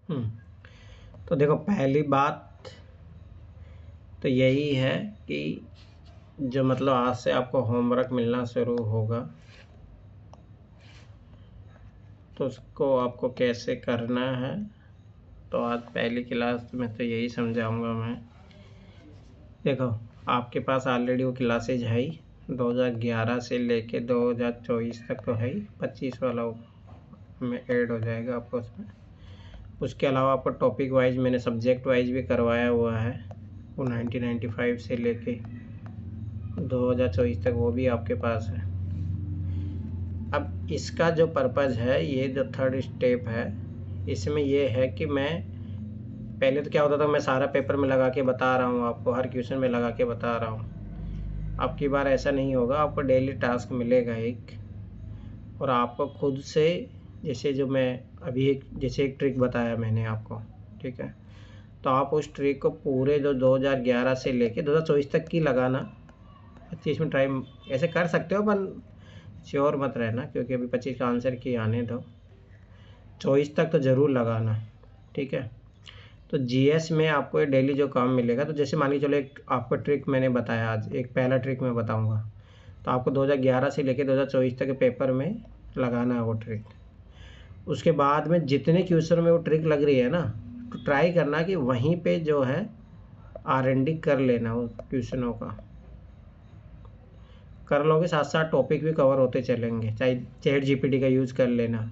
हम्म, तो देखो पहली बात तो यही है कि जो मतलब आज से आपको होमवर्क मिलना शुरू होगा तो उसको आपको कैसे करना है। तो आज पहली क्लास में तो यही समझाऊंगा मैं। देखो आपके पास ऑलरेडी वो क्लासेज है ही, 2011 से लेके 2024 तक तो है ही, 25 वाला में ऐड हो जाएगा आपको उसमें। उसके अलावा आपको टॉपिक वाइज मैंने सब्जेक्ट वाइज भी करवाया हुआ है, वो 1995 से लेके 2024 तक वो भी आपके पास है। अब इसका जो पर्पज़ है, ये जो थर्ड स्टेप है, इसमें ये है कि मैं पहले तो क्या होता था, मैं सारा पेपर में लगा के बता रहा हूँ आपको, हर क्वेश्चन में लगा के बता रहा हूँ। अब की बार ऐसा नहीं होगा, आपको डेली टास्क मिलेगा एक, और आपको खुद से, जैसे जो मैं अभी जैसे एक ट्रिक बताया मैंने आपको, ठीक है, तो आप उस ट्रिक को पूरे जो 2011 से लेके 2024 तक की लगाना। 25 में ट्राई ऐसे कर सकते हो, पर श्योर मत रहना, क्योंकि अभी 25 का आंसर की आने दो, 24 तक तो ज़रूर लगाना, ठीक है। तो जीएस में आपको डेली जो काम मिलेगा, तो जैसे मान के चलो एक आपको ट्रिक मैंने बताया आज, एक पहला ट्रिक मैं बताऊंगा, तो आपको 2011 से लेकर 2024 तक के पेपर में लगाना है वो ट्रिक। उसके बाद में जितने क्वेश्चन में वो ट्रिक लग रही है ना, तो ट्राई करना कि वहीं पे जो है R&D कर लेना, वो क्वेश्चनों का कर लोगे, साथ साथ टॉपिक भी कवर होते चलेंगे, चाहे चैट जीपीटी का यूज़ कर लेना,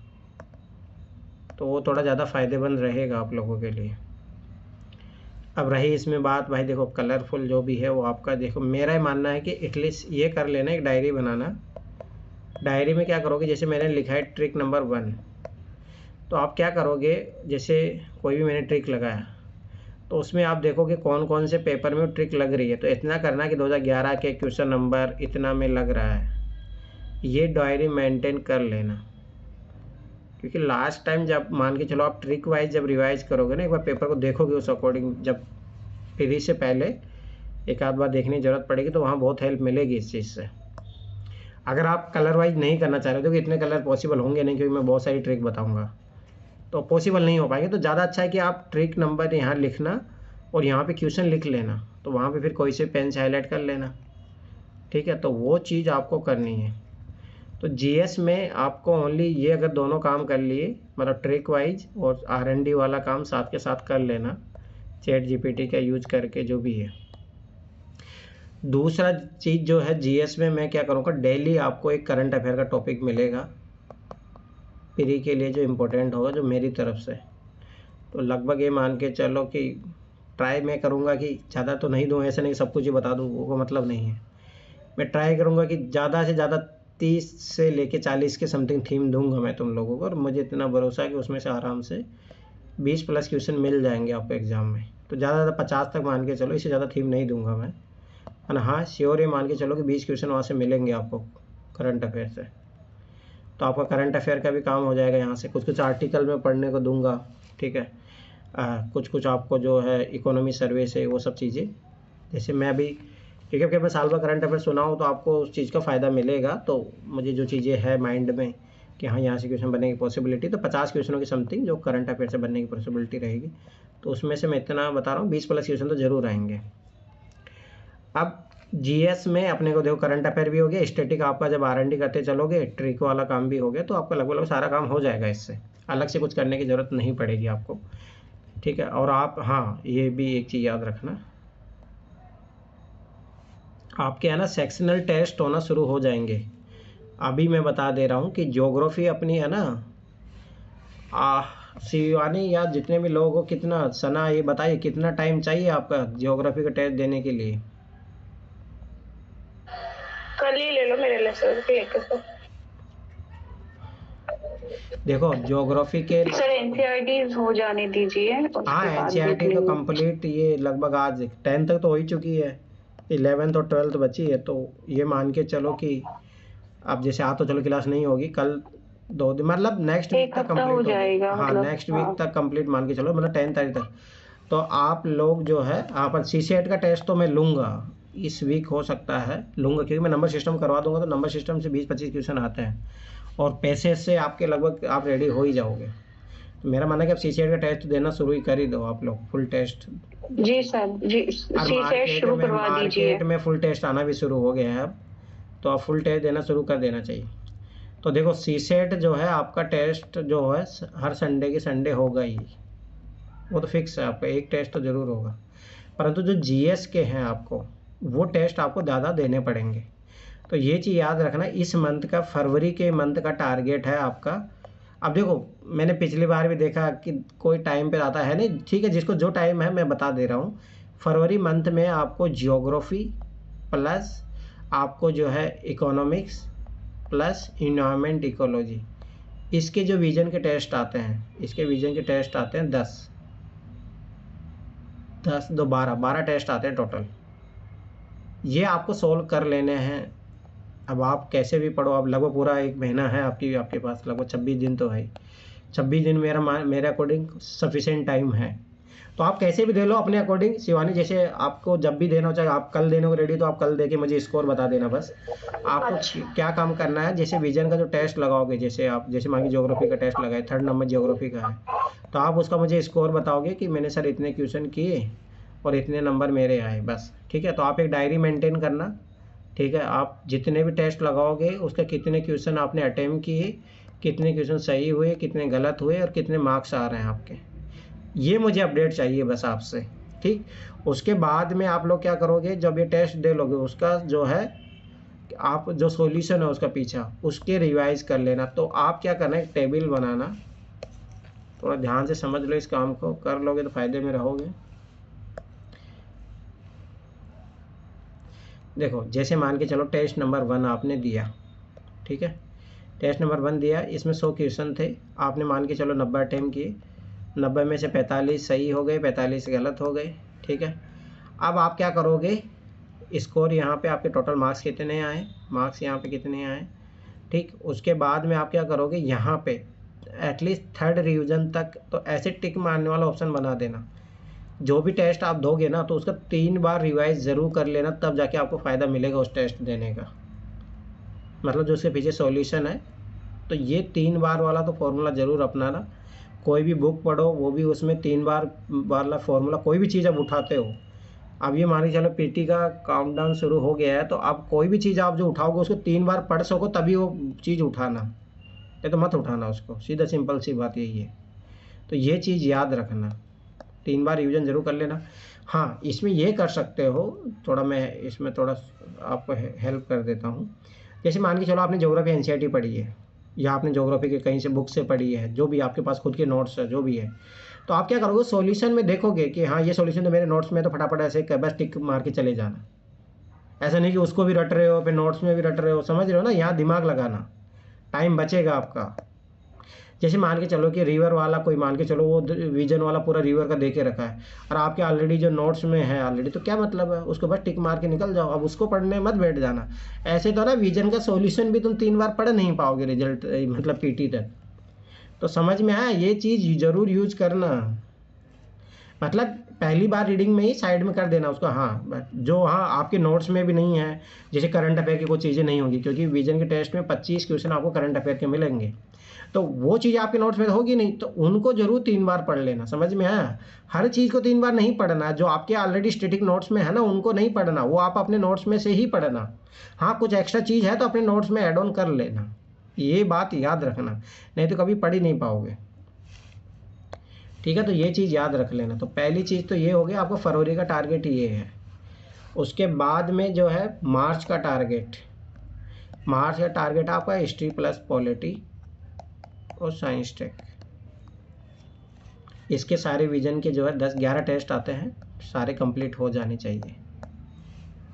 तो वो थोड़ा ज़्यादा फ़ायदेमंद रहेगा आप लोगों के लिए। अब रही इसमें बात, भाई देखो कलरफुल जो भी है वो आपका, देखो मेरा ही मानना है कि एटलीस्ट ये कर लेना, एक डायरी बनाना। डायरी में क्या करोगे, जैसे मैंने लिखा है ट्रिक नंबर 1, तो आप क्या करोगे, जैसे कोई भी मैंने ट्रिक लगाया तो उसमें आप देखोगे कौन कौन से पेपर में ट्रिक लग रही है, तो इतना करना कि 2011 के क्वेश्चन नंबर इतना में लग रहा है, ये डायरी मेंटेन कर लेना। क्योंकि लास्ट टाइम जब मान के चलो आप ट्रिक वाइज जब रिवाइज करोगे ना, एक बार पेपर को देखोगे उस अकॉर्डिंग, जब फ्री से पहले एक आध बार देखने की ज़रूरत पड़ेगी, तो वहाँ बहुत हेल्प मिलेगी इस चीज़ से। अगर आप कलर वाइज नहीं करना चाह रहे हो, तो इतने कलर पॉसिबल होंगे नहीं, क्योंकि मैं बहुत सारी ट्रिक बताऊँगा तो पॉसिबल नहीं हो पाएंगे, तो ज़्यादा अच्छा है कि आप ट्रिक नंबर यहाँ लिखना और यहाँ पे क्वेश्चन लिख लेना, तो वहाँ पे फिर कोई से पेन से हाईलाइट कर लेना, ठीक है। तो वो चीज़ आपको करनी है। तो जीएस में आपको ओनली ये, अगर दोनों काम कर लिए, मतलब ट्रिक वाइज और R&D वाला काम साथ के साथ कर लेना, चैट जीपीटी का यूज करके जो भी है। दूसरा चीज़ जो है जीएस में मैं क्या करूँगा, डेली आपको एक करंट अफेयर का टॉपिक मिलेगा प्री के लिए, जो इम्पोर्टेंट होगा, जो मेरी तरफ से। तो लगभग ये मान के चलो कि ट्राई मैं करूँगा कि ज़्यादा तो नहीं दूँ, ऐसा नहीं सब कुछ ही बता दूँ, वो मतलब नहीं है। मैं ट्राई करूँगा कि ज़्यादा से ज़्यादा 30 से लेके 40 के समथिंग थीम दूंगा मैं तुम लोगों को, और मुझे इतना भरोसा है कि उसमें से आराम से 20 प्लस क्वेश्चन मिल जाएंगे आपको एग्ज़ाम में। तो ज़्यादा ज़्यादा 50 तक मान के चलो, इससे ज़्यादा थीम नहीं दूंगा मैं, है ना। हाँ श्योर ये मान के चलो कि 20 क्वेश्चन वहाँ से मिलेंगे आपको करंट अफेयर से, तो आपका करंट अफेयर का भी काम हो जाएगा। यहाँ से कुछ कुछ आर्टिकल में पढ़ने को दूंगा, ठीक है। कुछ कुछ आपको जो है इकोनॉमी सर्वे से वो सब चीज़ें, जैसे मैं अभी, क्योंकि मैं साल भर करंट अफेयर सुना हूँ, तो आपको उस चीज़ का फ़ायदा मिलेगा। तो मुझे जो चीज़ें है माइंड में कि हाँ यहाँ से क्वेश्चन बनने की पॉसिबिलिटी, तो 50 क्वेश्चनों की समथिंग जो करंट अफेयर से बनने की पॉसिबिलिटी रहेगी, तो उसमें से मैं इतना बता रहा हूँ 20 प्लस क्वेश्चन तो ज़रूर आएंगे। अब जीएस में अपने को देखो करंट अफेयर भी हो गया, स्टैटिक आपका जब R&D करते चलोगे, ट्रिक वाला काम भी हो गया, तो आपका लगभग सारा काम हो जाएगा, इससे अलग से कुछ करने की ज़रूरत नहीं पड़ेगी आपको, ठीक है। और आप, हाँ ये भी एक चीज़ याद रखना, आपके है ना सेक्शनल टेस्ट होना शुरू हो जाएंगे। अभी मैं बता दे रहा हूँ कि ज्योग्राफी अपनी है ना, शिवानी या जितने भी लोग हो, कितना सना ये बताइए कितना टाइम चाहिए आपका ज्योग्राफी का टेस्ट देने के लिए। कल ही ले लो मेरे लेसन के लेकर तो। देखो ज्योग्राफी के सर एनसीईआरटी हो जाने दीजिए, हाँ उसके बाद देख एनसीईआरटी तो लेंगे। कंप्लीट, ये लगभग आज 10 तक तो हो ही चुकी है, 11th और 12th बची है। तो ये मान के चलो कि अब जैसे आज तो चलो क्लास नहीं होगी, कल 2 दिन मतलब नेक्स्ट वीक एक तक हफ्ता हो कंप्लीट होगी। जाएगा हाँ मतलब, नेक्स्ट वीक हाँ। तक कंप्लीट मान के चलो, मतलब 10 तारीख तक। तो आप लोग जो है, आप सीसेट का टेस्ट तो मैं लूँगा इस वीक, हो सकता है लूँगा, क्योंकि मैं नंबर सिस्टम करवा दूंगा, तो नंबर सिस्टम से 20-25 क्वेश्चन आते हैं, और पैसे से आपके लगभग आप रेडी हो ही जाओगे। तो मेरा मानना है कि अब सीसीएट का टेस्ट देना शुरू ही कर ही दो आप लोग, फुल टेस्ट। जी सर, जी और सीसेट शुरू करवा दीजिए। मार्केट में फुल टेस्ट आना भी शुरू हो गया है अब, तो आप फुल टेस्ट देना शुरू कर देना चाहिए। तो देखो सीसेट जो है आपका टेस्ट जो है हर संडे के संडे होगा ही, वो तो फिक्स है आपका, एक टेस्ट तो ज़रूर होगा। परंतु जो जीएस के हैं आपको वो टेस्ट आपको ज़्यादा देने पड़ेंगे। तो ये चीज़ याद रखना, इस मंथ का, फरवरी के मंथ का टारगेट है आपका। अब देखो मैंने पिछली बार भी देखा कि कोई टाइम पे आता है नहीं, ठीक है, जिसको जो टाइम है मैं बता दे रहा हूँ। फरवरी मंथ में आपको जियोग्राफी प्लस आपको जो है इकोनॉमिक्स प्लस इन्वायरमेंट इकोलॉजी, इसके जो विजन के टेस्ट आते हैं, इसके विजन के टेस्ट आते हैं 10 2 12 टेस्ट आते हैं टोटल। ये आपको सोल्व कर लेने हैं। अब आप कैसे भी पढ़ो, अब लगभग पूरा 1 महीना है आपके पास, लगभग 26 दिन तो है। 26 दिन मेरे अकॉर्डिंग सफिशिएंट टाइम है। तो आप कैसे भी दे लो अपने अकॉर्डिंग। शिवानी जैसे आपको जब भी देना हो, चाहे आप कल देने को रेडी तो आप कल दे के मुझे स्कोर बता देना बस। आपको क्या काम करना है, जैसे विजन का जो टेस्ट लगाओगे, जैसे मान के ज्योग्राफी का टेस्ट लगाए, 3rd नंबर ज्योग्राफी का है, तो आप उसका मुझे स्कोर बताओगे कि मैंने सर इतने क्वेश्चन किए और इतने नंबर मेरे आए, बस। ठीक है, तो आप एक डायरी मेंटेन करना। ठीक है, आप जितने भी टेस्ट लगाओगे उसका कितने क्वेश्चन आपने अटेम्प्ट किए, कितने क्वेश्चन सही हुए, कितने गलत हुए और कितने मार्क्स आ रहे हैं आपके, ये मुझे अपडेट चाहिए बस आपसे। ठीक, उसके बाद में आप लोग क्या करोगे, जब ये टेस्ट दे लोगे उसका जो है आप जो सॉल्यूशन है उसका पीछा उसके रिवाइज कर लेना। तो आप क्या करना है, टेबल बनाना, थोड़ा ध्यान से समझ लो, इस काम को कर लोगे तो फायदे में रहोगे। देखो जैसे मान के चलो टेस्ट नंबर 1 आपने दिया, ठीक है, टेस्ट नंबर 1 दिया, इसमें 100 क्वेश्चन थे, आपने मान के चलो 90 अटेम्प्ट किए, 90 में से 45 सही हो गए, 45 गलत हो गए। ठीक है, अब आप क्या करोगे, स्कोर यहाँ पे आपके टोटल मार्क्स कितने आए, मार्क्स यहाँ पे कितने आए। ठीक, उसके बाद में आप क्या करोगे, यहाँ पे एटलीस्ट 3rd रिवीजन तक तो ऐसे टिक मारने वाला ऑप्शन बना देना। जो भी टेस्ट आप दोगे ना तो उसका 3 बार रिवाइज ज़रूर कर लेना, तब जाके आपको फ़ायदा मिलेगा उस टेस्ट देने का। मतलब जो उसके पीछे सॉल्यूशन है, तो ये 3 बार वाला तो फॉर्मूला ज़रूर अपनाना। कोई भी बुक पढ़ो वो भी उसमें 3 बार वाला फॉर्मूला, कोई भी चीज़ आप उठाते हो, अब ये मान के चलो पीटी का काउंटडाउन शुरू हो गया है, तो अब कोई भी चीज़ आप जो उठाओगे उसको 3 बार पढ़ सको तभी वो चीज़ उठाना, ये तो मत उठाना उसको, सीधा सिंपल सी बात यही है। तो ये चीज़ याद रखना, 3 बार रिवीजन जरूर कर लेना। हाँ, इसमें ये कर सकते हो, थोड़ा मैं इसमें थोड़ा आपको हेल्प कर देता हूँ। जैसे मान के चलो आपने ज्योग्राफी एनसीईआरटी पढ़ी है, या आपने ज्योग्राफी के कहीं से बुक से पढ़ी है, जो भी आपके पास खुद के नोट्स है, जो भी है, तो आप क्या करोगे, सॉल्यूशन में देखोगे कि हाँ ये सॉल्यूशन तो मेरे नोट्स में, तो फटाफट ऐसे बस टिक मार के चले जाना। ऐसा नहीं कि उसको भी रट रहे हो, फिर नोट्स में भी रट रहे हो, समझ रहे हो ना, यहाँ दिमाग लगाना, टाइम बचेगा आपका। जैसे मान के चलो कि रिवर वाला कोई, मान के चलो वो विजन वाला पूरा रिवर का दे के रखा है और आपके ऑलरेडी जो नोट्स में है ऑलरेडी, तो क्या मतलब है, उसको बस टिक मार के निकल जाओ, अब उसको पढ़ने मत बैठ जाना। ऐसे तो ना विजन का सॉल्यूशन भी तुम 3 बार पढ़ नहीं पाओगे रिजल्ट, मतलब पीटी तक। तो समझ में आया, ये चीज़ ज़रूर यूज करना, मतलब पहली बार रीडिंग में ही साइड में कर देना उसको। हाँ, जो हाँ आपके नोट्स में भी नहीं है, जैसे करंट अफेयर की कोई चीज़ें नहीं होगी, क्योंकि विजन के टेस्ट में 25 क्वेश्चन आपको करंट अफेयर के मिलेंगे, तो वो चीज़ आपके नोट्स में होगी नहीं, तो उनको जरूर 3 बार पढ़ लेना। समझ में आया, हर चीज़ को 3 बार नहीं पढ़ना, जो आपके ऑलरेडी स्टैटिक नोट्स में है ना उनको नहीं पढ़ना, वो आप अपने नोट्स में से ही पढ़ना। हाँ, कुछ एक्स्ट्रा चीज़ है तो अपने नोट्स में ऐड ऑन कर लेना, ये बात याद रखना, नहीं तो कभी पढ़ ही नहीं पाओगे। ठीक है, तो ये चीज़ याद रख लेना। तो पहली चीज़ तो ये हो गया, आपको फरवरी का टारगेट ये है। उसके बाद में जो है मार्च का टारगेट, मार्च का टारगेट आपका हिस्ट्री प्लस पॉलिटी और साइंस टेक, इसके सारे विजन के जो है 10-11 टेस्ट आते हैं, सारे कंप्लीट हो जाने चाहिए,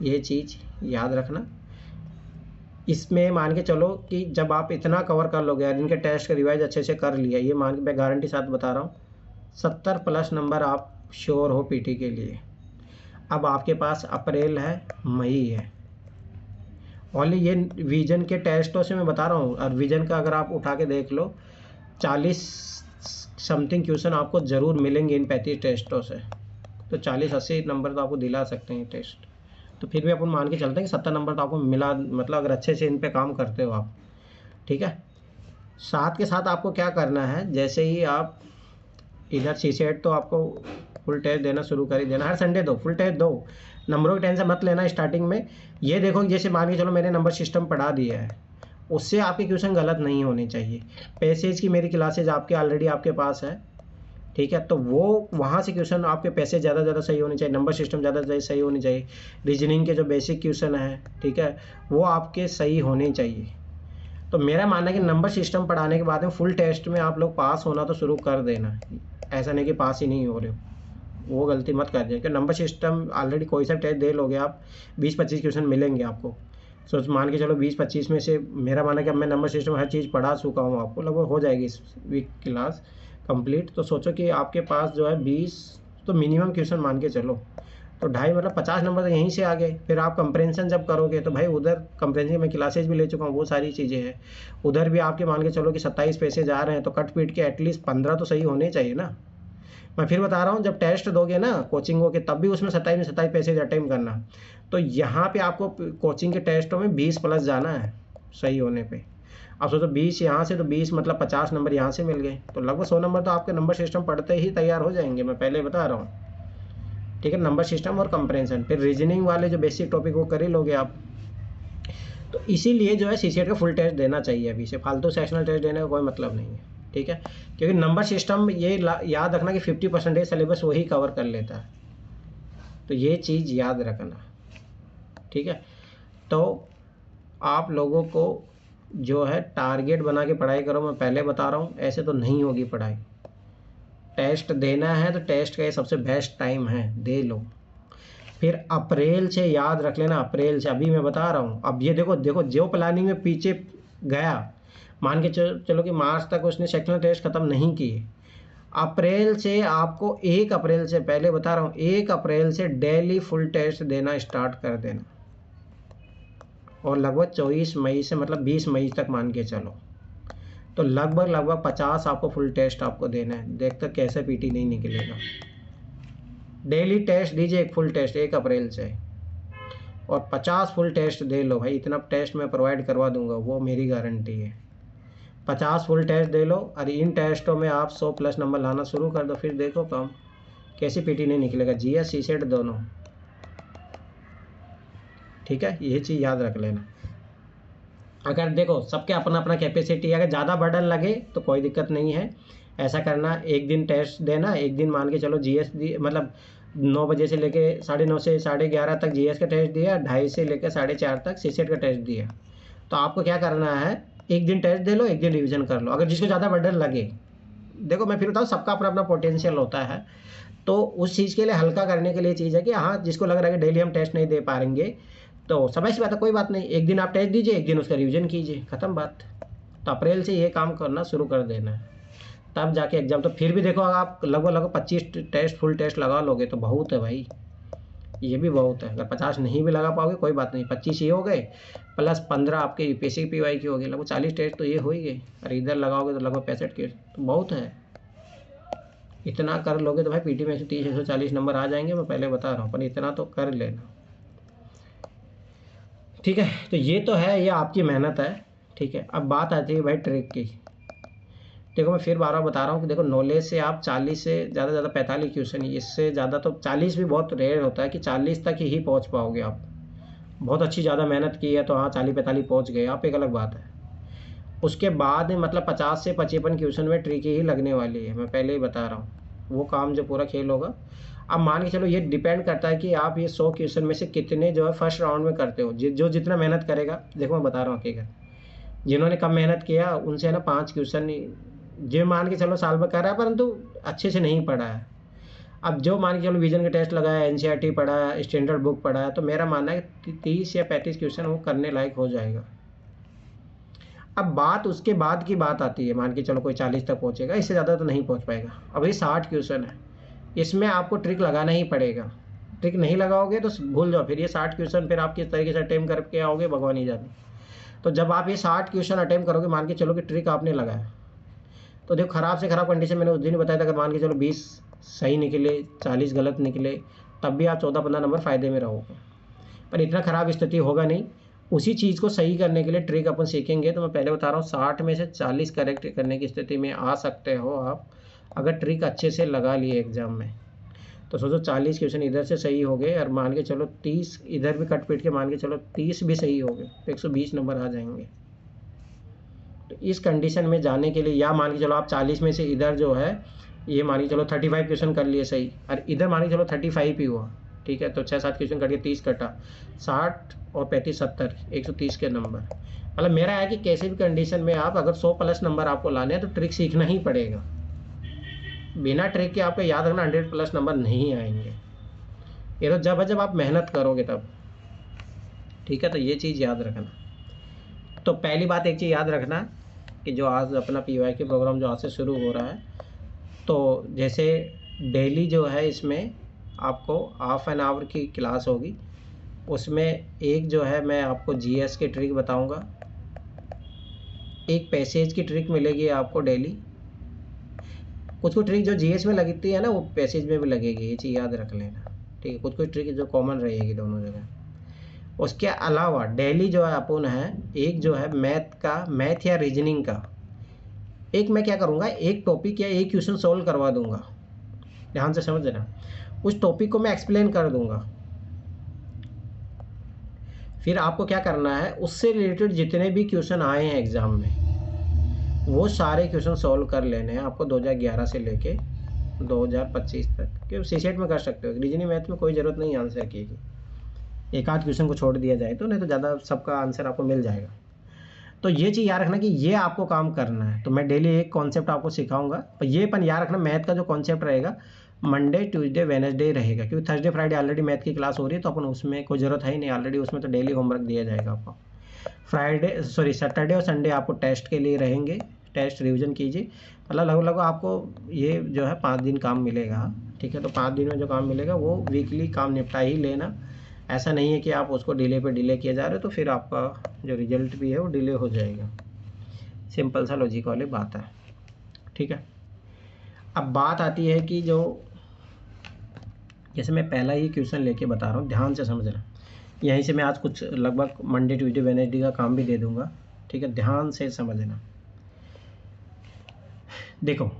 ये चीज़ याद रखना। इसमें मान के चलो कि जब आप इतना कवर कर लोगे, इनके टेस्ट का रिवाइज अच्छे से कर लिया, ये मान के मैं गारंटी साथ बता रहा हूँ 70+ नंबर आप श्योर हो पीटी के लिए। अब आपके पास अप्रैल है, मई है, ओनली ये विजन के टेस्टों से मैं बता रहा हूँ। और विजन का अगर आप उठा के देख लो 40 समथिंग क्वेश्चन आपको ज़रूर मिलेंगे इन 35 टेस्टों से, तो 40-80 नंबर तो आपको दिला सकते हैं टेस्ट। तो फिर भी अपन मान के चलते हैं कि 70 नंबर तो आपको मिला, मतलब अगर अच्छे से इन पे काम करते हो आप। ठीक है, साथ के साथ आपको क्या करना है, जैसे ही आप इधर सीसेट तो आपको फुल टेस्ट देना शुरू कर ही देना, हर संडे दो, फुल टेस्ट दो, नंबरों की टेंशन मत लेना स्टार्टिंग में। ये देखो जैसे मान के चलो मैंने नंबर सिस्टम पढ़ा दिया है, उससे आपके क्वेश्चन गलत नहीं होने चाहिए। पैसेज की मेरी क्लासेज आपके ऑलरेडी आपके पास है, ठीक है, तो वो वहाँ से क्वेश्चन आपके पैसेज ज़्यादा सही होने चाहिए, नंबर सिस्टम ज़्यादा सही होनी चाहिए, रीजनिंग के जो बेसिक क्वेश्चन है, ठीक है, वो आपके सही होने चाहिए। तो मेरा मानना है कि नंबर सिस्टम पढ़ाने के बाद में फुल टेस्ट में आप लोग पास होना तो शुरू कर देना, ऐसा नहीं कि पास ही नहीं हो रहे हो, वो गलती मत कर जाए कि नंबर सिस्टम ऑलरेडी कोई सा टेस्ट दे लोगे आप, 20-25 क्वेश्चन मिलेंगे आपको। सोच मान के चलो 20-25 में से मेरा मानना है कि अब मैं नंबर सिस्टम हर चीज़ पढ़ा चुका हूँ, आपको लगभग हो जाएगी इस वीक क्लास कंप्लीट। तो सोचो कि आपके पास जो है 20 तो मिनिमम क्वेश्चन मान के चलो, तो 2.5 मतलब 50 नंबर तो यहीं से आ गए। फिर आप कंप्रेंशन जब करोगे तो भाई उधर कंप्रेंशन में क्लासेज भी ले चुका हूँ, वो सारी चीज़ें हैं, उधर भी आपके मान के चलो कि 27 पैसेज आ रहे हैं, तो कट पीट के एटलीस्ट 15 तो सही होने चाहिए ना। मैं फिर बता रहा हूँ, जब टेस्ट दोगे ना कोचिंग के, तब भी उसमें 27 पैसेज अटेम्प्ट करना। तो यहाँ पे आपको कोचिंग के टेस्टों में 20+ जाना है सही होने पे। अब सोचो 20 यहाँ से, तो 20 मतलब 50 नंबर यहाँ से मिल गए, तो लगभग 100 नंबर तो आपके नंबर सिस्टम पढ़ते ही तैयार हो जाएंगे, मैं पहले बता रहा हूँ, ठीक है। नंबर सिस्टम और कंप्रेंशन, फिर रीजनिंग वाले जो बेसिक टॉपिक वो कर ही लोगे आप। तो इसीलिए जो है सीसेट का फुल टेस्ट देना चाहिए, अभी से फालतू सेक्शनल टेस्ट देने का कोई मतलब नहीं है, ठीक है। क्योंकि नंबर सिस्टम ये याद रखना कि 50% सिलेबस वही कवर कर लेता है, तो ये चीज़ याद रखना, ठीक है। तो आप लोगों को जो है टारगेट बना के पढ़ाई करो, मैं पहले बता रहा हूँ, ऐसे तो नहीं होगी पढ़ाई। टेस्ट देना है तो टेस्ट का ये सबसे बेस्ट टाइम है, दे लो। फिर अप्रैल से याद रख लेना, अप्रैल से, अभी मैं बता रहा हूँ। अब ये देखो जो प्लानिंग में पीछे गया, मान के चलो कि मार्च तक उसने सेक्शनल टेस्ट ख़त्म नहीं किए, अप्रैल से आपको 1 अप्रैल से, पहले बता रहा हूँ, 1 अप्रैल से डेली फुल टेस्ट देना स्टार्ट कर देना, और लगभग 24 मई से मतलब 20 मई तक मान के चलो, तो लगभग 50 आपको फुल टेस्ट आपको देना है। देखते कैसे पीटी नहीं निकलेगा। डेली टेस्ट दीजिए, एक फुल टेस्ट 1 अप्रैल से, और 50 फुल टेस्ट दे लो भाई, इतना टेस्ट मैं प्रोवाइड करवा दूंगा, वो मेरी गारंटी है। 50 फुल टेस्ट दे लो, और इन टेस्टों में आप 100+ नंबर लाना शुरू कर दो, फिर देखो काम कैसी पीटी नहीं निकलेगा, जीएस सीसेट दोनों, ठीक है। ये चीज़ याद रख लेना। अगर देखो सबके अपना अपना कैपेसिटी, अगर ज़्यादा बर्डन लगे तो कोई दिक्कत नहीं है, ऐसा करना, एक दिन टेस्ट देना, एक दिन मान के चलो जीएस मतलब 9 बजे से लेके 9:30 से 11:30 तक जीएस का टेस्ट दिया, 2:30 से लेकर 4:30 तक सीसेट का टेस्ट दिया। तो आपको क्या करना है, एक दिन टेस्ट दे लो, एक दिन रिविजन कर लो, अगर जिसको ज़्यादा बर्डन लगे। देखो मैं फिर बताऊँ, सबका अपना अपना पोटेंशियल होता है, तो उस चीज़ के लिए हल्का करने के लिए चीज़ है कि हाँ, जिसको लग रहा है कि डेली हम टेस्ट नहीं दे पाएंगे, तो समय सी बात है, कोई बात नहीं, एक दिन आप टेस्ट दीजिए, एक दिन उसका रिवीजन कीजिए, ख़त्म बात। तो अप्रैल से ये काम करना शुरू कर देना है, तब जाके एग्जाम। तो फिर भी देखो, अगर आप लगभग 25 टेस्ट फुल टेस्ट लगा लोगे तो बहुत है भाई, ये भी बहुत है। अगर 50 नहीं भी लगा पाओगे कोई बात नहीं, 25 ये हो गए, प्लस 15 आपके यूपीएससी पीवाई की हो गए, लगभग 40 टेस्ट तो ये हो ही गए, और इधर लगाओगे तो लगभग 65 के, तो बहुत है। इतना कर लोगे तो भाई पीटी में 130-140 नंबर आ जाएंगे, मैं पहले बता रहा हूँ, पर इतना तो कर लेना, ठीक है। तो ये तो है, ये आपकी मेहनत है, ठीक है। अब बात आती है भाई ट्रिक की। देखो मैं फिर बार बता रहा हूँ कि देखो नॉलेज से आप 40 से ज़्यादा 45 क्वेश्चन, इससे ज़्यादा तो 40 भी बहुत रेयर होता है कि 40 तक ही पहुँच पाओगे आप। बहुत अच्छी ज़्यादा मेहनत की है तो हाँ 40-45 पहुँच गए आप, एक अलग बात है। उसके बाद मतलब 50 से 55 क्वेश्चन में ट्रिक ही लगने वाली है, मैं पहले ही बता रहा हूँ, वो काम जो पूरा खेल होगा। अब मान के चलो ये डिपेंड करता है कि आप ये 100 क्वेश्चन में से कितने जो है फर्स्ट राउंड में करते हो, जो जितना मेहनत करेगा। देखो मैं बता रहा हूँ हकीकत, जिन्होंने कम मेहनत किया उनसे है ना 5 क्वेश्चन जो मान के चलो साल भर कर रहा है परंतु अच्छे से नहीं पढ़ा है। अब जो मान के चलो विजन का टेस्ट लगाया, एनसीईआरटी पढ़ा है, स्टैंडर्ड बुक पढ़ा है, तो मेरा मानना है कि 30 या 35 क्वेश्चन वो करने लायक हो जाएगा। अब बात उसके बाद की बात आती है, मान के चलो कोई 40 तक पहुँचेगा, इससे ज़्यादा तो नहीं पहुँच पाएगा। अब ये 60 क्वेश्चन है, इसमें आपको ट्रिक लगाना ही पड़ेगा। ट्रिक नहीं लगाओगे तो भूल जाओ, फिर ये 60 क्वेश्चन फिर आप किस तरीके से अटेम्प्ट करके आओगे भगवान ही जाने। तो जब आप ये 60 क्वेश्चन अटेम्प्ट करोगे, मान के चलो कि ट्रिक आपने लगाया, तो देखो ख़राब से ख़राब कंडीशन मैंने उस दिन बताया था, अगर मान के चलो 20 सही निकले, 40 गलत निकले, तब भी आप 14-15 नंबर फ़ायदे में रहोगे। पर इतना ख़राब स्थिति होगा नहीं। उसी चीज़ को सही करने के लिए ट्रिक अपन सीखेंगे। तो मैं पहले बता रहा हूँ 60 में से 40 करेक्ट करने की स्थिति में आ सकते हो आप, अगर ट्रिक अच्छे से लगा लिए एग्ज़ाम में तो सोचो 40 क्वेश्चन इधर से सही हो गए और मान के चलो 30 इधर भी कट पीट के मान के चलो 30 भी सही हो गए तो 120 नंबर आ जाएंगे। तो इस कंडीशन में जाने के लिए या मान के चलो आप 40 में से इधर जो है ये मान के चलो 35 क्वेश्चन कर लिए सही और इधर मान के चलो 35 ही हुआ, ठीक है, तो 6-7 क्वेश्चन कटिए 30 कटा 60 और 35 70 130 के नंबर। मतलब मेरा है कि कैसे भी कंडीशन में आप अगर 100 प्लस नंबर आपको लाने हैं तो ट्रिक सीखना ही पड़ेगा। बिना ट्रिक के आपको याद रखना 100 प्लस नंबर नहीं आएंगे। ये तो जब आप मेहनत करोगे तब, ठीक है, तो ये चीज़ याद रखना। तो पहली बात एक चीज़ याद रखना कि जो आज अपना PYQ प्रोग्राम जो आज से शुरू हो रहा है, तो जैसे डेली जो है इसमें आपको हाफ एन आवर की क्लास होगी, उसमें एक जो है मैं आपको GS की ट्रिक बताऊंगा, एक पैसेज की ट्रिक मिलेगी आपको डेली। कुछ ट्रिक जो GS में लगती है ना वो पैसेज में भी लगेगी, ये चीज़ याद रख लेना, ठीक है। कुछ ट्रिक जो कॉमन रहेगी दोनों जगह। उसके अलावा डेली जो है अपन है एक जो है मैथ या रीजनिंग का एक मैं क्या करूँगा, एक टॉपिक या एक क्वेश्चन सॉल्व करवा दूंगा, ध्यान से समझना। उस टॉपिक को मैं एक्सप्लेन कर दूंगा, फिर आपको क्या करना है उससे रिलेटेड जितने भी क्वेश्चन आए हैं एग्जाम में वो सारे क्वेश्चन सॉल्व कर लेने हैं आपको 2011 से लेके 2025 तक, क्योंकि सीसेट में कर सकते हो। रीजनिंग मैथ में कोई ज़रूरत नहीं आंसर की, एक आध क्वेश्चन को छोड़ दिया जाए तो, नहीं तो ज़्यादा सबका आंसर आपको मिल जाएगा। तो ये चीज़ याद रखना कि ये आपको काम करना है। तो मैं डेली एक कॉन्सेप्ट आपको सिखाऊंगा, पर ये अपन याद रखना मैथ का जो कॉन्सेप्ट रहेगा मंडे ट्यूसडे वेडनेसडे रहेगा, क्योंकि थर्सडे फ्राइडे ऑलरेडी मैथ की क्लास हो रही है तो अपन उसमें कोई ज़रूरत है ही नहीं, ऑलरेडी उसमें तो डेली होमवर्क दिया जाएगा आपको। सैटरडे और संडे आपको टेस्ट के लिए रहेंगे, टेस्ट रिविजन कीजिए। मतलब लगभग आपको ये जो है 5 दिन काम मिलेगा, ठीक है। तो 5 दिन में जो काम मिलेगा वो वीकली काम निपटा ही लेना। ऐसा नहीं है कि आप उसको डिले पे डिले किया जा रहे हो तो फिर आपका जो रिजल्ट भी है वो डिले हो जाएगा। सिंपल सा लॉजिक वाली बात है, ठीक है। अब बात आती है कि जो जैसे मैं पहला ही क्वेश्चन लेके बता रहा हूँ, ध्यान से समझना। यहीं से मैं आज कुछ लगभग मंडे ट्यूसडे वेडनेसडे का काम भी दे दूंगा, ठीक है, ध्यान से समझना। देखो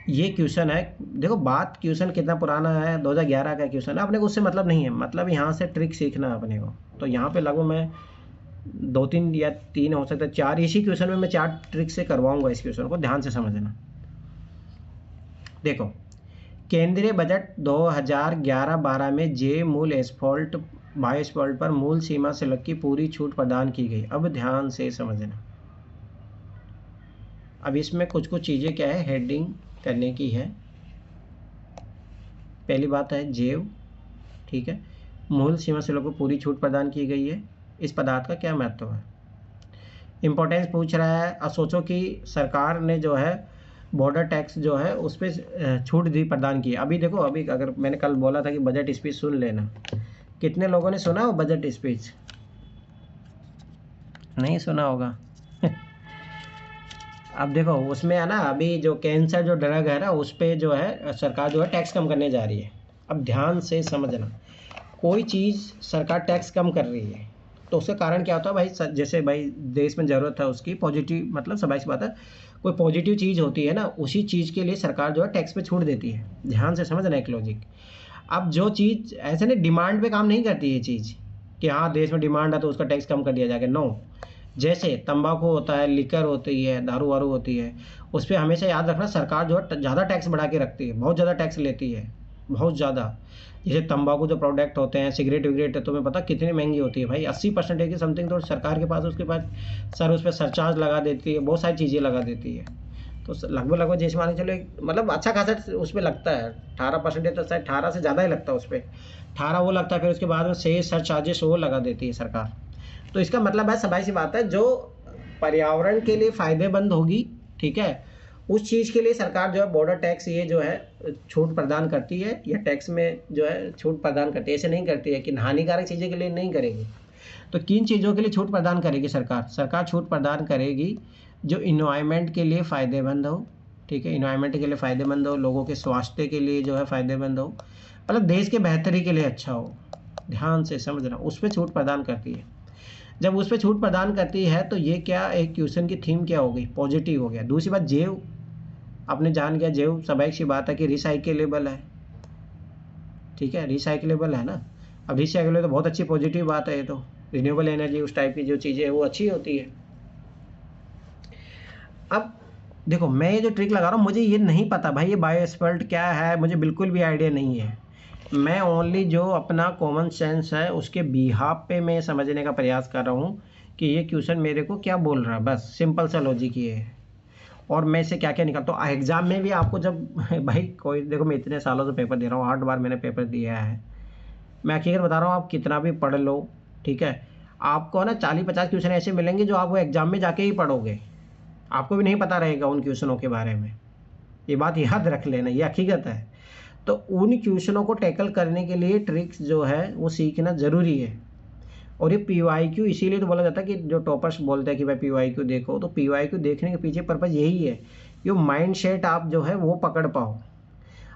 ये क्वेश्चन है, देखो बात क्वेश्चन कितना पुराना है, 2011 का क्वेश्चन है, अपने को उससे मतलब नहीं है, मतलब यहाँ से ट्रिक सीखना है अपने को। तो यहाँ पे लगभग मैं 2-3 या 3 हो सकता है 4, इसी क्वेश्चन में मैं 4 ट्रिक से करवाऊंगा इस क्वेश्चन को, ध्यान से समझना। देखो केंद्रीय बजट 2011-12 में जे मूल एस्फॉल्ट बायोस्फॉल्ट पर मूल सीमा शुल्क की पूरी छूट प्रदान की गई। अब ध्यान से समझना। अब इसमें कुछ चीज़ें क्या है हेडिंग करने की है। पहली बात है जेव, ठीक है, मूल सीमा शुल्क को पूरी छूट प्रदान की गई है। इस पदार्थ का क्या महत्व है, इंपॉर्टेंस पूछ रहा है। अब सोचो कि सरकार ने जो है बॉर्डर टैक्स जो है उस पर छूट दी प्रदान की। अभी देखो, अभी अगर मैंने कल बोला था कि बजट स्पीच सुन लेना, कितने लोगों ने सुना हो बजट स्पीच? नहीं सुना होगा। अब देखो उसमें है ना, अभी जो कैंसर जो ड्रग है ना उस पर जो है सरकार जो है टैक्स कम करने जा रही है। अब ध्यान से समझना, कोई चीज़ सरकार टैक्स कम कर रही है तो उसका कारण क्या होता है भाई, जैसे भाई देश में ज़रूरत है उसकी पॉजिटिव, मतलब सबाई सी बात है, कोई पॉजिटिव चीज़ होती है ना उसी चीज़ के लिए सरकार जो है टैक्स पे छूट देती है। ध्यान से समझना एक लॉजिक। अब जो चीज़ ऐसे नहीं डिमांड पे काम नहीं करती ये चीज़ कि हाँ देश में डिमांड है तो उसका टैक्स कम कर दिया जाएगा, नो। जैसे तंबाकू होता है, लिकर होती है, दारू वारू होती है, उस पर हमेशा याद रखना सरकार जो है ज़्यादा टैक्स बढ़ा के रखती है, बहुत ज़्यादा टैक्स लेती है, बहुत ज़्यादा। जैसे तंबाकू जो प्रोडक्ट होते हैं, सिगरेट विगरेट है, तुम्हें पता कितनी महंगी होती है भाई, 80% की समथिंग तो सरकार के पास उसके पास सर उस पर सरचार्ज लगा देती है, बहुत सारी चीज़ें लगा देती है। तो लगभग जैसे मान के चलो मतलब अच्छा खासा उस पर लगता है 18%, तो शायद 18 से ज़्यादा ही लगता है उस पर, 18 वो लगता है। फिर उसके बाद में सेस सर चार्जेस वो लगा देती है सरकार। तो इसका मतलब है सबाई सी बात है, जो पर्यावरण के लिए फ़ायदेमंद होगी, ठीक है, उस चीज़ के लिए सरकार जो है बॉर्डर टैक्स ये जो है छूट प्रदान करती है, या टैक्स में जो है छूट प्रदान करती है। ऐसे नहीं करती है कि हानिकारक चीज़ों के लिए नहीं करेगी। तो किन चीज़ों के लिए छूट प्रदान करेगी सरकार? सरकार छूट प्रदान करेगी जो इन्वायरमेंट के लिए फ़ायदेमंद हो, ठीक है, इन्वायरमेंट के लिए फ़ायदेमंद हो, लोगों के स्वास्थ्य के लिए जो है फ़ायदेमंद हो, मतलब देश के बेहतरी के लिए अच्छा हो। ध्यान से समझना, उस पर छूट प्रदान करती है। जब उस पर छूट प्रदान करती है तो ये क्या एक क्वेश्चन की थीम क्या हो गई, पॉजिटिव हो गया। दूसरी बात जेव, आपने जान गया जेव स्वाभाविक सी बात है कि रिसाइकेलेबल है, ठीक है, रिसाइकेलेबल है ना। अब रिसाइकेलेबल तो बहुत अच्छी पॉजिटिव बात है, ये तो रिन्यूएबल एनर्जी उस टाइप की जो चीज़ें है वो अच्छी होती है। अब देखो मैं ये जो ट्रिक लगा रहा हूँ मुझे ये नहीं पता भाई ये बायोस्फल्ट क्या है, मुझे बिल्कुल भी आइडिया नहीं है। मैं ओनली जो अपना कॉमन सेंस है उसके बिहाफ पे मैं समझने का प्रयास कर रहा हूँ कि ये क्वेश्चन मेरे को क्या बोल रहा है, बस सिंपल सा लॉजिक ये है। और मैं इसे क्या क्या निकालता हूँ एग्जाम में भी आपको जब भाई कोई देखो मैं इतने सालों से पेपर दे रहा हूँ, 8 बार मैंने पेपर दिया है, मैं हकीकत बता रहा हूँ आप कितना भी पढ़ लो, ठीक है, आपको ना 40-50 क्वेश्चन ऐसे मिलेंगे जो आपको एग्जाम में जाके ही पढ़ोगे, आपको भी नहीं पता रहेगा उन क्वेश्चनों के बारे में, ये बात याद रख लेना, ये हकीकत है। तो उन क्वेश्चनों को टैकल करने के लिए ट्रिक्स जो है वो सीखना ज़रूरी है। और ये PYQ इसीलिए तो बोला जाता है कि जो टॉपर्स बोलते हैं कि भाई PYQ देखो, तो PYQ देखने के पीछे पर्पज़ यही है कि वो माइंड सेट आप जो है वो पकड़ पाओ।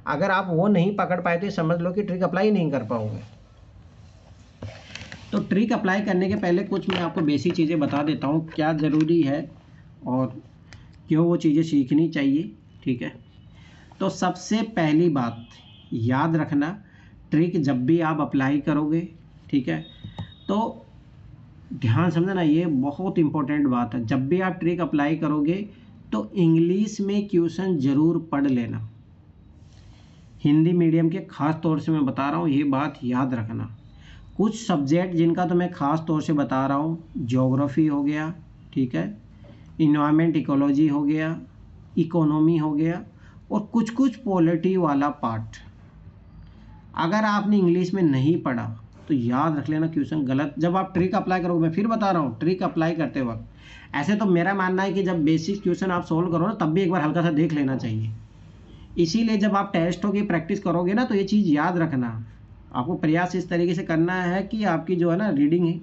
अगर आप वो नहीं पकड़ पाए तो ये समझ लो कि ट्रिक अप्लाई नहीं कर पाओगे। तो ट्रिक अप्लाई करने के पहले कुछ मैं आपको बेसिक चीज़ें बता देता हूँ क्या ज़रूरी है और क्यों वो चीज़ें सीखनी चाहिए, ठीक है। तो सबसे पहली बात याद रखना, ट्रिक जब भी आप अप्लाई करोगे, ठीक है, तो ध्यान समझना ये बहुत इंपॉर्टेंट बात है, जब भी आप ट्रिक अप्लाई करोगे तो इंग्लिश में क्वेश्चन ज़रूर पढ़ लेना। हिंदी मीडियम के ख़ास तौर से मैं बता रहा हूँ, ये बात याद रखना। कुछ सब्जेक्ट जिनका तो मैं ख़ास तौर से बता रहा हूँ, ज्योग्राफी हो गया, ठीक है, इन्वायरमेंट इकोलॉजी हो गया, इकोनॉमी हो गया, और कुछ कुछ पॉलिटी वाला पार्ट अगर आपने इंग्लिश में नहीं पढ़ा तो याद रख लेना क्वेश्चन गलत। जब आप ट्रिक अप्लाई करोगे, मैं फिर बता रहा हूँ, ट्रिक अप्लाई करते वक्त ऐसे तो मेरा मानना है कि जब बेसिक क्वेश्चन आप सोल्व करो ना तब भी एक बार हल्का सा देख लेना चाहिए। इसीलिए जब आप टेस्टों की प्रैक्टिस करोगे ना तो ये चीज़ याद रखना, आपको प्रयास इस तरीके से करना है कि आपकी जो है ना रीडिंग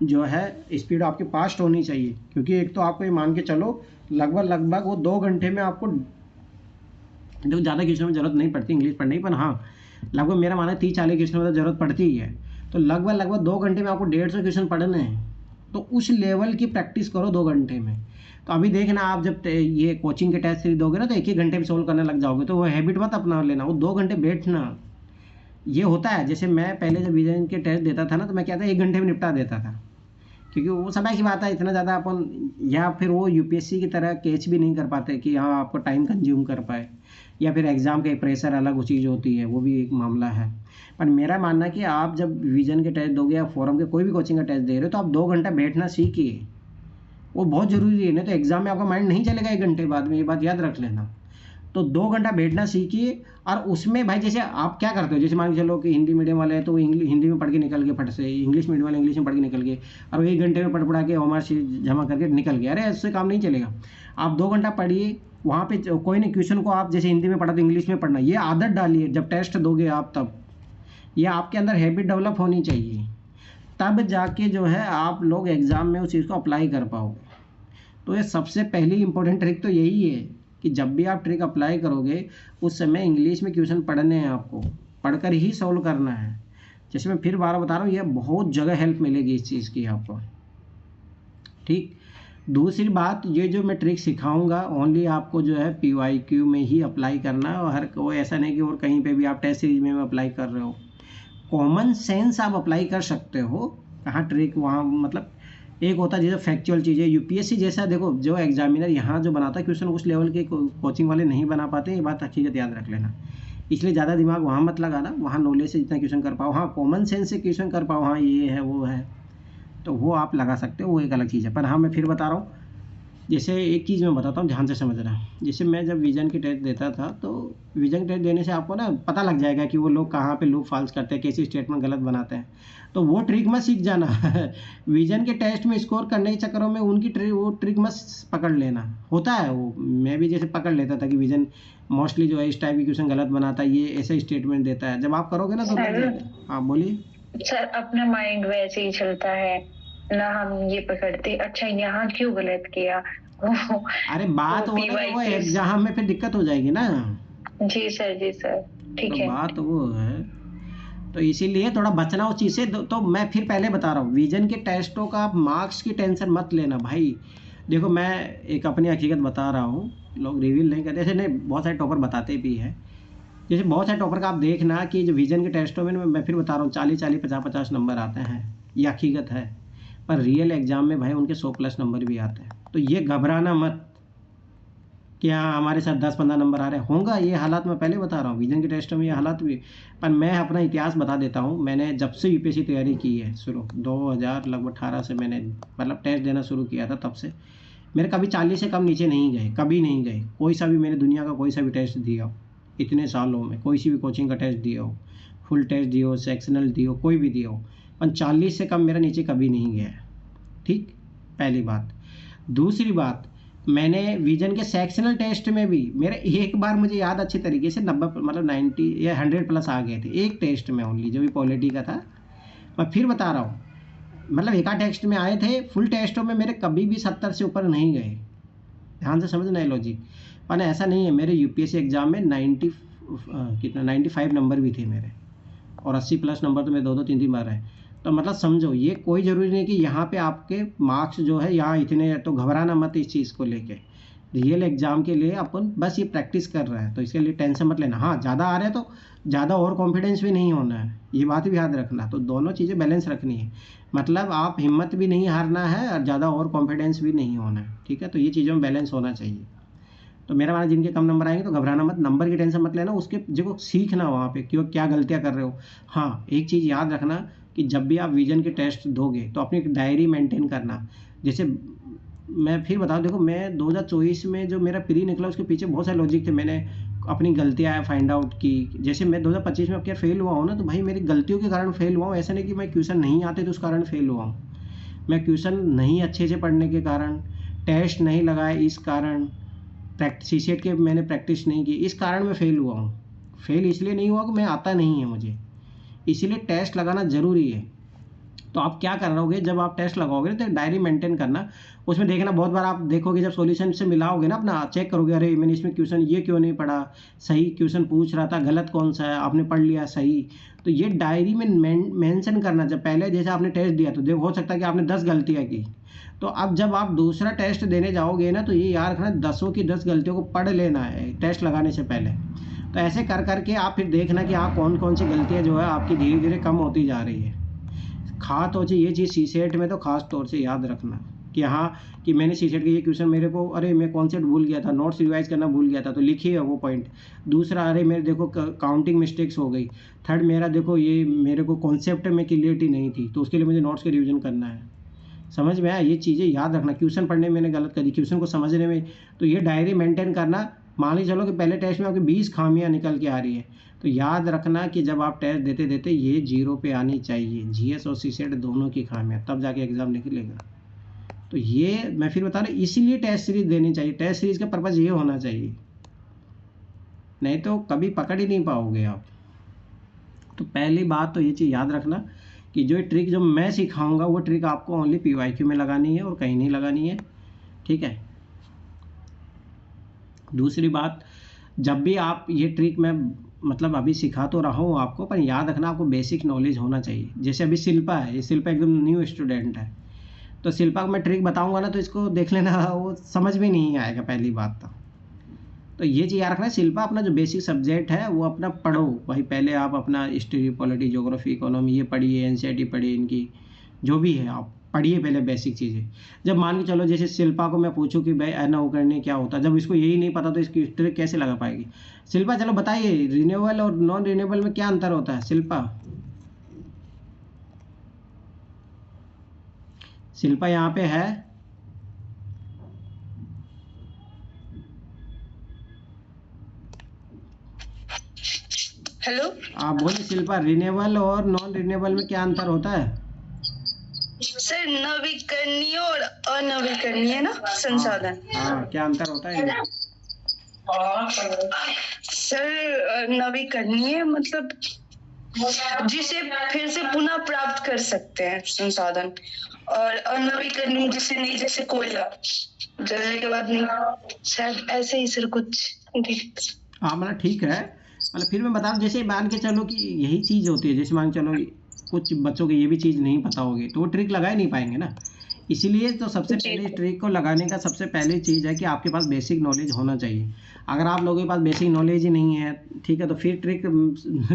जो है स्पीड आपके फास्ट होनी चाहिए। क्योंकि एक तो आपको ये मान के चलो लगभग वो 2 घंटे में आपको जो ज़्यादा क्वेश्चन में ज़रूरत नहीं पड़ती इंग्लिश पढ़ने की, पर हाँ लगभग मेरा मानना है 30-40 क्वेश्चन में तो ज़रूरत पड़ती ही है। तो लगभग 2 घंटे में आपको 150 क्वेश्चन पढ़ने हैं, तो उस लेवल की प्रैक्टिस करो 2 घंटे में। तो अभी देखना आप जब ये कोचिंग के टेस्ट सीरीज दोगे ना तो 1 घंटे में सोल्व करने लग जाओगे, तो वो हैबिट मत अपना लेना, वो 2 घंटे बैठना। ये होता है, जैसे मैं पहले जब विजन के टेस्ट देता था ना तो मैं क्या था 1 घंटे में निपटा देता था, क्योंकि वो समय की बात है, इतना ज़्यादा अपन या फिर वो UPSC की तरह कैच भी नहीं कर पाते कि हाँ आपको टाइम कंज्यूम कर पाए, या फिर एग्ज़ाम का प्रेशर अलग वो चीज़ होती है, वो भी एक मामला है। पर मेरा मानना है कि आप जब विजन के टेस्ट दोगे या फोरम के कोई भी कोचिंग का टेस्ट दे रहे हो तो आप 2 घंटा बैठना सीखिए, वो बहुत ज़रूरी है, नहीं तो एग्ज़ाम में आपका माइंड नहीं चलेगा 1 घंटे बाद में, ये बात याद रख लेना। तो 2 घंटा बैठना सीखिए। और उसमें भाई जैसे आप क्या करते हो, जैसे मान के चलो कि हिंदी मीडियम वाले हैं तो हिंदी में पढ़ के निकल गए फट से, इंग्लिश मीडियम वाले इंग्लिश में पढ़ के निकल गए, और वो 1 घंटे में पढ़ के होमवर्क शीट जमा करके निकल गए। अरे ऐसे काम नहीं चलेगा, आप 2 घंटा पढ़िए, वहाँ पे कोई नहीं क्वेश्चन को आप जैसे हिंदी में पढ़ा तो इंग्लिश में पढ़ना, ये आदत डालिए। जब टेस्ट दोगे आप तब ये आपके अंदर हैबिट डेवलप होनी चाहिए, तब जाके जो है आप लोग एग्ज़ाम में उस चीज़ को अप्लाई कर पाओगे। तो ये सबसे पहली इंपॉर्टेंट ट्रिक तो यही है कि जब भी आप ट्रिक अप्लाई करोगे उस समय इंग्लिश में क्वेश्चन पढ़ने हैं, आपको पढ़कर ही सॉल्व करना है। जैसे मैं फिर बार बता रहा हूँ, ये बहुत जगह हेल्प मिलेगी इस चीज़ की आपको, ठीक। दूसरी बात, ये जो मैं ट्रिक सिखाऊंगा ओनली आपको जो है PYQ में ही अप्लाई करना है, और हर कोई ऐसा नहीं कि और कहीं पे भी आप टेस्ट सीरीज में अप्लाई कर रहे हो। कॉमन सेंस आप अप्लाई कर सकते हो, कहाँ ट्रिक वहाँ, मतलब एक होता है जैसे फैक्चुअल चीज़ें, UPSC जैसा देखो जो एग्जामिनर यहाँ जो बनाता है क्वेश्चन उस लेवल के कोचिंग वाले नहीं बना पाते, ये बात हकीकत याद रख लेना। इसलिए ज़्यादा दिमाग वहाँ मत लगाना, वहाँ नॉलेज से जितना क्वेश्चन कर पाओ, हाँ कॉमन सेंस से क्वेश्चन कर पाओ, हाँ ये है वो है, तो वो आप लगा सकते हो, वो एक अलग चीज़ है। पर हाँ मैं फिर बता रहा हूँ, जैसे एक चीज़ मैं बताता हूँ ध्यान से समझना। जैसे मैं जब विजन की टेस्ट देता था तो विजन की टेस्ट देने से आपको ना पता लग जाएगा कि वो लोग कहाँ पे लूप फॉल्स करते हैं, कैसी स्टेटमेंट गलत बनाते हैं, तो वो ट्रिक मत सीख जाना विजन के टेस्ट में स्कोर करने के चक्करों में उनकी वो ट्रिक मत पकड़ लेना। होता है वो, मैं भी जैसे पकड़ लेता था कि विजन मोस्टली जो है इस टाइप की क्वेश्चन गलत बनाता है, ये ऐसा स्टेटमेंट देता है। जब आप करोगे ना तो हाँ बोलिए सर, अपना माइंड वैसे ही चलता है ना, हम ये पकड़ते अच्छा यहाँ क्यों गलत किया अरे बात वो एग्जाम में फिर दिक्कत हो जाएगी ना। जी सर, जी सर, ठीक है, बात वो है, तो इसीलिए थोड़ा बचना उस चीज़ से। तो मैं फिर पहले बता रहा हूँ, विजन के टेस्टों का आप मार्क्स की टेंशन मत लेना भाई, देखो मैं एक अपनी हकीकत बता रहा हूँ, लोग रिवील नहीं करते, ऐसे नहीं, बहुत सारे टॉपर बताते भी हैं। जैसे बहुत सारे टॉपर का आप देखना कि जो विजन के टेस्टों में मैं फिर बता रहा हूँ 40-40, 50-50 नंबर आते हैं, ये हकीकत है। पर रियल एग्जाम में भाई उनके 100+ नंबर भी आते हैं। तो ये घबराना मत कि हाँ हमारे साथ 10-15 नंबर आ रहे होंगे, ये हालात मैं पहले बता रहा हूँ, विजन के टेस्ट में ये हालात भी। पर मैं अपना इतिहास बता देता हूँ। मैंने जब से यूपीएससी तैयारी की है शुरू 2000 लगभग 18 से मैंने मतलब टेस्ट देना शुरू किया था, तब से मेरे कभी 40 से कम नीचे नहीं गए, कभी नहीं गए। कोई सा भी मैंने दुनिया का कोई सा भी टेस्ट दिया हो इतने सालों में, कोई सी भी कोचिंग का टेस्ट दिया हो, फुल टेस्ट दिया हो, सेक्शनल दिया हो, कोई भी दिया हो, पर 40 से कम मेरा नीचे कभी नहीं गया। ठीक, पहली बात। दूसरी बात, मैंने विजन के सेक्शनल टेस्ट में भी मेरे एक बार मुझे याद अच्छी तरीके से 90 मतलब 90 या 100+ आ गए थे एक टेस्ट में ओनली, जो भी पॉलिटी का था। मैं फिर बता रहा हूँ, मतलब एक आध टेस्ट में आए थे, फुल टेस्टों में मेरे कभी भी 70 से ऊपर नहीं गए। ध्यान से समझना है लॉजिक। पर ऐसा नहीं है, मेरे यूपीएससी एग्जाम में 95 नंबर भी थे मेरे, और 80+ नंबर तो मेरे 2-2, 3-3 बार है। तो मतलब समझो, ये कोई ज़रूरी नहीं कि यहाँ पे आपके मार्क्स जो है यहाँ इतने, तो घबराना मत इस चीज़ को लेके। रियल एग्जाम के लिए अपन बस ये प्रैक्टिस कर रहे हैं, तो इसके लिए टेंशन मत लेना। हाँ, ज़्यादा आ रहे हैं तो ज़्यादा ओवर कॉन्फिडेंस भी नहीं होना है, ये बात भी याद रखना। तो दोनों चीज़ें बैलेंस रखनी है, मतलब आप हिम्मत भी नहीं हारना है और ज़्यादा ओवर कॉन्फिडेंस भी नहीं होना है। ठीक है, तो ये चीज़ों में बैलेंस होना चाहिए। तो मेरा माना जिनके कम नंबर आएंगे तो घबराना मत, नंबर की टेंशन मत लेना, उसके जो सीखना वहाँ पे क्यों क्या गलतियाँ कर रहे हो। हाँ, एक चीज़ याद रखना कि जब भी आप विजन के टेस्ट दोगे तो अपनी एक डायरी मेंटेन करना। जैसे मैं फिर बता, देखो मैं 2024 में जो मेरा प्री निकला उसके पीछे बहुत सारे लॉजिक थे, मैंने अपनी गलतियाँ फाइंड आउट की। जैसे मैं 2025 में अब क्या फेल हुआ हूँ ना, तो भाई मेरी गलतियों के कारण फेल हुआ हूँ, ऐसा नहीं कि मैं क्वेश्चन नहीं आते तो उस कारण फेल हुआ हूँ। मैं क्वेश्चन नहीं अच्छे से पढ़ने के कारण, टेस्ट नहीं लगाए इस कारण, सीसेट के मैंने प्रैक्टिस नहीं की, इस कारण मैं फेल हुआ हूँ। फेल इसलिए नहीं हुआ कि मैं आता नहीं है मुझे, इसीलिए टेस्ट लगाना ज़रूरी है। तो आप क्या कर रहोगे, जब आप टेस्ट लगाओगे तो डायरी मेंटेन करना, उसमें देखना बहुत बार आप देखोगे, जब सॉल्यूशन से मिलाओगे ना अपना, चेक करोगे अरे मैंने इसमें क्वेश्चन ये क्यों नहीं पढ़ा, सही क्वेश्चन पूछ रहा था, गलत कौन सा है, आपने पढ़ लिया सही। तो ये डायरी में मेंशन करना। जब पहले जैसे आपने टेस्ट दिया तो देखो हो सकता है कि आपने 10 गलतियाँ की, तो अब जब आप दूसरा टेस्ट देने जाओगे ना, तो ये याद रखना 10 की 10 गलतियों को पढ़ लेना है टेस्ट लगाने से पहले। तो ऐसे कर करके आप फिर देखना कि हाँ कौन कौन सी गलतियाँ जो है आपकी धीरे धीरे कम होती जा रही है। खास तौर से ये चीज़ सीसेट में तो खास तौर से याद रखना कि हाँ, कि मैंने सीसेट के ये क्वेश्चन मेरे को, अरे मैं कॉन्सेप्ट भूल गया था, नोट्स रिवाइज करना भूल गया था, तो लिखिए वो पॉइंट। दूसरा, अरे मेरे देखो काउंटिंग मिस्टेक्स हो गई। थर्ड, मेरा देखो ये मेरे को कॉन्सेप्ट में क्लियरिटी नहीं थी, तो उसके लिए मुझे नोट्स के रिविजन करना है। समझ में आया, ये चीज़ें याद रखना। क्वेश्चन पढ़ने में मैंने गलत करी, क्वेश्चन को समझने में, तो ये डायरी मेंटेन करना। मान लीजिए चलो कि पहले टेस्ट में आपकी 20 खामियां निकल के आ रही है, तो याद रखना कि जब आप टेस्ट देते देते ये 0 पे आनी चाहिए, जीएस और सीसेट दोनों की खामियां, तब जाके एग्जाम निकलेगा। तो ये मैं फिर बता रहा हूँ, इसीलिए टेस्ट सीरीज देनी चाहिए। टेस्ट सीरीज का पर्पज़ ये होना चाहिए, नहीं तो कभी पकड़ ही नहीं पाओगे आप। तो पहली बात तो ये चीज़ याद रखना कि जो ट्रिक जो मैं सिखाऊंगा वो ट्रिक आपको ओनली पीवाईक्यू में लगानी है और कहीं नहीं लगानी है। ठीक है। दूसरी बात, जब भी आप ये ट्रिक मैं मतलब अभी सिखा तो रहा हूँ आपको, पर याद रखना आपको बेसिक नॉलेज होना चाहिए। जैसे अभी शिल्पा है, ये शिल्पा एकदम न्यू स्टूडेंट है, तो शिल्पा को मैं ट्रिक बताऊंगा ना, तो इसको देख लेना वो समझ में नहीं आएगा पहली बात। तो ये चीज़ याद रखना, शिल्पा अपना जो बेसिक सब्जेक्ट है वो अपना पढ़ो भाई। पहले आप अपना हिस्ट्री, पॉलिटी, ज्योग्राफी, इकोनॉमी ये पढ़िए, एनसीईआरटी पढ़िए, इनकी जो भी है आप पढ़िए पहले बेसिक चीज़ें। जब मान के चलो जैसे शिल्पा को मैं पूछूं कि भाई एना करने क्या होता है, जब इसको यही नहीं पता तो इसकी ट्रिक कैसे लगा पाएगी। शिल्पा चलो बताइए, रिन्यूएबल और नॉन रिन्यूएबल में क्या अंतर होता है शिल्पा? शिल्पा यहाँ पे है? हेलो, आप बोलिए शिल्पा, रिन्यूएबल और नॉन रिन्यूएबल में क्या अंतर होता है? सर नवीकरणीय और अनवीकरणीय ना संसाधन। हाँ, क्या अंतर होता है इनमें? सर नवीकरणीय मतलब जिसे फिर से पुनः प्राप्त कर सकते हैं संसाधन, और अनवीकरणीय जिसे नहीं, जैसे कोयला जलने के बाद नहीं। शायद ऐसे ही सर कुछ। हाँ मतलब ठीक है, मतलब फिर मैं बता दूं, जैसे मान के चलो कि यही चीज़ होती है, जैसे मान के चलो कुछ बच्चों को ये भी चीज़ नहीं पता होगी तो वो ट्रिक लगा ही नहीं पाएंगे ना। इसीलिए तो सबसे जी पहले ट्रिक को लगाने का सबसे पहली चीज़ है कि आपके पास बेसिक नॉलेज होना चाहिए। अगर आप लोगों के पास बेसिक नॉलेज ही नहीं है, ठीक है, तो फिर ट्रिक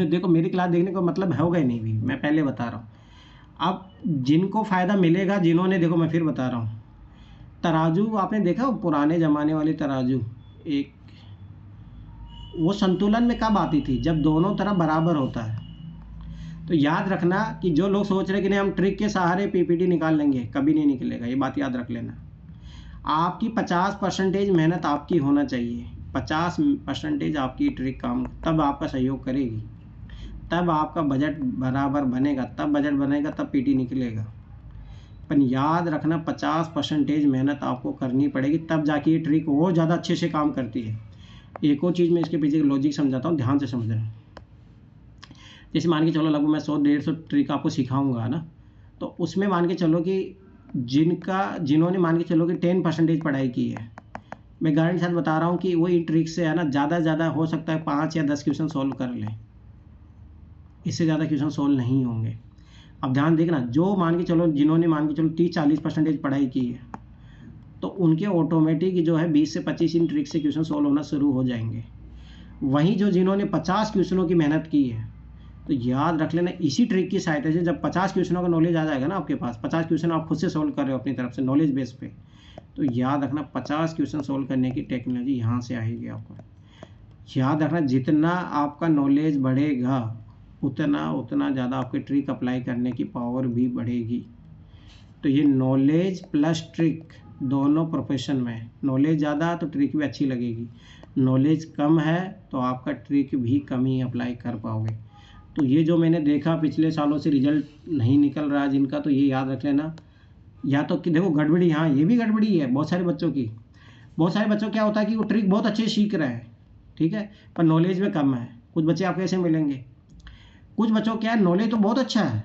देखो मेरी क्लास देखने का मतलब होगा ही नहीं भी, मैं पहले बता रहा हूँ। अब जिनको फ़ायदा मिलेगा, जिन्होंने, देखो मैं फिर बता रहा हूँ, तराजू आपने देखा वो पुराने ज़माने वाली तराजू, एक वो संतुलन में कब आती थी? जब दोनों तरफ बराबर होता है। तो याद रखना कि जो लोग सोच रहे हैं कि नहीं हम ट्रिक के सहारे पीपीटी निकाल लेंगे, कभी नहीं निकलेगा, ये बात याद रख लेना। आपकी 50% मेहनत आपकी होना चाहिए, 50% आपकी ट्रिक काम, तब आपका सहयोग करेगी, तब आपका बजट बराबर बनेगा, तब बजट बनेगा, तब पीटी निकलेगा। पर याद रखना 50% मेहनत आपको करनी पड़ेगी, तब जाके ये ट्रिक और ज़्यादा अच्छे से काम करती है। एक और चीज़ मैं इसके पीछे लॉजिक समझाता हूँ, ध्यान से समझना। जैसे मान के चलो लगभग मैं 100-150 ट्रिक आपको सिखाऊंगा ना, तो उसमें मान के चलो कि जिन्होंने मान के चलो कि 10% पढ़ाई की है, मैं गारंटी के साथ बता रहा हूँ कि वो इन ट्रिक से है ना ज़्यादा ज़्यादा हो सकता है 5 या 10 क्वेश्चन सॉल्व कर लें, इससे ज़्यादा क्वेश्चन सॉल्व नहीं होंगे। अब ध्यान देखना, जो मान के चलो जिन्होंने मान के चलो 30-40% पढ़ाई की है, तो उनके ऑटोमेटिक जो है 20 से 25 इन ट्रिक से क्वेश्चन सॉल्व होना शुरू हो जाएंगे। वहीं जिन्होंने 50 क्वेश्चनों की मेहनत की है, तो याद रख लेना इसी ट्रिक की सहायता से जब 50 क्वेश्चनों का नॉलेज आ जाएगा ना आपके पास, 50 क्वेश्चन आप खुद से सॉल्व कर रहे हो अपनी तरफ से नॉलेज बेस पे, तो याद रखना 50 क्वेश्चन सॉल्व करने की टेक्नोलॉजी यहाँ से आएगी आपको। याद रखना जितना आपका नॉलेज बढ़ेगा उतना ज़्यादा आपके ट्रिक अप्लाई करने की पावर भी बढ़ेगी। तो ये नॉलेज प्लस ट्रिक दोनों प्रोफेशन में, नॉलेज ज़्यादा तो ट्रिक भी अच्छी लगेगी, नॉलेज कम है तो आपका ट्रिक भी कम ही अप्लाई कर पाओगे। तो ये जो मैंने देखा पिछले सालों से रिजल्ट नहीं निकल रहा जिनका, तो ये याद रख लेना, या तो कि देखो गड़बड़ी, हाँ ये भी गड़बड़ी है बहुत सारे बच्चों की। बहुत सारे बच्चों क्या होता है कि वो ट्रिक बहुत अच्छे सीख रहे हैं, ठीक है, पर नॉलेज में कम है। कुछ बच्चे आपको ऐसे मिलेंगे, कुछ बच्चों क्या है नॉलेज तो बहुत अच्छा है,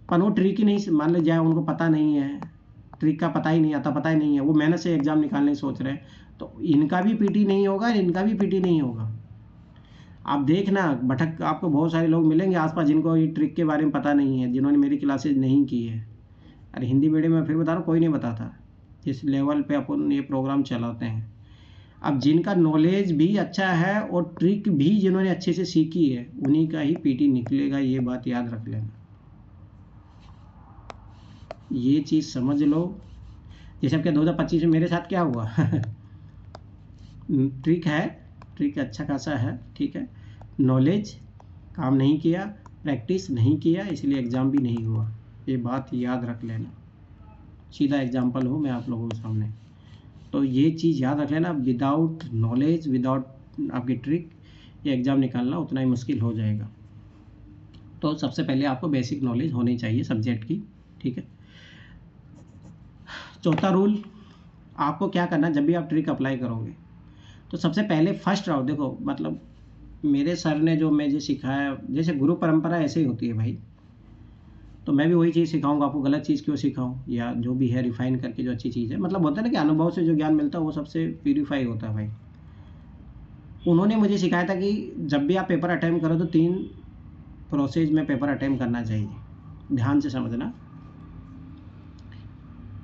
पर वो ट्रिक ही नहीं, मान लीजिए जाए उनको पता नहीं है, ट्रिक का पता ही नहीं आता, पता ही नहीं है, वो मेहनत से एग्जाम निकालने सोच रहे हैं, तो इनका भी पीटी नहीं होगा, इनका भी पीटी नहीं होगा। आप देखना भटक, आपको बहुत सारे लोग मिलेंगे आसपास जिनको ये ट्रिक के बारे में पता नहीं है, जिन्होंने मेरी क्लासेज नहीं की है। अरे हिंदी मीडियम में फिर बता रहा हूँ कोई नहीं बताता, जिस लेवल पे अपन ये प्रोग्राम चलाते हैं। अब जिनका नॉलेज भी अच्छा है और ट्रिक भी जिन्होंने अच्छे से सीखी है, उन्हीं का ही पीटी निकलेगा, ये बात याद रख लेना, ये चीज़ समझ लो। जैसे अब क्या 2025 में मेरे साथ क्या हुआ ट्रिक है, ट्रिक अच्छा खासा है, ठीक है, नॉलेज काम नहीं किया, प्रैक्टिस नहीं किया, इसलिए एग्ज़ाम भी नहीं हुआ, ये बात याद रख लेना। सीधा एग्जाम्पल हो मैं आप लोगों के सामने, तो ये चीज़ याद रख लेना, विदाउट नॉलेज, विदाउट आपकी ट्रिक ये एग्ज़ाम निकालना उतना ही मुश्किल हो जाएगा। तो सबसे पहले आपको बेसिक नॉलेज होनी चाहिए सब्जेक्ट की, ठीक है। चौथा रूल, आपको क्या करना, जब भी आप ट्रिक अप्लाई करोगे तो सबसे पहले फर्स्ट राउंड, देखो मतलब मेरे सर ने जो मुझे सिखाया, जैसे गुरु परंपरा ऐसे ही होती है भाई, तो मैं भी वही चीज़ सिखाऊंगा आपको, गलत चीज़ क्यों सिखाऊं, या जो भी है रिफाइन करके जो अच्छी चीज़ है, मतलब होता है ना कि अनुभव से जो ज्ञान मिलता है वो सबसे प्यूरीफाई होता है भाई। उन्होंने मुझे सिखाया था कि जब भी आप पेपर अटैम्प्ट करो तो 3 प्रोसेस में पेपर अटैम्प्ट करना चाहिए, ध्यान से समझना।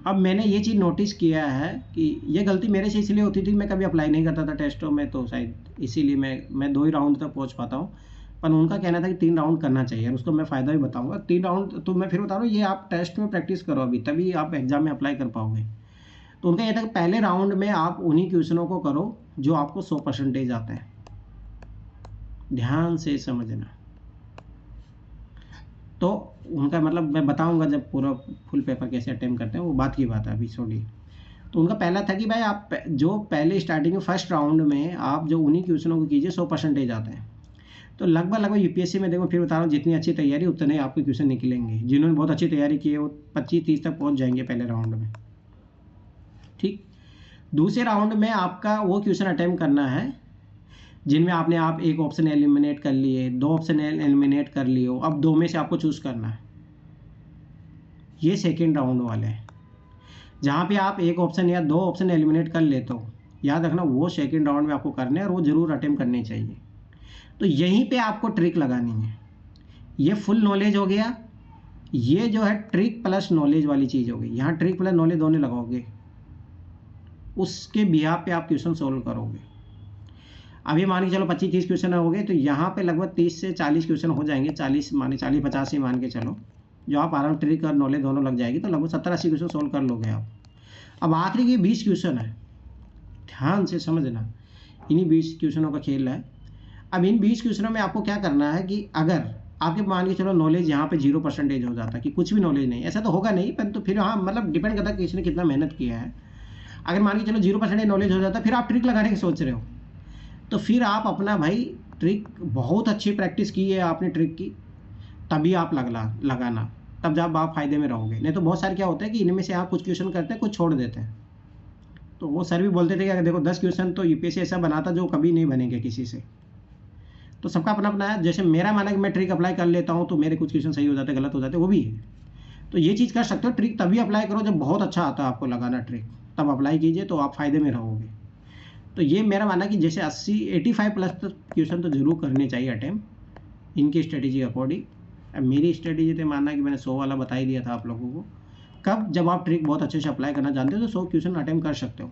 अब मैंने ये चीज़ नोटिस किया है कि ये गलती मेरे से इसलिए होती थी, मैं कभी अप्लाई नहीं करता था टेस्टों में, तो शायद इसीलिए मैं 2 ही राउंड तक पहुंच पाता हूँ। पर उनका कहना था कि 3 राउंड करना चाहिए, और उसको मैं फ़ायदा भी बताऊंगा। 3 राउंड तो मैं फिर बता रहा हूँ, ये आप टेस्ट में प्रैक्टिस करो अभी, तभी आप एग्जाम में अप्लाई कर पाओगे। तो उनका यह था कि पहले राउंड में आप उन्हीं क्वेश्चनों को करो जो आपको 100% आते हैं, ध्यान से समझना। तो उनका मतलब मैं बताऊंगा जब पूरा फुल पेपर कैसे अटेम्प्ट करते हैं, वो बात की बात है, अभी छोड़िए। तो उनका पहला था कि भाई आप जो पहले स्टार्टिंग में फर्स्ट राउंड में आप जो उन्हीं क्वेश्चनों को कीजिए 100% आते हैं। तो लगभग यूपीएससी में देखो फिर बता रहा हूँ, जितनी अच्छी तैयारी उतने आपके क्वेश्चन निकलेंगे। जिन्होंने बहुत अच्छी तैयारी की है वो 25-30 तक पहुँच जाएंगे पहले राउंड में, ठीक। दूसरे राउंड में आपका वो क्वेश्चन अटेम्प्ट करना है जिनमें आपने आप एक ऑप्शन एलिमिनेट कर लिए, 2 ऑप्शन एलिमिनेट कर लिए हो, अब 2 में से आपको चूज़ करना है। ये सेकेंड राउंड वाले हैं, जहाँ पे आप एक ऑप्शन या 2 ऑप्शन एलिमिनेट कर लेते हो, याद रखना वो सेकेंड राउंड में आपको करने हैं और वो ज़रूर अटेम्प्ट करने चाहिए। तो यहीं पे आपको ट्रिक लगानी है। ये फुल नॉलेज हो गया, ये जो है ट्रिक प्लस नॉलेज वाली चीज़ होगी, यहाँ ट्रिक प्लस नॉलेज दोनों लगाओगे, उसके बिहाफ पे आप क्वेश्चन सोल्व करोगे। अभी मान के चलो 25-30 क्वेश्चन हो गए, तो यहाँ पे लगभग 30 से 40 क्वेश्चन हो जाएंगे, 40-50 ही मान के चलो, जो आप आराम ट्रिक और नॉलेज दोनों लग जाएगी, तो लगभग 70-80 क्वेश्चन सोल्व कर लोगे आप। अब आखिरी के 20 क्वेश्चन है, ध्यान से समझना, इन्हीं 20 क्वेश्चनों का खेल है। अब इन 20 क्वेश्चनों में आपको क्या करना है कि अगर आपके मान के चलो नॉलेज यहाँ पे 0% हो जाता है कि कुछ भी नॉलेज नहीं, ऐसा तो होगा नहीं, परंतु फिर हाँ मतलब डिपेंड करता है कि किसी ने कितना मेहनत किया है। अगर मान के चलो 0% नॉलेज हो जाता है, फिर आप ट्रिक लगाने की सोच रहे हो, तो फिर आप अपना भाई ट्रिक बहुत अच्छी प्रैक्टिस की है आपने ट्रिक की, तभी आप लगाना, तब जब आप फायदे में रहोगे। नहीं तो बहुत सारे क्या होता है कि इनमें से आप कुछ क्वेश्चन करते हैं, कुछ छोड़ देते हैं। तो वो सर भी बोलते थे कि अगर देखो 10 क्वेश्चन तो यूपीएससी ऐसा बनाता जो कभी नहीं बनेंगे किसी से। तो सबका अपना अपना है, जैसे मेरा माना कि मैं ट्रिक अप्लाई कर लेता हूँ तो मेरे कुछ क्वेश्चन सही हो जाते, गलत हो जाते, वो भी है। तो ये चीज़ कर सकते हो, ट्रिक तभी अप्लाई करो जब बहुत अच्छा आता है आपको लगाना ट्रिक, तब अप्लाई कीजिए तो आप फायदे में रहोगे। तो ये मेरा मानना कि जैसे 85 प्लस क्वेश्चन तो जरूर करने चाहिए अटेम्प्ट इनकी स्ट्रेटेजी के अकॉर्डिंग। अब मेरी स्ट्रेटेजी तो मानना कि मैंने 100 वाला बता ही दिया था आप लोगों को। कब, जब आप ट्रिक बहुत अच्छे से अप्लाई करना जानते हो तो 100 क्वेश्चन अटेम्प्ट कर सकते हो।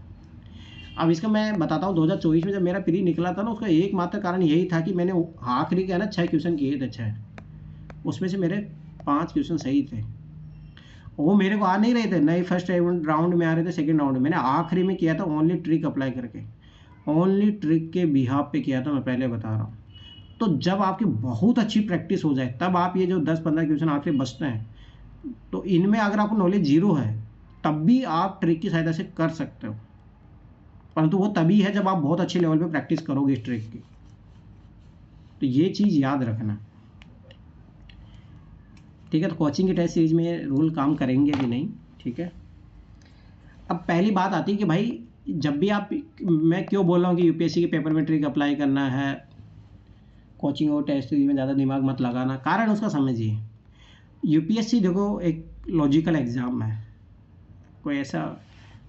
अब इसका मैं बताता हूँ, 2024 में जब मेरा प्री निकला था ना, उसका एकमात्र कारण यही था कि मैंने आखिरी के ना 6 क्वेश्चन किए थे, 6, उसमें से मेरे 5 क्वेश्चन सही थे। वो मेरे को आ नहीं रहे थे, नहीं फर्स्ट राउंड में आ रहे थे, सेकंड राउंड में। मैंने आखिरी में किया था ओनली ट्रिक अप्लाई करके, ओनली ट्रिक के बिहाफ पे किया था, मैं पहले बता रहा हूँ। तो जब आपकी बहुत अच्छी प्रैक्टिस हो जाए तब आप ये जो 10-15 क्वेश्चन आखिरी बचते हैं, तो इनमें अगर आपको नॉलेज 0 है तब भी आप ट्रिक की सहायता से कर सकते हो, परंतु वो तभी है जब आप बहुत अच्छे लेवल पे प्रैक्टिस करोगे इस ट्रिक की। तो ये चीज़ याद रखना, ठीक है। तो कोचिंग की टेस्ट सीरीज में रूल काम करेंगे भी नहीं, ठीक है। अब पहली बात आती है कि भाई जब भी आप, मैं क्यों बोल रहा हूँ कि यूपीएससी के पेपर में ट्रिक अप्लाई करना है, कोचिंग और टेस्ट सीरीज में ज़्यादा दिमाग मत लगाना, कारण उसका समझिए। यूपीएससी देखो एक लॉजिकल एग्ज़ाम है, कोई ऐसा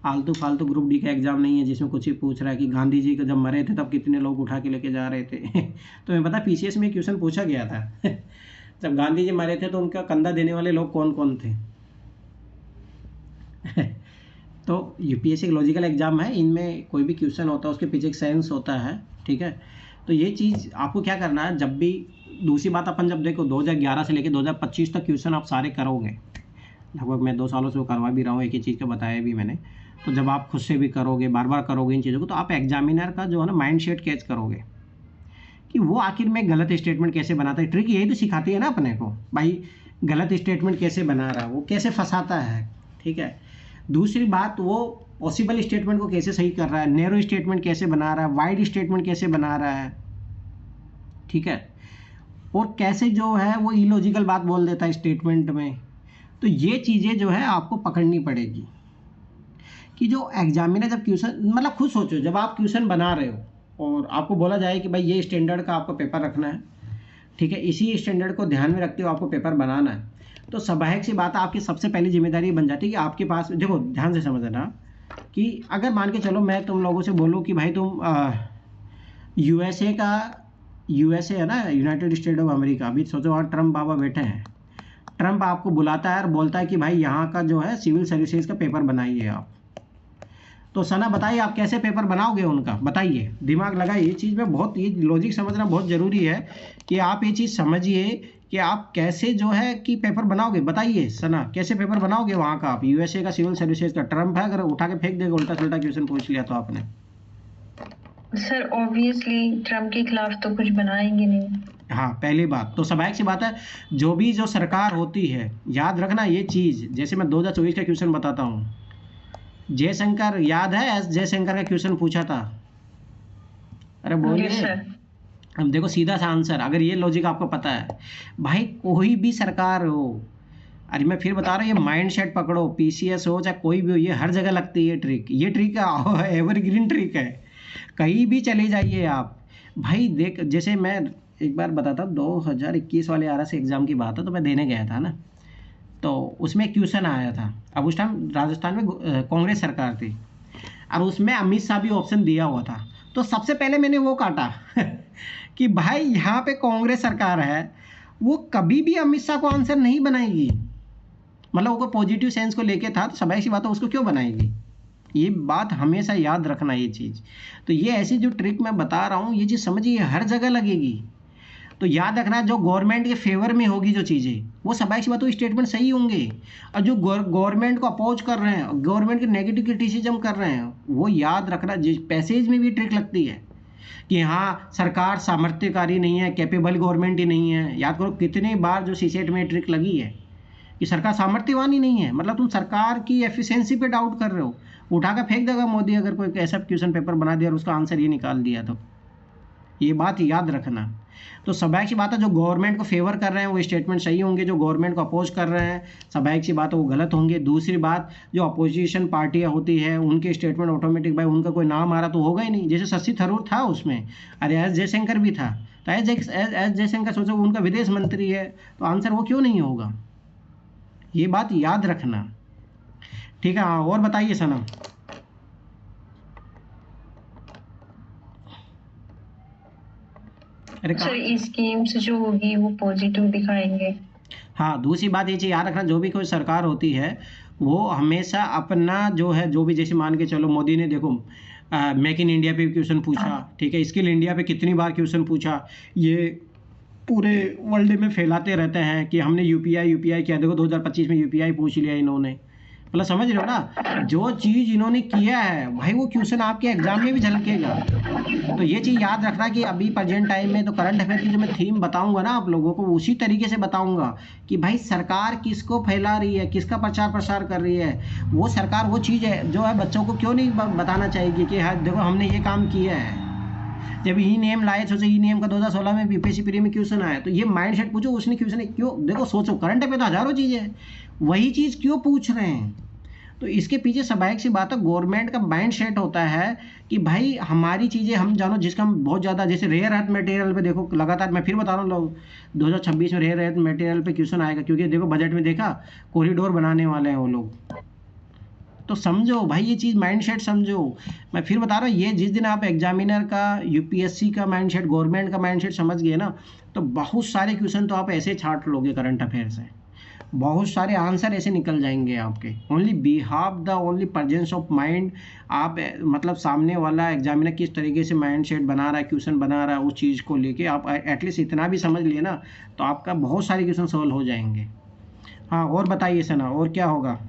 आलतू फालतू ग्रुप डी का एग्ज़ाम नहीं है जिसमें कुछ ही पूछ रहा है कि गांधी जी जब मरे थे तब कितने लोग उठा के लेके जा रहे थे। तो मैं पता पीसीएस में क्वेश्चन पूछा गया था जब गांधी जी मरे थे तो उनका कंधा देने वाले लोग कौन कौन थे। तो यूपीएससी एक लॉजिकल एग्जाम है, इनमें कोई भी क्वेश्चन होता है उसके पीछे एक सेंस होता है, ठीक है। तो ये चीज़ आपको क्या करना है, जब भी, दूसरी बात अपन जब देखो 2011 से लेकर 2025 तक क्वेश्चन आप सारे करोगे, लगभग मैं 2 सालों से वो करवा भी रहा हूँ, एक ही चीज़ का बताया भी मैंने। तो जब आप खुद से भी करोगे, बार बार करोगे इन चीज़ों को, तो आप एग्जामिनर का जो है ना माइंड सेट कैच करोगे कि वो आखिर में गलत स्टेटमेंट कैसे बनाता है। ट्रिक यही तो सिखाती है ना अपने को, भाई गलत स्टेटमेंट कैसे बना रहा है, वो कैसे फंसाता है, ठीक है। दूसरी बात, वो पॉसिबल स्टेटमेंट को कैसे सही कर रहा है, नैरो स्टेटमेंट कैसे बना रहा है, वाइड स्टेटमेंट कैसे बना रहा है, ठीक है, और कैसे जो है वो इलॉजिकल बात बोल देता है स्टेटमेंट में। तो ये चीज़ें जो है आपको पकड़नी पड़ेगी कि जो एग्जामिनर जब क्वेश्चन, मतलब खुद सोचो जब आप क्वेश्चन बना रहे हो और आपको बोला जाए कि भाई ये स्टैंडर्ड का आपको पेपर रखना है, ठीक है, इसी स्टैंडर्ड को ध्यान में रखते हुए आपको पेपर बनाना है, तो स्वाभाविक सी बात है आपकी सबसे पहली जिम्मेदारी बन जाती है कि आपके पास, देखो ध्यान से समझना कि अगर मान के चलो मैं तुम लोगों से बोलूँ कि भाई तुम यूएसए है ना, यूनाइटेड स्टेट ऑफ अमेरिका, अभी सोचो वहाँ ट्रम्प बाबा बैठे हैं, ट्रम्प आपको बुलाता है और बोलता है कि भाई यहाँ का जो है सिविल सर्विसेज का पेपर बनाइए आप, तो सना बताइए आप कैसे पेपर बनाओगे उनका, बताइए, दिमाग लगाइए। ये चीज़ में बहुत, ये लॉजिक समझना बहुत ज़रूरी है कि आप ये चीज़ समझिए कि आप कैसे जो है कि पेपर बनाओगे, बताइए सना कैसे पेपर बनाओगे वहाँ का आप, यूएसए का सिविल सर्विसेज का। ट्रम्प है, अगर उठा के फेंक देगा, उल्टा सुल्टा क्वेश्चन पूछ लिया तो आपने। सर ऑब्वियसली ट्रम्प के खिलाफ तो कुछ बनाएंगे नहीं। हाँ, पहली बात तो स्वाभाविक सी बात है, जो भी जो सरकार होती है, याद रखना ये चीज़, जैसे मैं 2024 का क्वेश्चन बताता हूँ, जयशंकर, याद है एस जयशंकर का क्वेश्चन पूछा था, अरे बोलिए। अब देखो सीधा सा आंसर, अगर ये लॉजिक आपको पता है, भाई कोई भी सरकार हो, अरे मैं फिर बता रहा हूँ, ये माइंड सेट पकड़ो, पीसीएस हो चाहे कोई भी हो, ये हर जगह लगती है ट्रिक, ये ट्रिक एवरग्रीन ट्रिक है, कहीं भी चले जाइए आप। भाई देख, जैसे मैं एक बार बताता हूँ, 2021 वाले RS एग्ज़ाम की बात है, तो मैं देने गया था ना, तो उसमें क्वेश्चन आया था, अब उस टाइम राजस्थान में कांग्रेस सरकार थी, और उसमें अमित शाह भी ऑप्शन दिया हुआ था, तो सबसे पहले मैंने वो काटा कि भाई यहाँ पे कांग्रेस सरकार है, वो कभी भी अमित शाह को आंसर नहीं बनाएगी, मतलब वो पॉजिटिव सेंस को लेके था, तो स्वाभाविक सी बात है उसको क्यों बनाएगी। ये बात हमेशा याद रखना ये चीज़। तो ये ऐसी जो ट्रिक मैं बता रहा हूँ, ये चीज़ समझिए हर जगह लगेगी। तो याद रखना, जो गवर्नमेंट के फेवर में होगी जो चीज़ें, वो स्वाभाविक सी बात है स्टेटमेंट सही होंगे। और जो गवर्नमेंट को अपोज कर रहे हैं, गवर्नमेंट के नेगेटिव क्रिटिसिज्म कर रहे हैं, वो याद रखना। जिस पैसेज में भी ट्रिक लगती है कि हाँ सरकार सामर्थ्यकारी नहीं है, कैपेबल गवर्नमेंट ही नहीं है। याद करो कितने बार जो सीसेट में ट्रिक लगी है कि सरकार सामर्थ्यवान ही नहीं है, मतलब तुम सरकार की एफिशिएंसी पे डाउट कर रहे हो। उठा कर फेंक देगा मोदी अगर कोई ऐसा क्वेश्चन पेपर बना दिया और उसका आंसर ये निकाल दिया तो। ये बात याद रखना। तो स्वाभाविक सी बात है जो गवर्नमेंट को फेवर कर रहे हैं वो स्टेटमेंट सही होंगे, जो गवर्नमेंट को अपोज कर रहे हैं स्वाभाविक सी बात है वो गलत होंगे। दूसरी बात, जो अपोजिशन पार्टियां होती है उनके स्टेटमेंट ऑटोमेटिक, भाई उनका कोई नाम आ रहा तो होगा ही नहीं। जैसे शशि थरूर था उसमें, अरे एस जयशंकर भी था, तो एस जयशंकर सोचो उनका विदेश मंत्री है, तो आंसर वो क्यों नहीं होगा। ये बात याद रखना, ठीक है। हाँ और बताइए सनम। अरे सर स्कीम्स जो होगी वो पॉजिटिव दिखाएंगे। हाँ, दूसरी बात ये चीज़ याद रखना, जो भी कोई सरकार होती है वो हमेशा अपना जो है, जो भी जैसे मान के चलो मोदी ने देखो मेक इन इंडिया पे क्वेश्चन पूछा, ठीक है, स्किल इंडिया पे कितनी बार क्वेश्चन पूछा, ये पूरे वर्ल्ड में फैलाते रहते हैं कि हमने यूपीआई किया। देखो 2025 में यूपीआई पूछ लिया इन्होंने, मतलब समझ रहे हो ना, जो चीज़ इन्होंने किया है भाई वो क्वेश्चन आपके एग्जाम में भी झलकेगा। तो ये चीज़ याद रखना कि अभी प्रेजेंट टाइम में तो करंट अफेयर की जो मैं थीम बताऊंगा ना आप लोगों को, उसी तरीके से बताऊंगा कि भाई सरकार किसको फैला रही है, किसका प्रचार प्रसार कर रही है। वो सरकार वो चीज़ है जो है बच्चों को क्यों नहीं बताना चाहिए कि हाँ देखो हमने ये काम किया है। जब ई नेम लाए, सोचो ई नेम का 2016 में बीपीएससी प्री में क्वेश्चन आया, तो ये माइंड सेट पूछो उसने क्वेश्चन क्यों, देखो सोचो करंट अफेयर तो हजारों चीज़ें हैं, वही चीज़ क्यों पूछ रहे हैं। तो इसके पीछे स्वाभाविक सी बात है गवर्नमेंट का माइंड सेट होता है कि भाई हमारी चीज़ें हम जानो, जिसका हम बहुत ज़्यादा, जैसे रेयर अर्थ मटेरियल पे देखो लगातार, मैं फिर बता रहा हूँ लोग 2026 में रेयर अर्थ मटेरियल पे क्वेश्चन आएगा, क्योंकि देखो बजट में देखा कॉरिडोर बनाने वाले हैं वो लोग। तो समझो भाई ये चीज़ माइंड सेट समझो। मैं फिर बता रहा हूँ, ये जिस दिन आप एग्जामिनर का, यूपीएससी का माइंड सेट, गवर्नमेंट का माइंड सेट समझ गए ना, तो बहुत सारे क्वेश्चन तो आप ऐसे छाट लोगे करंट अफेयर से, बहुत सारे आंसर ऐसे निकल जाएंगे आपके। Only behalf the only presence of mind, आप मतलब सामने वाला एग्जामिनर किस तरीके से माइंड सेट बना रहा है, क्वेश्चन बना रहा है, उस चीज़ को लेके आप एटलीस्ट इतना भी समझ लिए ना तो आपका बहुत सारे क्वेश्चन सॉल्व हो जाएंगे। हाँ और बताइए सना, और क्या होगा।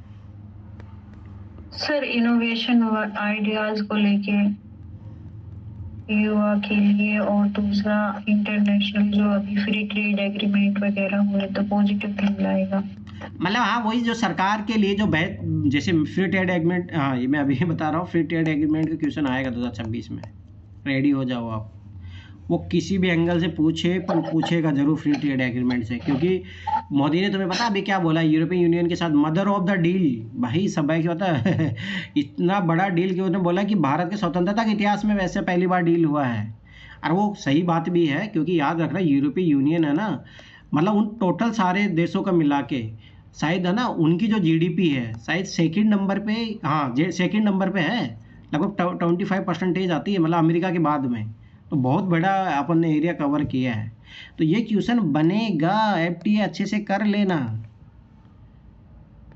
सर इनोवेशन आइडियाज को लेके युवा के लिए, और दूसरा इंटरनेशनल जो अभी फ्री ट्रेड एग्रीमेंट वगैरह हुए तो पॉजिटिव थिंग लाएगा। मतलब हाँ वही जो सरकार के लिए जो जैसे फ्री ट्रेड एग्रीमेंट, हाँ ये मैं अभी बता रहा हूँ, फ्री ट्रेड एग्रीमेंट का क्वेश्चन आएगा 2026 में, रेडी हो जाओ आप। वो किसी भी एंगल से पूछे पर पूछेगा जरूर फ्री ट्रेड एग्रीमेंट से, क्योंकि मोदी ने तुम्हें पता अभी क्या बोला, यूरोपियन यूनियन के साथ मदर ऑफ द डील। भाई सब क्या होता है इतना बड़ा डील कि उसने बोला कि भारत के स्वतंत्रता के इतिहास में वैसे पहली बार डील हुआ है। और वो सही बात भी है, क्योंकि याद रखना यूरोपियन यूनियन है ना, मतलब उन टोटल सारे देशों का मिला के शायद है ना, उनकी जो जीडीपी है शायद सेकंड नंबर पे, हाँ सेकंड नंबर पे है, लगभग 25% आती है, मतलब अमेरिका के बाद में। तो बहुत बड़ा अपन ने एरिया कवर किया है। तो ये क्वेश्चन बनेगा, एफटीए अच्छे से कर लेना,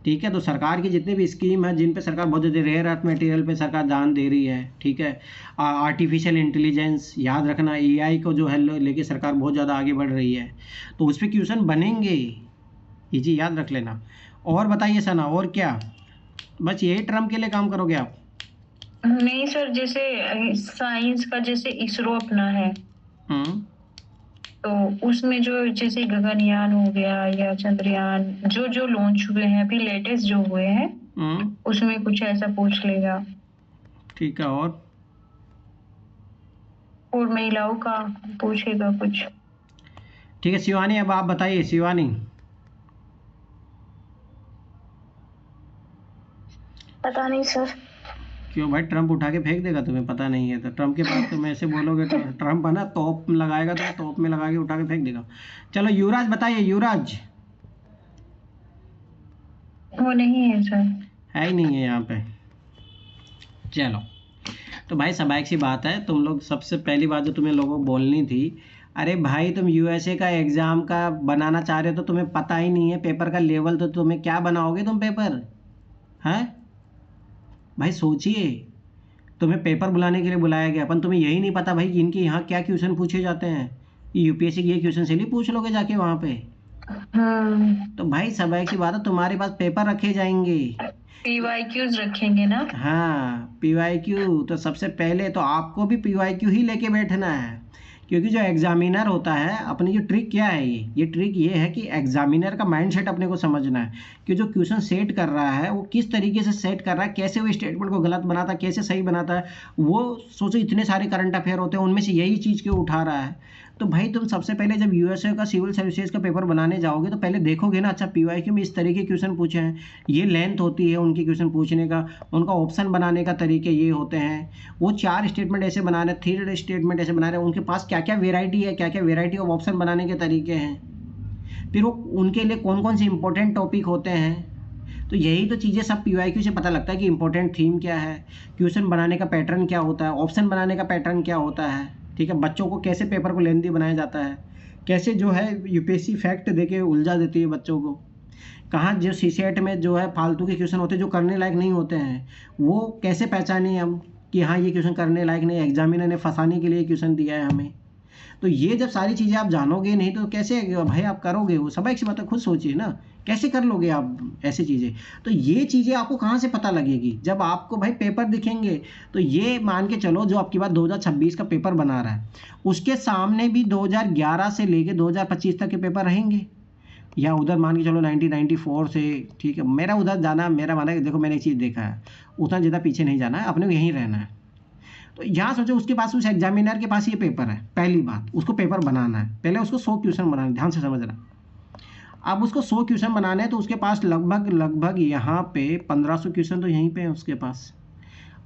ठीक है। तो सरकार की जितने भी स्कीम है जिन पे सरकार बहुत ज़्यादा, रेयर अर्थ मटेरियल पे सरकार ध्यान दे रही है, ठीक है। आर्टिफिशियल इंटेलिजेंस याद रखना, एआई को जो है लेके सरकार बहुत ज़्यादा आगे बढ़ रही है, तो उस पर क्वेश्चन बनेंगे, ये चीज़ याद रख लेना। और बताइए सना, और क्या बस यही टर्म के लिए काम करोगे आप। नहीं सर, जैसे साइंस का जैसे इसरो अपना है, तो उसमें जो जैसे गगनयान हो गया या चंद्रयान जो जो लॉन्च हुए हैं अभी लेटेस्ट जो हुए हैं, उसमें कुछ ऐसा पूछ लेगा, ठीक है। और महिलाओं का पूछेगा कुछ, ठीक है। शिवानी अब आप बताइए, शिवानी। पता नहीं सर। क्यों भाई, ट्रम्प उठा के फेंक देगा, तुम्हें पता नहीं है तो। ट्रम्प के पास तुम ऐसे बोलोगे तो ट्रम्प है ना, तोप लगाएगा तो तोप में लगा के उठा के फेंक देगा। चलो युवराज बताइए, युवराज। वो नहीं है सर, है ही नहीं है यहाँ पे। चलो तो भाई स्वाभाविक सी बात है, तुम लोग सबसे पहली बात जो तुम्हें लोगों को बोलनी थी, अरे भाई तुम यूएसए का एग्जाम का बनाना चाह रहे हो तो तुम्हें पता ही नहीं है पेपर का लेवल, तो तुम्हें क्या बनाओगे तुम पेपर? हैं भाई सोचिए, तुम्हें पेपर बुलाने के लिए बुलाया गया, अपन तुम्हें यही नहीं पता भाई कि इनके यहाँ क्या क्वेश्चन पूछे जाते हैं। यूपीएससी के ये क्वेश्चन से नहीं पूछ लोगे जाके वहाँ पे? तो भाई सब एक सी बात है, तुम्हारे पास पेपर रखे जाएंगे, पीवाईक्यूज रखेंगे ना। हाँ पीवाईक्यू। तो सबसे पहले तो आपको भी पीवाईक्यू ही लेके बैठना है, क्योंकि जो एग्जामिनर होता है, अपनी जो ट्रिक क्या है, ये ट्रिक ये है कि एग्जामिनर का माइंडसेट अपने को समझना है कि जो क्वेश्चन सेट कर रहा है वो किस तरीके से सेट कर रहा है, कैसे वो स्टेटमेंट को गलत बनाता है, कैसे सही बनाता है। वो सोचो इतने सारे करंट अफेयर होते हैं, उनमें से यही चीज़ क्यों उठा रहा है। तो भाई तुम सबसे पहले जब यूएसए का सिविल सर्विसेज का पेपर बनाने जाओगे तो पहले देखोगे ना, अच्छा पीवाईक्यू में इस तरीके के क्वेश्चन पूछे हैं, ये लेंथ होती है उनकी क्वेश्चन पूछने का, उनका ऑप्शन बनाने का तरीके ये होते हैं, वो 4 स्टेटमेंट ऐसे बना रहे हैं, 3 स्टेटमेंट ऐसे बना रहे हैं, उनके पास क्या क्या वेराइटी है, क्या क्या वेराइटी ऑफ ऑप्शन बनाने के तरीके हैं, फिर वो उनके लिए कौन कौन से इंपॉर्टेंट टॉपिक होते हैं। तो यही तो चीज़ें सब पीवाईक्यू से पता लगता है कि इंपॉर्टेंट थीम क्या है, क्वेश्चन बनाने का पैटर्न क्या होता है, ऑप्शन बनाने का पैटर्न क्या होता है, ठीक है, बच्चों को कैसे पेपर को लेंथी बनाया जाता है, कैसे जो है यूपीएससी फैक्ट देके उलझा देती है बच्चों को, कहाँ जो सीसेट में जो है फालतू के क्वेश्चन होते हैं जो करने लायक नहीं होते हैं, वो कैसे पहचाने हम कि हाँ ये क्वेश्चन करने लायक नहीं, एग्जामिनर ने फंसाने के लिए क्वेश्चन दिया है हमें। तो ये जब सारी चीज़ें आप जानोगे नहीं तो कैसे भाई आप करोगे, वो सब एक सी बात है, खुद सोचिए ना कैसे कर लोगे आप ऐसी चीज़ें। तो ये चीज़ें आपको कहाँ से पता लगेगी, जब आपको भाई पेपर दिखेंगे। तो ये मान के चलो जो आपकी बात 2026 का पेपर बना रहा है, उसके सामने भी 2011 से लेके 2025 तक के पेपर रहेंगे, या उधर मान के चलो 1994 से, ठीक है, मेरा उधर जाना, मेरा माना है, देखो मैंने एक चीज़ देखा है, उतना ज़्यादा पीछे नहीं जाना है, अपने को यहीं रहना है। तो यहाँ सोचो उसके पास, उस एग्जामिनर के पास ये पेपर है, पहली बात उसको पेपर बनाना है, पहले उसको 100 क्वेश्चन बनाना है, ध्यान से समझना। अब उसको 100 क्वेश्चन बनाने हैं तो उसके पास लगभग यहाँ पे 1500 क्वेश्चन तो यहीं पे है उसके पास।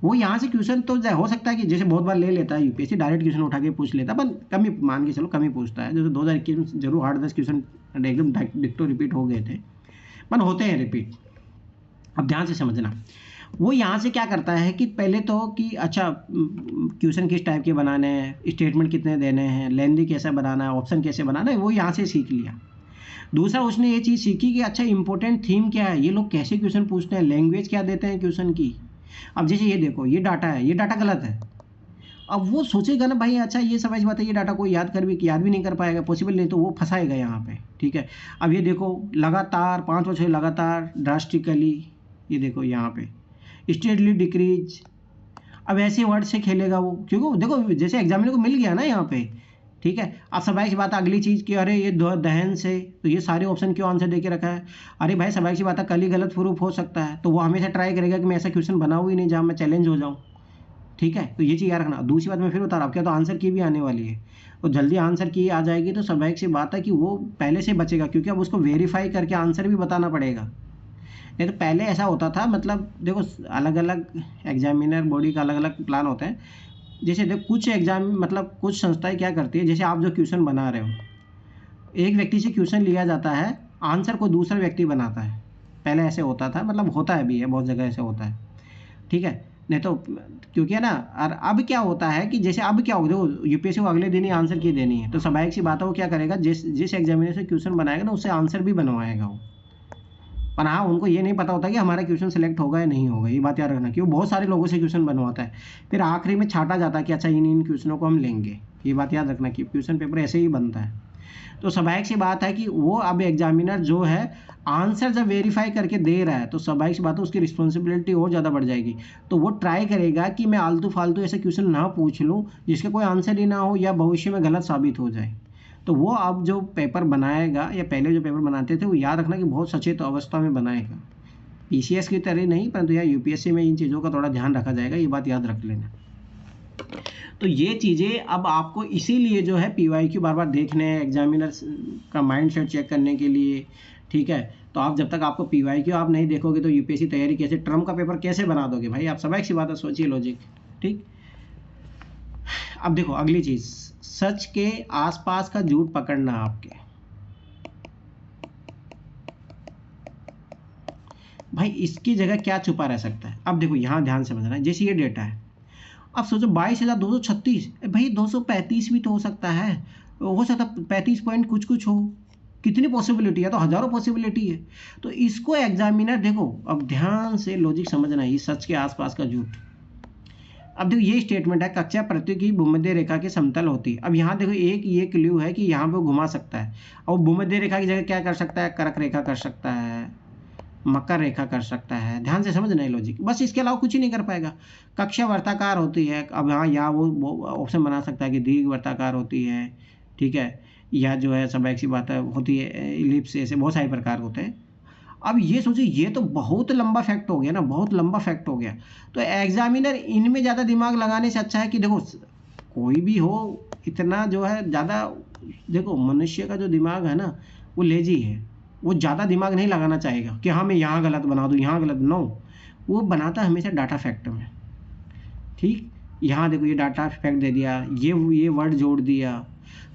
वो यहाँ से क्वेश्चन तो हो सकता है कि जैसे बहुत बार ले लेता है यूपीएससी, डायरेक्ट क्वेश्चन उठा के पूछ लेता है, पर कम ही मान के चलो कम ही पूछता है। जैसे 2021 जरूर 8-10 क्वेश्चन एकदम डिक्टो रिपीट हो गए थे, पर होते हैं रिपीट। अब ध्यान से समझना, वो यहाँ से क्या करता है कि पहले तो कि अच्छा क्वेश्चन किस टाइप के बनाने हैं, स्टेटमेंट कितने देने हैं, लेंथी कैसे बनाना है, ऑप्शन कैसे बनाना है, वो यहाँ से सीख लिया। दूसरा उसने ये चीज़ सीखी कि अच्छा इंपॉर्टेंट थीम क्या है, ये लोग कैसे क्वेश्चन पूछते हैं, लैंग्वेज क्या देते हैं क्वेश्चन की। अब जैसे ये देखो, ये डाटा है, ये डाटा गलत है, अब वो सोचेगा ना भाई अच्छा ये समझ बात है, ये डाटा कोई याद भी नहीं कर पाएगा, पॉसिबल नहीं, तो वो फंसाएगा यहाँ पे, ठीक है। अब ये देखो लगातार 5 बजे लगातार ड्रास्टिकली, ये देखो यहाँ पे स्टेडली डिक्रीज, अब ऐसे वर्ड से खेलेगा वो, क्योंकि देखो जैसे एग्जामिनर को मिल गया ना यहाँ पे, ठीक है। अब सबाई की बात अगली चीज़ की, अरे ये दहन से, तो ये सारे ऑप्शन क्यों आंसर देके रखा है, अरे भाई सबाई की बात है कल ही गलत प्रूफ हो सकता है, तो वो हमेशा ट्राई करेगा कि मैं ऐसा क्वेश्चन बनाऊँ ही नहीं जहाँ मैं चैलेंज हो जाऊँ, ठीक है। तो ये चीज़ याद रखना। दूसरी बात मैं फिर बता रहा हूँ, क्या तो आंसर की भी आने वाली है, तो जल्दी आंसर की आ जाएगी तो स्वाभाविक सी बात है कि वो पहले से बचेगा, क्योंकि अब उसको वेरीफाई करके आंसर भी बताना पड़ेगा। नहीं तो पहले ऐसा होता था, मतलब देखो अलग अलग एग्जामिनर बॉडी का अलग अलग प्लान होते हैं। जैसे देखो कुछ एग्जाम, मतलब कुछ संस्थाएं क्या करती है, जैसे आप जो क्वेश्चन बना रहे हो, एक व्यक्ति से क्वेश्चन लिया जाता है, आंसर को दूसरा व्यक्ति बनाता है। पहले ऐसे होता था, मतलब होता है भी है, बहुत जगह ऐसे होता है, ठीक है। नहीं तो क्योंकि है ना, और अब क्या होता है कि जैसे अब क्या होगा, देखो यूपीएससी को अगले दिन ही आंसर की देनी है, तो स्वाभाविक सी बात है वो क्या करेगा, जिस एग्जामिनर से क्वेश्चन बनाएगा ना उससे आंसर भी बनवाएगा वो। पर हाँ उनको ये नहीं पता होता कि हमारा क्वेश्चन सेलेक्ट होगा या नहीं होगा, ये बात याद रखना कि वो बहुत सारे लोगों से क्वेश्चन बनवाता है, फिर आखिरी में छांटा जाता है कि अच्छा इन क्वेश्चनों को हम लेंगे। ये बात याद रखना कि क्वेश्चन पेपर ऐसे ही बनता है। तो स्वाभाविक सी बात है कि वो अब एग्जामिनर जो है आंसर जब वेरीफाई करके दे रहा है, तो स्वाभाविक सी बात है उसकी रिस्पॉन्सिबिलिटी और ज़्यादा बढ़ जाएगी। तो वो ट्राई करेगा कि मैं आलतू फालतू ऐसे क्वेश्चन ना पूछ लूँ जिसका कोई आंसर ही ना हो या भविष्य में गलत साबित हो जाए। तो वो अब जो पेपर बनाएगा या पहले जो पेपर बनाते थे, वो याद रखना कि बहुत सचेत अवस्था में बनाएगा। पीसीएस की तरह नहीं, परंतु यहाँ यूपीएससी में इन चीज़ों का थोड़ा ध्यान रखा जाएगा, ये बात याद रख लेना। तो ये चीज़ें अब आपको इसीलिए जो है पीवाईक्यू बार बार देखने हैं, एग्जामिनर का माइंडसेट चेक करने के लिए, ठीक है। तो आप जब तक आपको पीवाईक्यू आप नहीं देखोगे तो यूपीएससी तैयारी कैसे, ट्रम्प का पेपर कैसे बना दोगे भाई आप, स्वाभाविक सी बात है, सोचिए लॉजिक, ठीक। अब देखो अगली चीज़, सच के आसपास का झूठ पकड़ना आपके। भाई इसकी जगह क्या छुपा रह सकता है। अब देखो यहाँ ध्यान से समझना, जैसे ये डेटा है, अब सोचो 22,236, भाई 235 भी तो हो सकता है, हो सकता 35 पॉइंट कुछ कुछ हो, कितनी पॉसिबिलिटी है, तो हजारों पॉसिबिलिटी है। तो इसको एग्जामिनर देखो, अब ध्यान से लॉजिक समझना है, सच के आसपास का झूठ। अब देखो ये स्टेटमेंट है, कक्षा पृथ्वी की भूमध्य रेखा के समतल होती है। अब यहाँ देखो एक ये क्लू है कि यहाँ पे घुमा सकता है, और भूमध्य रेखा की जगह क्या कर सकता है, कर्क रेखा कर सकता है, मकर रेखा कर सकता है। ध्यान से समझना है लॉजिक, बस इसके अलावा कुछ ही नहीं कर पाएगा। कक्षा वर्ताकार होती है, अब हाँ यहाँ वो ऑप्शन बना सकता है कि दीर्घ वर्ताकार होती है, ठीक है, या जो है सब एक सी बात है होती है इलिप्स, ऐसे बहुत सारे प्रकार होते हैं। अब ये सोचिए, ये तो बहुत लंबा फैक्ट हो गया ना, बहुत लंबा फैक्ट हो गया। तो एग्जामिनर इनमें ज़्यादा दिमाग लगाने से अच्छा है कि देखो कोई भी हो, इतना जो है ज़्यादा, देखो मनुष्य का जो दिमाग है ना वो लेजी है, वो ज़्यादा दिमाग नहीं लगाना चाहेगा कि हाँ मैं यहाँ गलत बना दूँ, यहाँ गलत, नो, वो बनाता है हमेशा डाटा फैक्ट में। ठीक, यहाँ देखो ये डाटा फैक्ट दे दिया, ये वर्ड जोड़ दिया,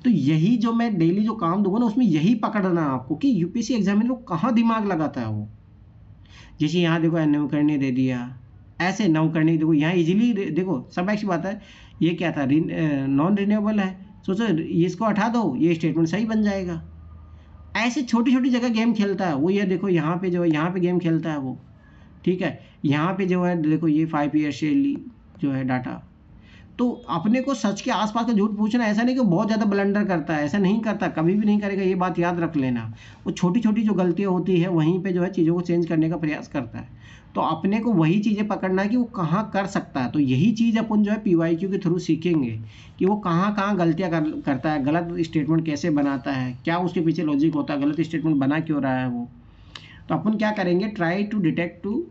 तो यही जो मैं डेली जो काम दूंगा ना उसमें यही पकड़ना है आपको कि यूपीएससी एग्जामिनर को कहाँ दिमाग लगाता है वो। जैसे यहाँ देखो नवकरणीय दे दिया, ऐसे नवकरणीय देखो यहाँ इजीली देखो, सब अच्छी बात है। ये क्या था, नॉन रिन्यूएबल है, सोचो इसको हटा दो, ये स्टेटमेंट सही बन जाएगा। ऐसे छोटी छोटी जगह गेम खेलता है वो। ये देखो यहाँ पे जो है, यहाँ पे गेम खेलता है वो, ठीक है। यहाँ पे जो है देखो ये 5 ईयर शेली जो है डाटा। तो अपने को सच के आसपास का झूठ पूछना, ऐसा नहीं कि बहुत ज़्यादा ब्लंडर करता है, ऐसा नहीं करता, कभी भी नहीं करेगा, ये बात याद रख लेना। वो छोटी छोटी जो गलतियाँ होती है वहीं पे जो है चीज़ों को चेंज करने का प्रयास करता है। तो अपने को वही चीज़ें पकड़ना है कि वो कहाँ कर सकता है। तो यही चीज़ अपन जो है PYQ के थ्रू सीखेंगे कि वो कहाँ कहाँ गलतियाँ करता है, गलत स्टेटमेंट कैसे बनाता है, क्या उसके पीछे लॉजिक होता है, गलत स्टेटमेंट बना क्यों रहा है वो। तो अपन क्या करेंगे, ट्राई टू डिटेक्ट टू,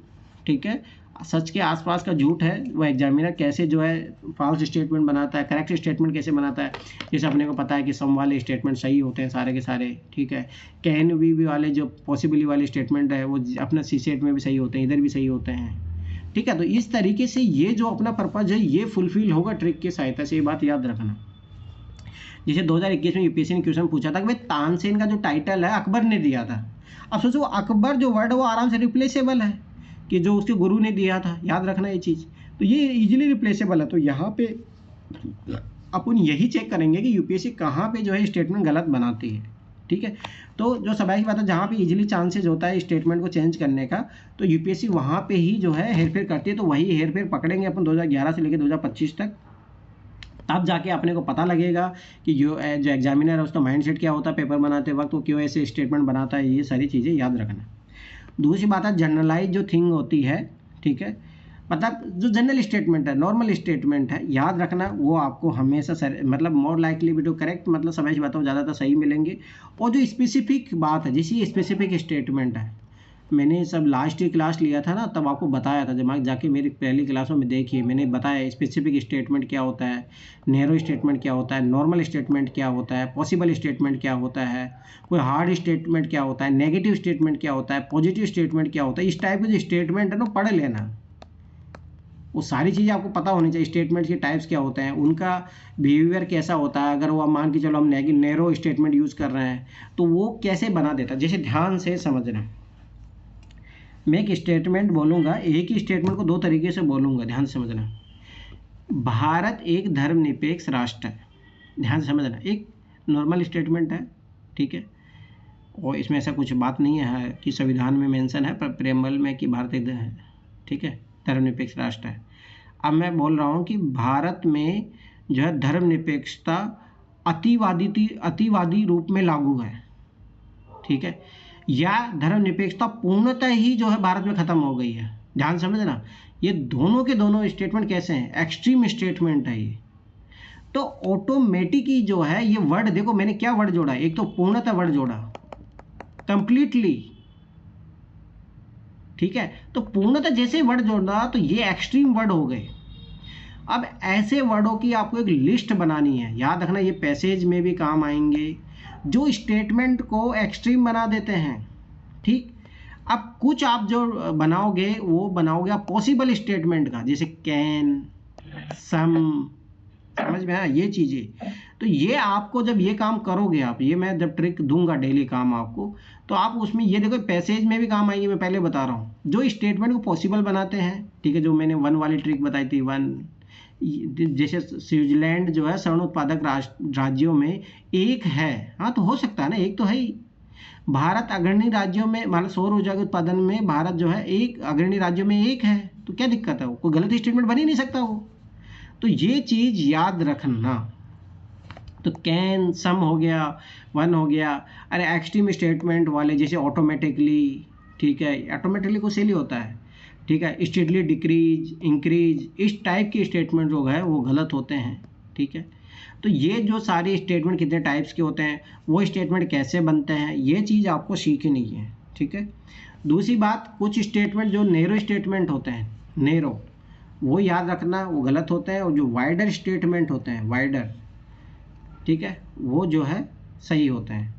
ठीक है, सच के आसपास का झूठ है वो एग्जामिनर कैसे जो है फॉल्स स्टेटमेंट बनाता है, करेक्ट स्टेटमेंट कैसे बनाता है। जैसे अपने को पता है कि सम वाले स्टेटमेंट सही होते हैं सारे के सारे, ठीक है। कैन वी वाले जो पॉसिबली वाले स्टेटमेंट है वो अपना CSET में भी सही होते हैं, इधर भी सही होते हैं, ठीक है। तो इस तरीके से ये जो अपना पर्पज है ये फुलफिल होगा ट्रिक की सहायता से, ये बात याद रखना। जैसे 2021 में यूपीएससी ने क्वेश्चन पूछा था कि भाई तानसेन का जो टाइटल है अकबर ने दिया था। अब सोचो अकबर जो वर्ड है वो आराम से रिप्लेसेबल है कि जो उसके गुरु ने दिया था, याद रखना ये चीज़। तो ये इजीली रिप्लेसेबल है। तो यहाँ पे अपन यही चेक करेंगे कि यूपीएससी कहाँ पे जो है स्टेटमेंट गलत बनाती है, ठीक है। तो जो स्वाभाविक बात है, जहाँ पे इजीली चांसेस होता है स्टेटमेंट को चेंज करने का, तो यूपीएससी वहाँ पे ही जो है हेरफेर करती है। तो वही हेरफेर पकड़ेंगे अपन 2011 से लेकर 2025 तक, तब जाके अपने को पता लगेगा कि जो एग्जामिनर है उसका माइंडसेट क्या होता है पेपर बनाते वक्त, वो क्यों ऐसे स्टेटमेंट बनाता है। ये सारी चीज़ें याद रखना। दूसरी बात है जनरलाइज जो थिंग होती है, ठीक है, मतलब जो जनरल स्टेटमेंट है, नॉर्मल स्टेटमेंट है, याद रखना वो आपको हमेशा मतलब मोर लाइकली भी टू करेक्ट, मतलब समझ बातों ज़्यादातर सही मिलेंगे। और जो स्पेसिफिक बात है, जैसे ये स्पेसिफिक स्टेटमेंट है, मैंने सब लास्ट ही क्लास लिया था ना तब आपको बताया था, जब जाके मेरी पहली क्लासों में देखिए मैंने बताया स्पेसिफिक स्टेटमेंट क्या होता है, नैरो स्टेटमेंट क्या होता है, नॉर्मल स्टेटमेंट क्या होता है, पॉसिबल स्टेटमेंट क्या होता है, कोई हार्ड स्टेटमेंट क्या होता है, नेगेटिव स्टेटमेंट क्या होता है, पॉजिटिव स्टेटमेंट क्या होता है। इस टाइप के जो स्टेटमेंट है ना पढ़ लेना, वो सारी चीज़ें आपको पता होनी चाहिए। स्टेटमेंट के टाइप्स क्या होते हैं, उनका बिहेवियर कैसा होता है, अगर वो मान के चलो हम नैरो स्टेटमेंट यूज़ कर रहे हैं तो वो कैसे बना देता है। जैसे ध्यान से समझना, मैं एक स्टेटमेंट बोलूँगा, एक ही स्टेटमेंट को दो तरीके से बोलूँगा, ध्यान से समझना। भारत एक धर्मनिरपेक्ष राष्ट्र है, ध्यान से समझना, एक नॉर्मल स्टेटमेंट है, ठीक है, और इसमें ऐसा कुछ बात नहीं है कि संविधान में मेंशन है पर प्रेमबल में कि भारत एक है, ठीक है, धर्मनिरपेक्ष राष्ट्र है। अब मैं बोल रहा हूँ कि भारत में जो है धर्मनिरपेक्षता अतिवादी रूप में लागू है, ठीक है, या धर्मनिरपेक्षता पूर्णतः ही जो है भारत में ख़त्म हो गई है। ध्यान समझना, ये दोनों के दोनों स्टेटमेंट कैसे हैं, एक्सट्रीम स्टेटमेंट है ये। तो ऑटोमेटिक ही जो है ये वर्ड देखो मैंने क्या वर्ड जोड़ा, एक तो पूर्णतः वर्ड जोड़ा, कंप्लीटली, ठीक है। तो पूर्णतः जैसे वर्ड जोड़ा तो ये एक्सट्रीम वर्ड हो गए। अब ऐसे वर्डों की आपको एक लिस्ट बनानी है, याद रखना ये पैसेज में भी काम आएंगे जो स्टेटमेंट को एक्सट्रीम बना देते हैं, ठीक। अब कुछ आप जो बनाओगे वो बनाओगे आप पॉसिबल स्टेटमेंट का, जैसे कैन, सम, समझ में आया ये चीज़ें। तो ये आपको जब ये काम करोगे आप, ये मैं जब ट्रिक दूंगा डेली काम आपको, तो आप उसमें ये देखो पैसेज में भी काम आएंगे। मैं पहले बता रहा हूँ जो स्टेटमेंट को पॉसिबल बनाते हैं, ठीक है, जो मैंने 1 वाली ट्रिक बताई थी 1, जैसे स्विट्जरलैंड जो है स्वर्ण उत्पादक राज्यों में एक है, हाँ तो हो सकता है ना, एक तो है ही। भारत अग्रणी राज्यों में, मतलब सौर ऊर्जा के उत्पादन में भारत जो है एक अग्रणी राज्यों में एक है, तो क्या दिक्कत है, वो कोई गलत स्टेटमेंट बन ही नहीं सकता वो। तो ये चीज़ याद रखना। तो कैन सम हो गया, वन हो गया। अरे एक्सट्रीम स्टेटमेंट वाले जैसे ऑटोमेटिकली, ठीक है, ऑटोमेटिकली को सेल ही होता है, ठीक है, स्टेडली डिक्रीज इंक्रीज, इस टाइप के स्टेटमेंट जो है वो गलत होते हैं, ठीक है। तो ये जो सारे स्टेटमेंट कितने टाइप्स के होते हैं, वो स्टेटमेंट कैसे बनते हैं, ये चीज़ आपको सीखनी है, ठीक है। दूसरी बात, कुछ स्टेटमेंट जो नैरो स्टेटमेंट होते हैं, नैरो, वो याद रखना, वो गलत होते हैं। और जो वाइडर स्टेटमेंट होते हैं, वाइडर, ठीक है, वो जो है सही होते हैं।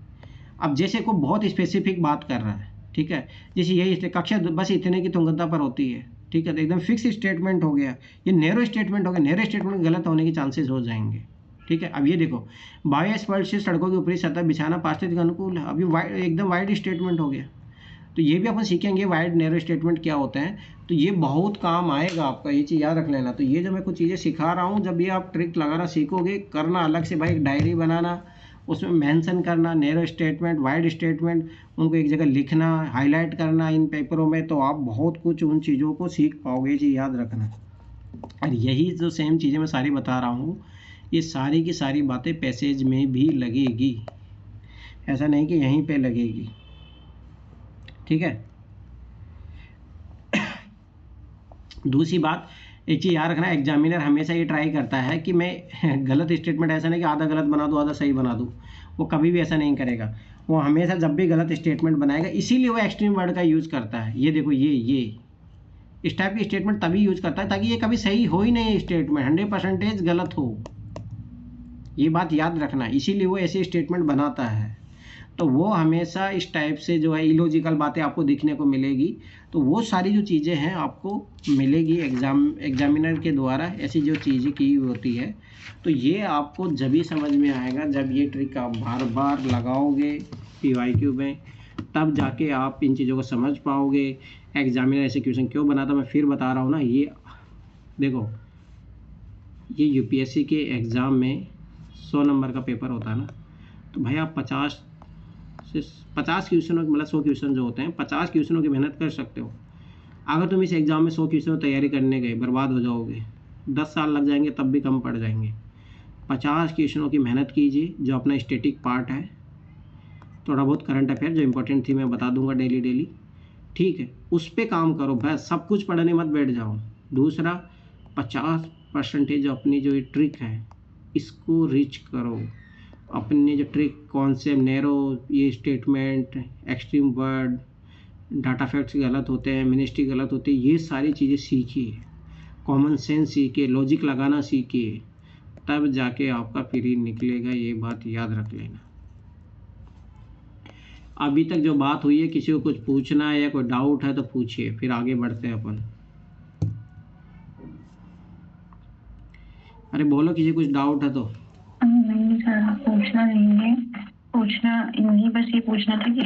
अब जैसे कोई बहुत स्पेसिफिक बात कर रहा है, ठीक है, जैसे यही कक्षा बस इतने की तुंगता पर होती है, ठीक है, तो एकदम फिक्स स्टेटमेंट हो गया, ये नैरो स्टेटमेंट हो गया। नैरो स्टेटमेंट गलत होने के चांसेस हो जाएंगे, ठीक है। अब ये देखो, बायोस्फीयर से सड़कों की ऊपरी सतह बिछाना पारिस्थितिक अनुकूल है, अभी एकदम वाइड स्टेटमेंट हो गया। तो ये भी अपन सीखेंगे वाइड नैरो स्टेटमेंट क्या होते हैं, तो ये बहुत काम आएगा आपका, ये चीज़ याद रख लेना। तो ये जो मैं कुछ चीज़ें सिखा रहा हूँ, जब ये आप ट्रिक लगाना सीखोगे, करना अलग से भाई, एक डायरी बनाना, उसमें मेंशन करना नैरो स्टेटमेंट, वाइड स्टेटमेंट, उनको एक जगह लिखना, हाईलाइट करना इन पेपरों में, तो आप बहुत कुछ उन चीज़ों को सीख पाओगे, ये चीज़ याद रखना। और यही जो सेम चीज़ें मैं सारी बता रहा हूँ, ये सारी की सारी बातें पैसेज में भी लगेगी, ऐसा नहीं कि यहीं पे लगेगी, ठीक है। दूसरी बात, एक चीज़ याद रखना, एग्जामिनर हमेशा ये ट्राई करता है कि मैं गलत स्टेटमेंट, ऐसा नहीं कि आधा गलत बना दूँ आधा सही बना दूँ, वो कभी भी ऐसा नहीं करेगा। वो हमेशा जब भी गलत स्टेटमेंट बनाएगा, इसीलिए वो एक्सट्रीम वर्ड का यूज़ करता है। ये देखो, ये इस टाइप की स्टेटमेंट तभी यूज करता है ताकि ये कभी सही हो ही नहीं, स्टेटमेंट 100% गलत हो, ये बात याद रखना, इसीलिए वो ऐसे स्टेटमेंट बनाता है। तो वो हमेशा इस टाइप से जो है इलॉजिकल बातें आपको दिखने को मिलेगी, तो वो सारी जो चीज़ें हैं आपको मिलेगी एग्जामिनर के द्वारा, ऐसी जो चीज़ें की होती है। तो ये आपको जब ही समझ में आएगा जब ये ट्रिक आप बार बार लगाओगे PYQ में, तब जाके आप इन चीज़ों को समझ पाओगे। एग्जामिनर ऐसे क्वेश्चन क्यों बनाता, मैं फिर बता रहा हूँ ना, ये देखो, ये UPSC के एग्ज़ाम में 100 नंबर का पेपर होता है ना, तो भाई आप 50 क्वेश्चनों, मतलब 100 क्वेश्चन जो होते हैं, 50 क्वेश्चनों की मेहनत कर सकते हो। अगर तुम इस एग्ज़ाम में 100 क्वेश्चनों तैयारी करने गए, बर्बाद हो जाओगे, 10 साल लग जाएंगे तब भी कम पड़ जाएंगे। 50 क्वेश्चनों की मेहनत कीजिए, जो अपना स्टैटिक पार्ट है, थोड़ा बहुत करंट अफेयर जो इंपॉर्टेंट थी मैं बता दूंगा डेली, ठीक है, उस पर काम करो, बस सब कुछ पढ़ने मत बैठ जाओ। दूसरा, 50% जो अपनी जो ये ट्रिक है इसको रीच करो, अपने जो ट्रिक कॉन्सेप्ट, नैरो, ये statement, extreme word, data facts गलत होते हैं, मिनिस्ट्री गलत होती है, ये सारी चीज़ें सीखिए, कॉमन सेंस सीखिए, लॉजिक लगाना सीखिए, तब जाके आपका फ्री निकलेगा, ये बात याद रख लेना। अभी तक जो बात हुई है, किसी को कुछ पूछना है या कोई डाउट है तो पूछिए, फिर आगे बढ़ते हैं अपन। अरे बोलो, किसी कुछ डाउट है तो। नहीं सर, पूछना नहीं है, पूछना नहीं, बस ये पूछना था कि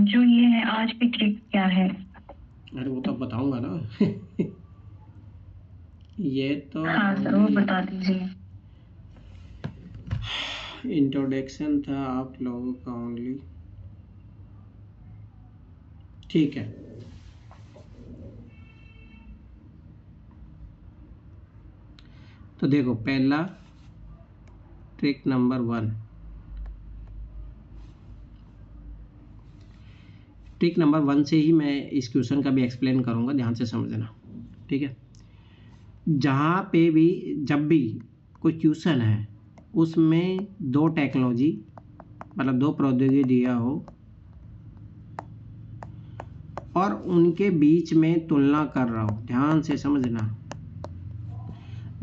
जो ये है आज की ट्रिक क्या है। अरे वो तो बताऊंगा ना ये तो हाँ सर, वो बता दीजिए। इंट्रोडक्शन था आप लोगों का ओनली, ठीक है। तो देखो, पहला ट्रिक नंबर 1, ट्रिक नंबर 1 से ही मैं इस क्वेश्चन का भी एक्सप्लेन करूंगा, ध्यान से समझना, ठीक है। जहाँ पे भी जब भी कोई क्वेश्चन है उसमें 2 टेक्नोलॉजी, मतलब 2 प्रौद्योगिकी दिया हो और उनके बीच में तुलना कर रहा हो, ध्यान से समझना,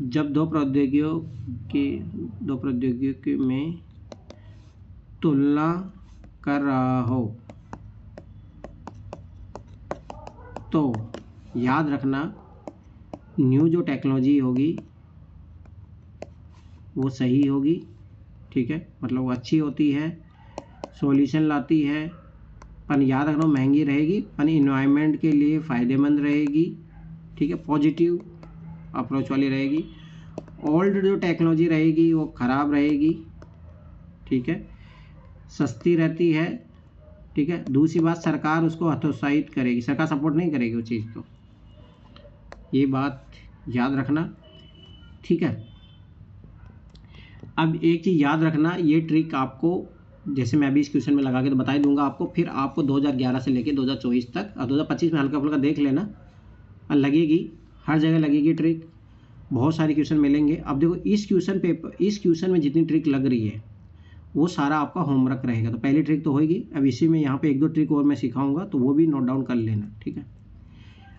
जब 2 प्रौद्योगिकी में तुलना कर रहा हो तो याद रखना, न्यू जो टेक्नोलॉजी होगी वो सही होगी, ठीक है, मतलब वो अच्छी होती है, सॉल्यूशन लाती है, पर याद रखना महंगी रहेगी, पर इन्वायरमेंट के लिए फ़ायदेमंद रहेगी, ठीक है, पॉजिटिव अप्रोच वाली रहेगी, ओल्ड जो टेक्नोलॉजी रहेगी वो ख़राब रहेगी, ठीक है, सस्ती रहती है, ठीक है। दूसरी बात, सरकार उसको हतोत्साहित करेगी, सरकार सपोर्ट नहीं करेगी वो चीज़ को, ये बात याद रखना, ठीक है। अब एक चीज़ याद रखना, ये ट्रिक आपको जैसे मैं अभी इस क्वेश्चन में लगा के तो बता ही दूंगा आपको, फिर आपको 2011 से लेके 2024 तक और 2025 में हल्का फुल्का देख लेना, लगेगी, हर जगह लगेगी ट्रिक, बहुत सारे क्वेश्चन मिलेंगे। अब देखो इस क्वेश्चन में जितनी ट्रिक लग रही है वो सारा आपका होमवर्क रहेगा। तो पहली ट्रिक तो होगी, अब इसी में यहाँ पे एक दो ट्रिक और मैं सिखाऊंगा, तो वो भी नोट डाउन कर लेना, ठीक है।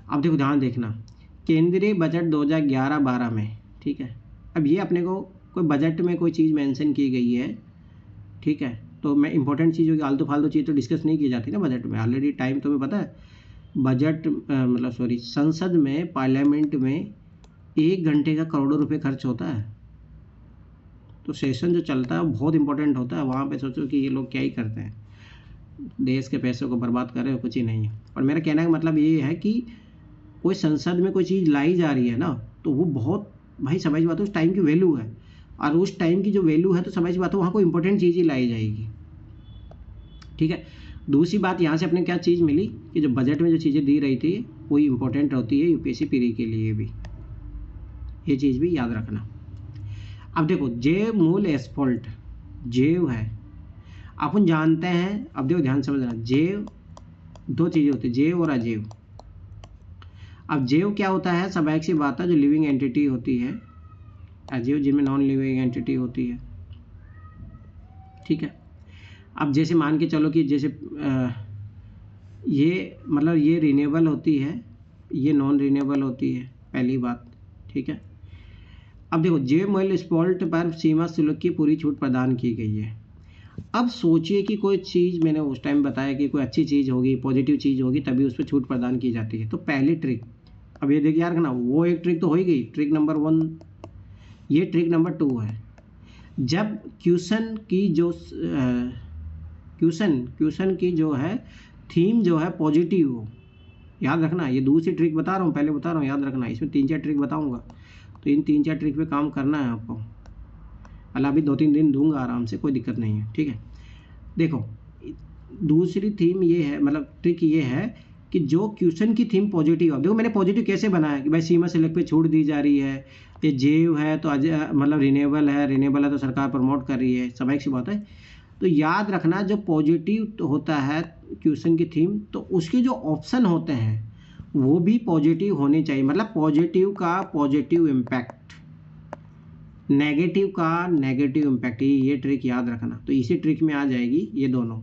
अब देखो ध्यान देखना, केंद्रीय बजट 2011-12 में, ठीक है। अब ये अपने को कोई बजट में कोई चीज़ मेंशन की गई है, ठीक है, तो मैं इंपॉर्टेंट चीज़ होगी, आलतू फालतू चीज़ तो डिस्कस नहीं की जाती ना बजट में, ऑलरेडी टाइम तुम्हें पता है, बजट मतलब सॉरी संसद में, पार्लियामेंट में 1 घंटे का करोड़ों रुपए खर्च होता है। तो सेशन जो चलता है वो बहुत इंपॉर्टेंट होता है, वहाँ पे सोचो कि ये लोग क्या ही करते हैं, देश के पैसों को बर्बाद कर रहे हो, कुछ ही नहीं है। और मेरा कहने का मतलब ये है कि कोई संसद में कोई चीज़ लाई जा रही है ना, तो वो बहुत भाई समझ बात है, उस टाइम की वैल्यू है, और उस टाइम की जो वैल्यू है तो समझ बात है वहाँ कोई इंपॉर्टेंट चीज़ ही लाई जाएगी, ठीक है। दूसरी बात यहाँ से अपने क्या चीज़ मिली कि जो बजट में जो चीज़ें दी रही थी वो इंपॉर्टेंट होती है यूपीएससी पीरी के लिए भी, ये चीज़ भी याद रखना। अब देखो जैव मूल एस्फॉल्ट, जैव है अपन जानते हैं, अब देखो ध्यान समझना, जैव दो चीज़ें होती है, जैव और अजैव। अब जैव क्या होता है, सब एक सी बात है, जो लिविंग एंटिटी होती है, अजैव जिनमें नॉन लिविंग एंटिटी होती है, ठीक है। अब जैसे मान के चलो कि जैसे ये मतलब ये रिन्यूएबल होती है, ये नॉन रिन्यूएबल होती है, पहली बात, ठीक है। अब देखो जैव मूल एस्फॉल्ट पर सीमा शुल्क की पूरी छूट प्रदान की गई है। अब सोचिए कि कोई चीज़ मैंने उस टाइम बताया कि कोई अच्छी चीज़ होगी, पॉजिटिव चीज़ होगी, तभी उस पर छूट प्रदान की जाती है। तो पहली ट्रिक, अब ये देखिए यार ना, वो एक ट्रिक तो हो ही गई, ट्रिक नंबर 1। ये ट्रिक नंबर 2 है, जब क्वेश्चन की जो है थीम जो है पॉजिटिव हो, याद रखना, ये दूसरी ट्रिक बता रहा हूँ, पहले बता रहा हूँ, याद रखना, इसमें 3-4 ट्रिक बताऊँगा, तो इन 3-4 ट्रिक पे काम करना है आपको। अल्लाह अभी 2-3 दिन दूंगा आराम से, कोई दिक्कत नहीं है, ठीक है। देखो दूसरी थीम ये है, मतलब ट्रिक ये है कि जो क्वेश्चन की थीम पॉजिटिव हो, देखो मैंने पॉजिटिव कैसे बनाया कि भाई सीमा शुल्क पे छूट दी जा रही है, ये जैव है तो मतलब रिन्यूएबल है तो सरकार प्रमोट कर रही है, समय की बात है। तो याद रखना जो पॉजिटिव होता है क्वेश्चन की थीम, तो उसके जो ऑप्शन होते हैं वो भी पॉजिटिव होने चाहिए, मतलब पॉजिटिव का पॉजिटिव इम्पैक्ट, नेगेटिव का नेगेटिव इम्पैक्ट, ये ट्रिक याद रखना। तो इसी ट्रिक में आ जाएगी ये दोनों,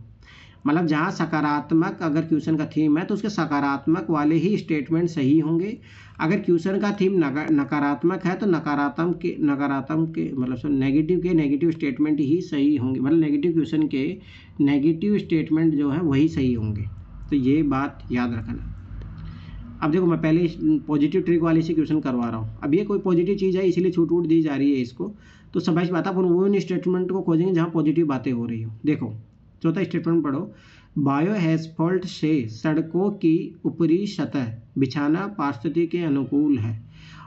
मतलब जहाँ सकारात्मक अगर क्वेश्चन का थीम है तो उसके सकारात्मक वाले ही स्टेटमेंट सही होंगे, अगर क्वेश्चन का थीम नकारात्मक है तो नकारात्मक के मतलब नेगेटिव के नेगेटिव स्टेटमेंट ही सही होंगे, मतलब नेगेटिव क्वेश्चन के नेगेटिव स्टेटमेंट जो है वही सही होंगे। तो ये बात याद रखना। अब देखो मैं पहले पॉजिटिव ट्रिक वाले से क्वेश्चन करवा रहा हूँ, अब ये कोई पॉजिटिव चीज़ है इसीलिए छूट वूट दी जा रही है इसको, तो समझ बात अपन वो इन स्टेटमेंट को खोजेंगे जहाँ पॉजिटिव बातें हो रही हो। देखो चौथा स्टेटमेंट पढ़ो, बायो एस्फॉल्ट से सड़कों की ऊपरी सतह बिछाना पारिस्थितिकी के अनुकूल है।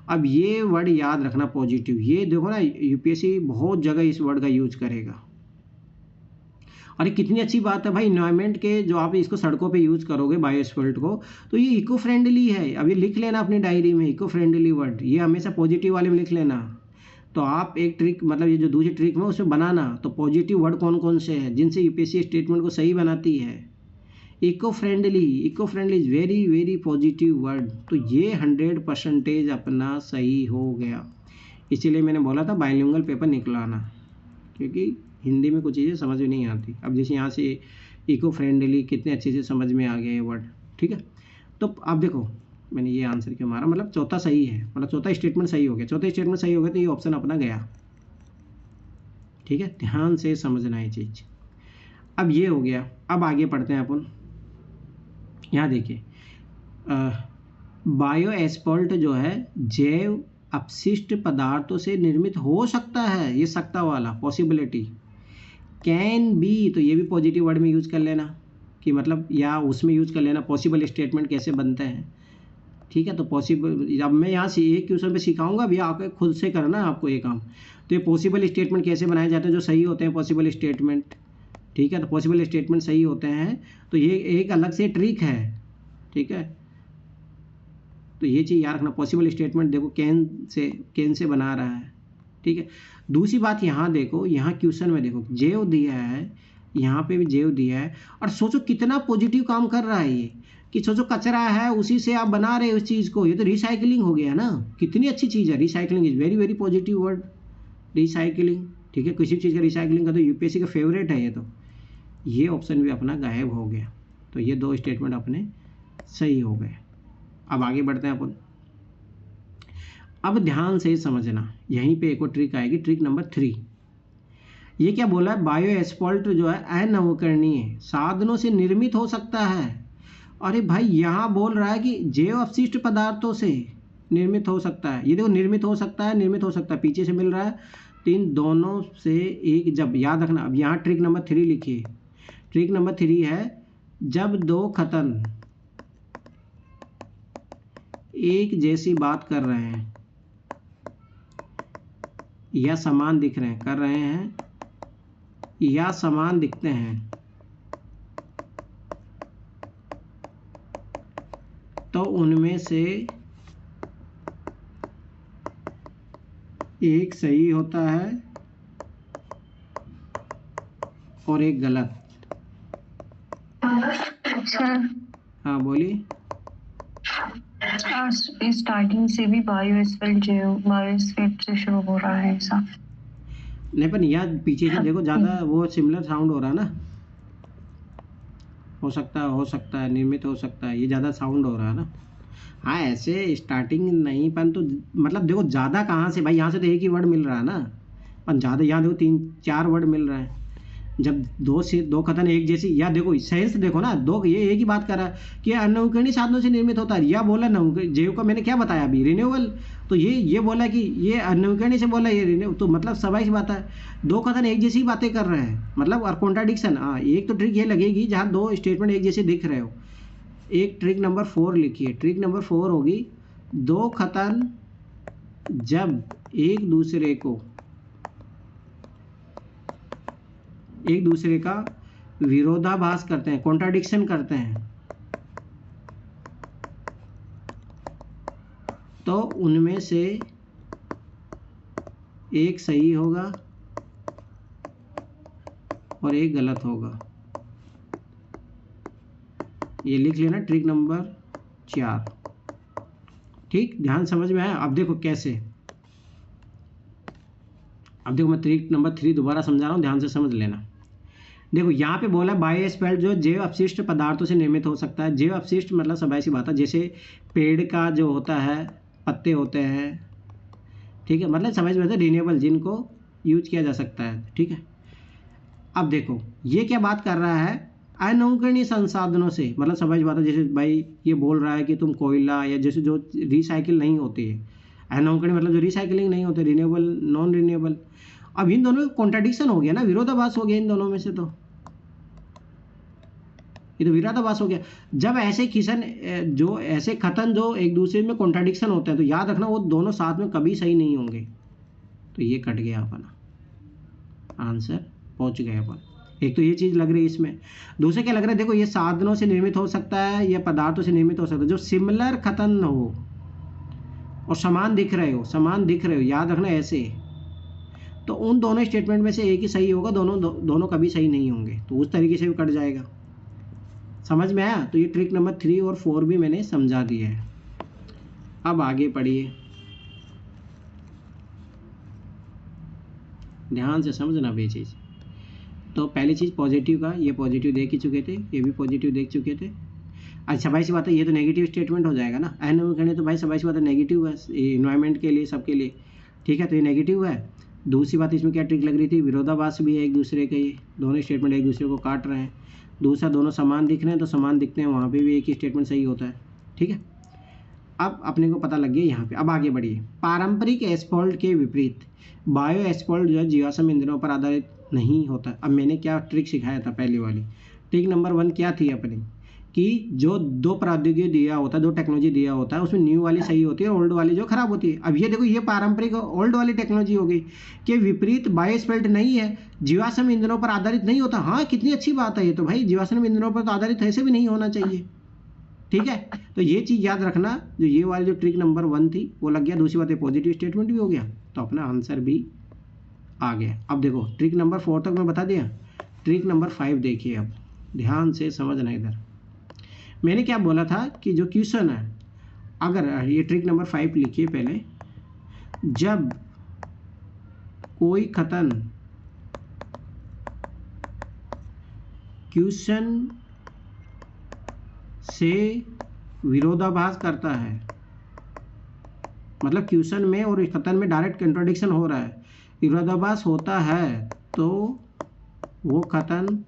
अब ये वर्ड याद रखना पॉजिटिव, ये देखो ना यूपीएससी बहुत जगह इस वर्ड का यूज करेगा, और ये कितनी अच्छी बात है भाई, इन्वायरमेंट के जो आप इसको सड़कों पे यूज़ करोगे बायो एस्फॉल्ट को, तो ये इको फ्रेंडली है। अब ये लिख लेना अपनी डायरी में, इको फ्रेंडली वर्ड, ये हमेशा पॉजिटिव वाले में लिख लेना। तो आप एक ट्रिक मतलब ये जो दूसरी ट्रिक में उसमें बनाना, तो पॉजिटिव वर्ड कौन कौन से हैं जिनसे यूपीएससी स्टेटमेंट को सही बनाती है। Eco friendly is very very positive word, तो ये 100% अपना सही हो गया। इसीलिए मैंने बोला था बाइलिंगुअल पेपर निकलाना, क्योंकि हिंदी में कुछ चीज़ें समझ में नहीं आती। अब जैसे यहाँ से इको फ्रेंडली कितने अच्छे से समझ में आ गया ये वर्ड, ठीक है। तो अब देखो मैंने ये आंसर क्यों मारा, मतलब चौथा सही है, मतलब चौथा स्टेटमेंट सही हो गया, चौथा स्टेटमेंट सही हो गया तो ये ऑप्शन अपना गया, ठीक है। ध्यान से समझना ये चीज़। अब ये हो गया, अब आगे पढ़ते हैं अपन। यहाँ देखिए बायो एस्फॉल्ट जो है जैव अपशिष्ट पदार्थों से निर्मित हो सकता है, ये सकता वाला पॉसिबिलिटी, कैन बी, तो ये भी पॉजिटिव वर्ड में यूज़ कर लेना कि मतलब या उसमें यूज़ कर लेना, पॉसिबल स्टेटमेंट कैसे बनते हैं, ठीक है। तो पॉसिबल, अब मैं यहाँ से एक क्वेश्चन पे सिखाऊंगा, अभी आपको खुद से करना है आपको ये काम। तो ये पॉसिबल स्टेटमेंट कैसे बनाए जाते हैं जो सही होते हैं पॉसिबल स्टेटमेंट, ठीक है। तो पॉसिबल स्टेटमेंट सही होते हैं, तो ये एक अलग से ट्रिक है, ठीक है। तो ये चीज़ याद रखना, पॉसिबल स्टेटमेंट देखो कैन से बना रहा है, ठीक है। दूसरी बात यहाँ देखो, यहाँ क्वेश्चन में देखो जेव दिया है, यहाँ पे भी जेव दिया है, और सोचो कितना पॉजिटिव काम कर रहा है ये, कि सोचो कचरा है उसी से आप बना रहे हो उस चीज़ को, ये तो रिसाइकलिंग हो गया ना, कितनी अच्छी चीज़ है। Recycling is very very positive word, recycling, ठीक है। किसी चीज़ का रिसाइकलिंग का तो यूपीएससी का फेवरेट है ये, तो ये ऑप्शन भी अपना गायब हो गया। तो ये दो स्टेटमेंट अपने सही हो गए। अब आगे बढ़ते हैं अपन। अब ध्यान से समझना, यहीं पे एक और ट्रिक आएगी, ट्रिक नंबर 3। ये क्या बोला है, बायो एस्फॉल्ट जो है अनवकरणीय साधनों से निर्मित हो सकता है। अरे भाई यहाँ बोल रहा है कि जैव अपशिष्ट पदार्थों से निर्मित हो सकता है। ये देखो निर्मित हो सकता है, निर्मित हो सकता है, पीछे से मिल रहा है, तो इन दोनों से एक, जब याद रखना। अब यहाँ ट्रिक नंबर 3 लिखिए। ट्रिक नंबर 3 है, जब दो कथन एक जैसी बात कर रहे हैं या समान दिख रहे हैं, कर रहे हैं या समान दिखते हैं, तो उनमें से एक सही होता है और एक गलत। अच्छा, हाँ बोलिए। स्टार्टिंग से भी बायोस्फीयर से शुरू हो रहा है ऐसा? नहीं, पर यहाँ पीछे से देखो ज़्यादा वो सिमिलर साउंड हो रहा है ना, हो सकता है, निर्मित हो सकता है, ये ज़्यादा साउंड हो रहा है ना। हाँ ऐसे स्टार्टिंग नहीं, पर तो मतलब देखो ज़्यादा कहाँ से भाई, यहाँ से तो एक ही वर्ड मिल रहा है ना, पर ज़्यादा यहाँ देखो 3-4 वर्ड मिल रहे हैं। जब दो कथन एक जैसी, या देखो सेंस देखो ना, दो ये एक ही बात कर रहा है कि अनवकरणीय साधनों से निर्मित होता है, या बोला जैव का मैंने क्या बताया अभी, रिन्यूएबल। तो ये बोला कि ये अनवकरणीय से बोला ये रिन्यू, तो मतलब स्वाभाविक बात है दो कथन एक जैसी बातें कर रहे हैं, मतलब और कॉन्ट्राडिक्शन। हाँ एक तो ट्रिक ये लगेगी जहाँ दो स्टेटमेंट एक जैसे दिख रहे हो। एक ट्रिक नंबर 4 लिखिए। ट्रिक नंबर 4 होगी, दो कथन जब एक दूसरे का विरोधाभास करते हैं, कॉन्ट्राडिक्शन करते हैं, तो उनमें से एक सही होगा और एक गलत होगा। ये लिख लेना ट्रिक नंबर 4, ठीक। ध्यान समझ में आया। अब देखो कैसे, अब देखो मैं ट्रिक नंबर 3 दोबारा समझा रहा हूँ, ध्यान से समझ लेना। देखो यहाँ पे बोला बायोस्फीयर जो जैव अपशिष्ट पदार्थों से निर्मित हो सकता है। जैव अपशिष्ट मतलब सब ऐसी बात है, जैसे पेड़ का जो होता है पत्ते होते हैं, ठीक है, मतलब समझ में रिन्यूएबल, जिनको यूज किया जा सकता है, ठीक है। अब देखो ये क्या बात कर रहा है, अनवकरणीय संसाधनों से, मतलब समझ बात है, जैसे भाई ये बोल रहा है कि तुम कोयला या जैसे जो रिसाइकिल नहीं होती है, अनवकरणीय मतलब जो रिसाइकलिंग नहीं होते, रिन्यूएबल नॉन रिन्यूएबल। अब इन दोनों में कॉन्ट्राडिक्शन हो गया ना, विरोधाभास हो गया इन दोनों में से, तो ये तो विरोधाभास हो गया। जब ऐसे कथन जो एक दूसरे में कॉन्ट्राडिक्शन होते हैं, तो याद रखना वो दोनों साथ में कभी सही नहीं होंगे। तो ये कट गया अपना आंसर, पहुंच गए अपन। एक तो ये चीज़ लग रही है इसमें, दूसरा क्या लग रहा है, देखो ये साधनों से निर्मित हो सकता है या पदार्थों से निर्मित हो सकता है, जो सिमिलर कथन हो और समान दिख रहे हो, याद रखना ऐसे, तो उन दोनों स्टेटमेंट में से एक ही सही होगा, दोनों कभी सही नहीं होंगे। तो उस तरीके से भी कट जाएगा। समझ में आया। तो ये ट्रिक नंबर 3 और 4 भी मैंने समझा दिया है। अब आगे पढ़िए, ध्यान से समझना ये चीज़। तो पहली चीज़ पॉजिटिव का, ये पॉजिटिव देख ही चुके थे, ये भी पॉजिटिव देख चुके थे। अच्छा भाई सी बात है, ये तो नेगेटिव स्टेटमेंट हो जाएगा ना, अनवकरणीय, तो भाई सबाई सी बात है नेगेटिव है इन्वायरमेंट के लिए, सबके लिए, ठीक है। तो ये नेगेटिव है। दूसरी बात इसमें क्या ट्रिक लग रही थी, विरोधाभास भी है एक दूसरे के, ये दोनों स्टेटमेंट एक दूसरे को काट रहे हैं। दूसरा दोनों समान दिख रहे हैं, तो समान दिखते हैं, वहाँ पे भी एक ही स्टेटमेंट सही होता है, ठीक है। अब अपने को पता लग गया यहाँ पे। अब आगे बढ़िए। पारंपरिक एस्फॉल्ट के विपरीत बायो एस्फॉल्ट जो है जीवाश्म ईंधनों पर आधारित नहीं होता। अब मैंने क्या ट्रिक सिखाया था, पहली वाली ट्रिक नंबर 1 क्या थी अपनी, कि जो दो प्रौद्योगिकी दिया होता है, दो टेक्नोलॉजी दिया होता है, उसमें न्यू वाली सही होती है, ओल्ड वाली जो खराब होती है। अब ये देखो, ये पारंपरिक ओल्ड वाली टेक्नोलॉजी हो गई कि विपरीत बायोस्पेल्ट नहीं है, जीवाश्म ईंधनों पर आधारित नहीं होता। हाँ, कितनी अच्छी बात है ये तो भाई, जीवाश्म ईंधनों पर तो आधारित ऐसे भी नहीं होना चाहिए। ठीक है, तो ये चीज़ याद रखना। जो ये वाली जो ट्रिक नंबर 1 थी वो लग गया। दूसरी बात है पॉजिटिव स्टेटमेंट भी हो गया, तो अपना आंसर भी आ गया। अब देखो ट्रिक नंबर 4 तक मैं बता दिया। ट्रिक नंबर 5 देखिए, अब ध्यान से समझना। इधर मैंने क्या बोला था कि जो क्वेश्चन है, अगर ये ट्रिक नंबर 5 लिखिए पहले। जब कोई कथन क्वेश्चन से विरोधाभास करता है, मतलब क्वेश्चन में और कथन में डायरेक्ट कंट्राडिक्शन हो रहा है, विरोधाभास होता है, तो वो कथन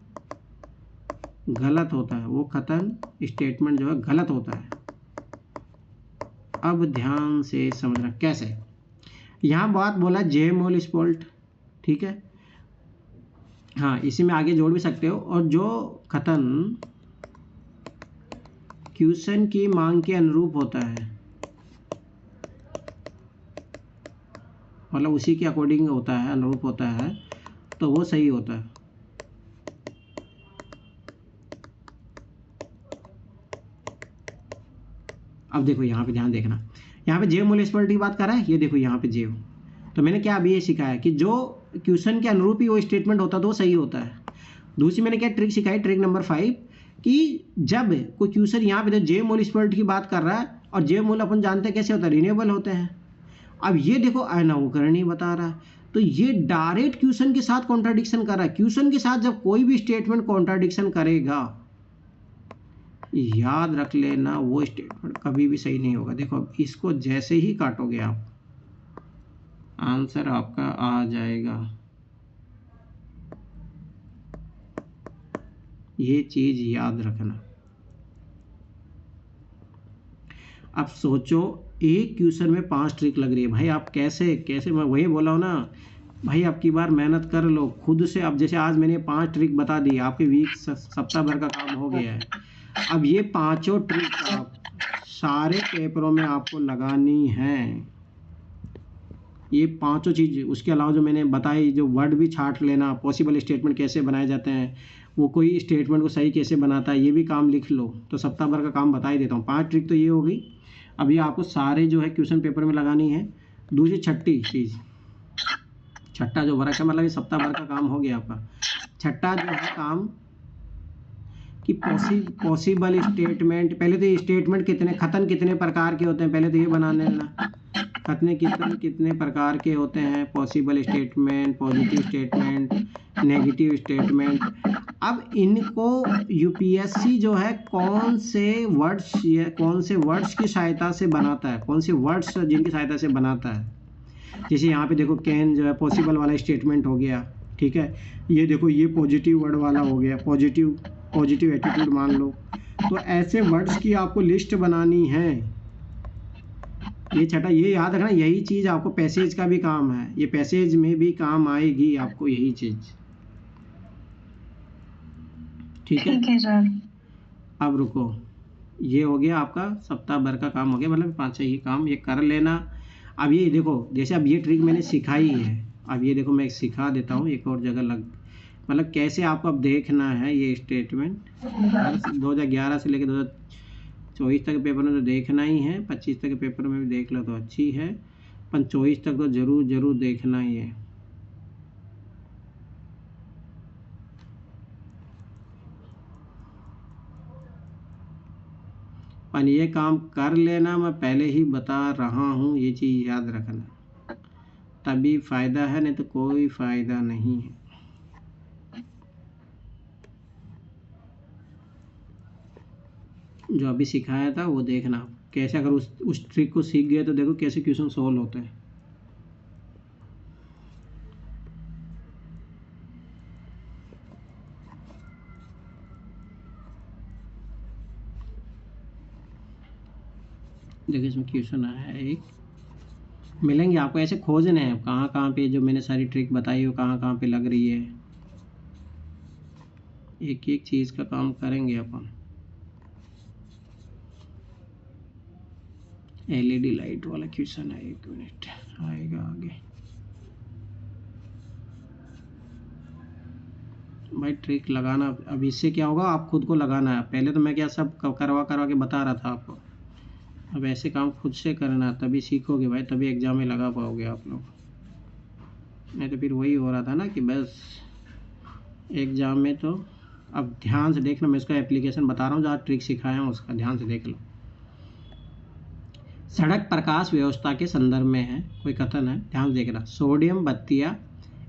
गलत होता है, वो कथन स्टेटमेंट जो है गलत होता है। अब ध्यान से समझना कैसे। यहाँ बात बोला जे मोल स्पोल्ट, ठीक है, हाँ इसी में आगे जोड़ भी सकते हो। और जो कथन क्वेश्चन की मांग के अनुरूप होता है, मतलब उसी के अकॉर्डिंग होता है, अनुरूप होता है, तो वो सही होता है। अब देखो यहाँ पे ध्यान देखना, यहाँ पे जेव म्युनिसिपैलिटी की बात कर रहा है, ये देखो यहाँ पे जेव। तो मैंने क्या अभी ये सिखाया कि जो क्वेश्चन के अनुरूप ही वो स्टेटमेंट होता है तो वो सही होता है। दूसरी मैंने क्या ट्रिक सिखाई, ट्रिक नंबर 5, कि जब कोई क्वेश्चन यहाँ पे जेव म्युनिसिपैलिटी की बात कर रहा है, और जेव मूल अपन जानते हैं कैसे होता है, रिन्यूएबल होते हैं। अब ये देखो अनवकरणीय बता रहा है, तो ये डायरेक्ट क्वेश्चन के साथ कॉन्ट्राडिक्शन कर रहा है। क्वेश्चन के साथ जब कोई भी स्टेटमेंट कॉन्ट्राडिक्शन करेगा, याद रख लेना वो स्टेटमेंट कभी भी सही नहीं होगा। देखो इसको जैसे ही काटोगे आप, आंसर आपका आ जाएगा। ये चीज याद रखना। अब सोचो एक क्वेश्चन में 5 ट्रिक लग रही है भाई, आप कैसे कैसे, मैं वही बोला हूँ ना भाई, अब की बार मेहनत कर लो खुद से। अब जैसे आज मैंने 5 ट्रिक बता दी, आपके वीक सप्ताह भर का काम हो गया है। अब ये 5 ट्रिक आप सारे पेपरों में आपको लगानी है, ये 5 चीज़। उसके अलावा जो मैंने बताई, जो वर्ड भी छाट लेना, पॉसिबल स्टेटमेंट कैसे बनाए जाते हैं, वो कोई स्टेटमेंट को सही कैसे बनाता है, ये भी काम लिख लो। तो सप्ताह भर का काम बता ही देता हूँ। 5 ट्रिक तो ये हो गई। अब ये आपको सारे जो है क्वेश्चन पेपर में लगानी है। दूसरी छठी चीज़, छठा जो वर्क है, मतलब ये सप्ताह भर का काम हो गया आपका। छठा जो है काम कि पॉसिबल स्टेटमेंट, पहले तो ये स्टेटमेंट कितने, कथन कितने प्रकार के होते हैं, पहले तो ये बना लेना। कथन कितने प्रकार के होते हैं, possible statement, positive statement, negative statement. अब इनको यूपीएससी जो है कौन से वर्ड्स की सहायता से बनाता है, कौन से वर्ड्स जिनकी सहायता से बनाता है। जैसे यहाँ पे देखो कैन जो है पॉसिबल वाला स्टेटमेंट हो गया, ठीक है। ये देखो ये पॉजिटिव वर्ड वाला हो गया, पॉजिटिव एटीट्यूड मान लो। तो ऐसे वर्ड्स की आपको लिस्ट बनानी है। ये छठा, ये याद रखना, यही चीज़ आपको पैसेज का भी काम है, ये पैसेज में भी काम आएगी आपको यही चीज़, ठीक है सर। अब रुको, ये हो गया आपका सप्ताह भर का काम हो गया, मतलब 5 ही काम ये कर लेना। अब ये देखो, जैसे अब ये ट्रिक मैंने सिखाई है, अब ये देखो मैं सिखा देता हूँ एक और जगह मतलब कैसे आपको अब देखना है ये स्टेटमेंट। 2011 से लेकर 2024 तक के पेपर में तो देखना ही है, 25 तक के पेपर में भी देख लो तो अच्छी है, 24 तक तो जरूर देखना ही है। पर ये काम कर लेना, मैं पहले ही बता रहा हूँ, ये चीज़ याद रखना, तभी फ़ायदा है, नहीं तो कोई फ़ायदा नहीं है। जो अभी सिखाया था वो देखना कैसे, अगर उस ट्रिक को सीख गए तो देखो कैसे क्वेश्चन सॉल्व होता है। देखिए इसमें क्वेश्चन आया है एक, मिलेंगे आपको, ऐसे खोजने हैं कहाँ कहाँ पे जो मैंने सारी ट्रिक बताई हो कहाँ कहाँ पे लग रही है, एक एक चीज़ का काम करेंगे अपन। एलईडी लाइट वाला क्वेश्चन है, 1 मिनट आएगा आगे। भाई ट्रिक लगाना, अब इससे क्या होगा, आप खुद को लगाना है। पहले तो मैं क्या सब करवा के बता रहा था आपको, अब ऐसे काम खुद से करना, तभी सीखोगे भाई, तभी एग्जाम में लगा पाओगे आप लोग। नहीं तो फिर वही हो रहा था ना कि बस एग्जाम में। तो अब ध्यान से देखना, मैं इसका एप्लीकेशन बता रहा हूँ, जहाँ ट्रिक सिखाया हूँ उसका ध्यान से देख लो। सड़क प्रकाश व्यवस्था के संदर्भ में है कोई कथन है, ध्यान से देखना। सोडियम बत्तियाँ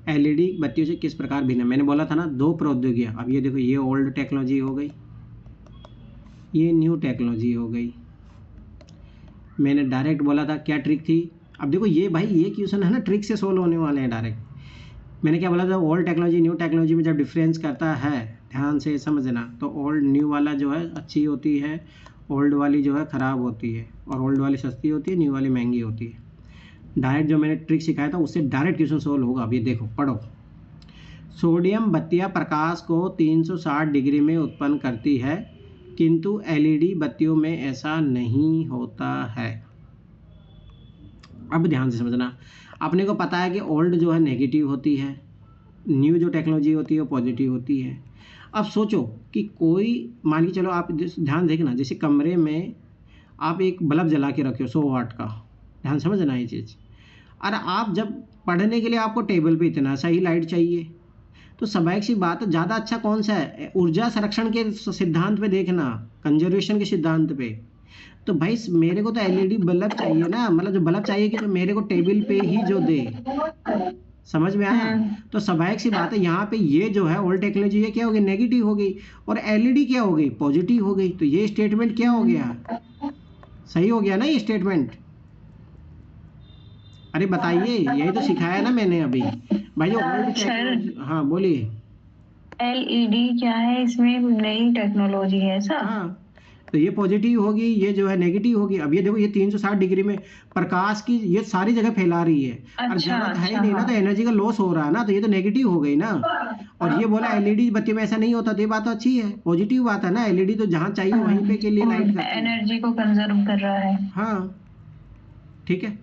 एलईडी बत्तियों से किस प्रकार भिन्न है। मैंने बोला था ना 2 प्रौद्योगिकियाँ। अब ये देखो, ये ओल्ड टेक्नोलॉजी हो गई, ये न्यू टेक्नोलॉजी हो गई। मैंने डायरेक्ट बोला था, क्या ट्रिक थी। अब देखो ये भाई, ये क्वेश्चन है ना ट्रिक से सोल्व होने वाले हैं डायरेक्ट। मैंने क्या बोला था, ओल्ड टेक्नोलॉजी न्यू टेक्नोलॉजी में जब डिफरेंस करता है, ध्यान से समझना, तो ओल्ड न्यू वाला जो है अच्छी होती है, ओल्ड वाली जो है ख़राब होती है, और ओल्ड वाली सस्ती होती है, न्यू वाली महंगी होती है। डायरेक्ट जो मैंने ट्रिक सिखाया था उससे डायरेक्ट क्वेश्चन सोल्व होगा। अब ये देखो, पढ़ो। सोडियम बत्तियाँ प्रकाश को 360 डिग्री में उत्पन्न करती है, किंतु एलईडी बत्तियों में ऐसा नहीं होता है। अब ध्यान से समझना, अपने को पता है कि ओल्ड जो है नेगेटिव होती है, न्यू जो टेक्नोलॉजी होती है वो पॉजिटिव होती है। अब सोचो कि कोई, मान के चलो आप ध्यान देखना, जैसे कमरे में आप एक बल्ब जला के रखे हो 100 वाट का, ध्यान समझना ये चीज़। और आप जब पढ़ने के लिए आपको टेबल पे इतना सा ही लाइट चाहिए, तो स्वाभाविक सी बात है, ज़्यादा अच्छा कौन सा है, ऊर्जा संरक्षण के सिद्धांत पे देखना, कंजर्वेशन के सिद्धांत पे। तो भाई मेरे को तो एलईडी बल्ब चाहिए ना, मतलब जो बल्ब चाहिए कि तो मेरे को टेबल पे ही जो दे, समझ में आया। तो स्वाभाविक सी बात है, यहाँ पे ये जो है ओल्ड टेक्नोलॉजी, ये क्या हो गई, नेगेटिव हो गई, और एलईडी क्या हो गई, पॉजिटिव हो गई। तो ये स्टेटमेंट क्या हो गया, सही हो गया ना ये स्टेटमेंट। अरे बताइए, यही तो सिखाया ना मैंने अभी भाई, जो ओल्ड टेक्नोलॉजी। हाँ बोलिए। एलईडी क्या है, इसमें नई टेक्नोलॉजी है ऐसा। हाँ, तो ये पॉजिटिव होगी, ये जो है नेगेटिव होगी। अब ये देखो, ये 360 डिग्री में प्रकाश की ये सारी जगह फैला रही है, और जगह है ही नहीं ना, तो एनर्जी का लॉस हो रहा है ना, तो ये तो नेगेटिव हो गई ना। और ये बोला एलईडी बत्ती में ऐसा नहीं होता, तो ये बात तो अच्छी है, पॉजिटिव बात है ना। एलईडी तो जहाँ चाहिए वहीं पे के लिए लाइट करती है, एनर्जी को कंजर्व कर रहा है। हाँ ठीक है।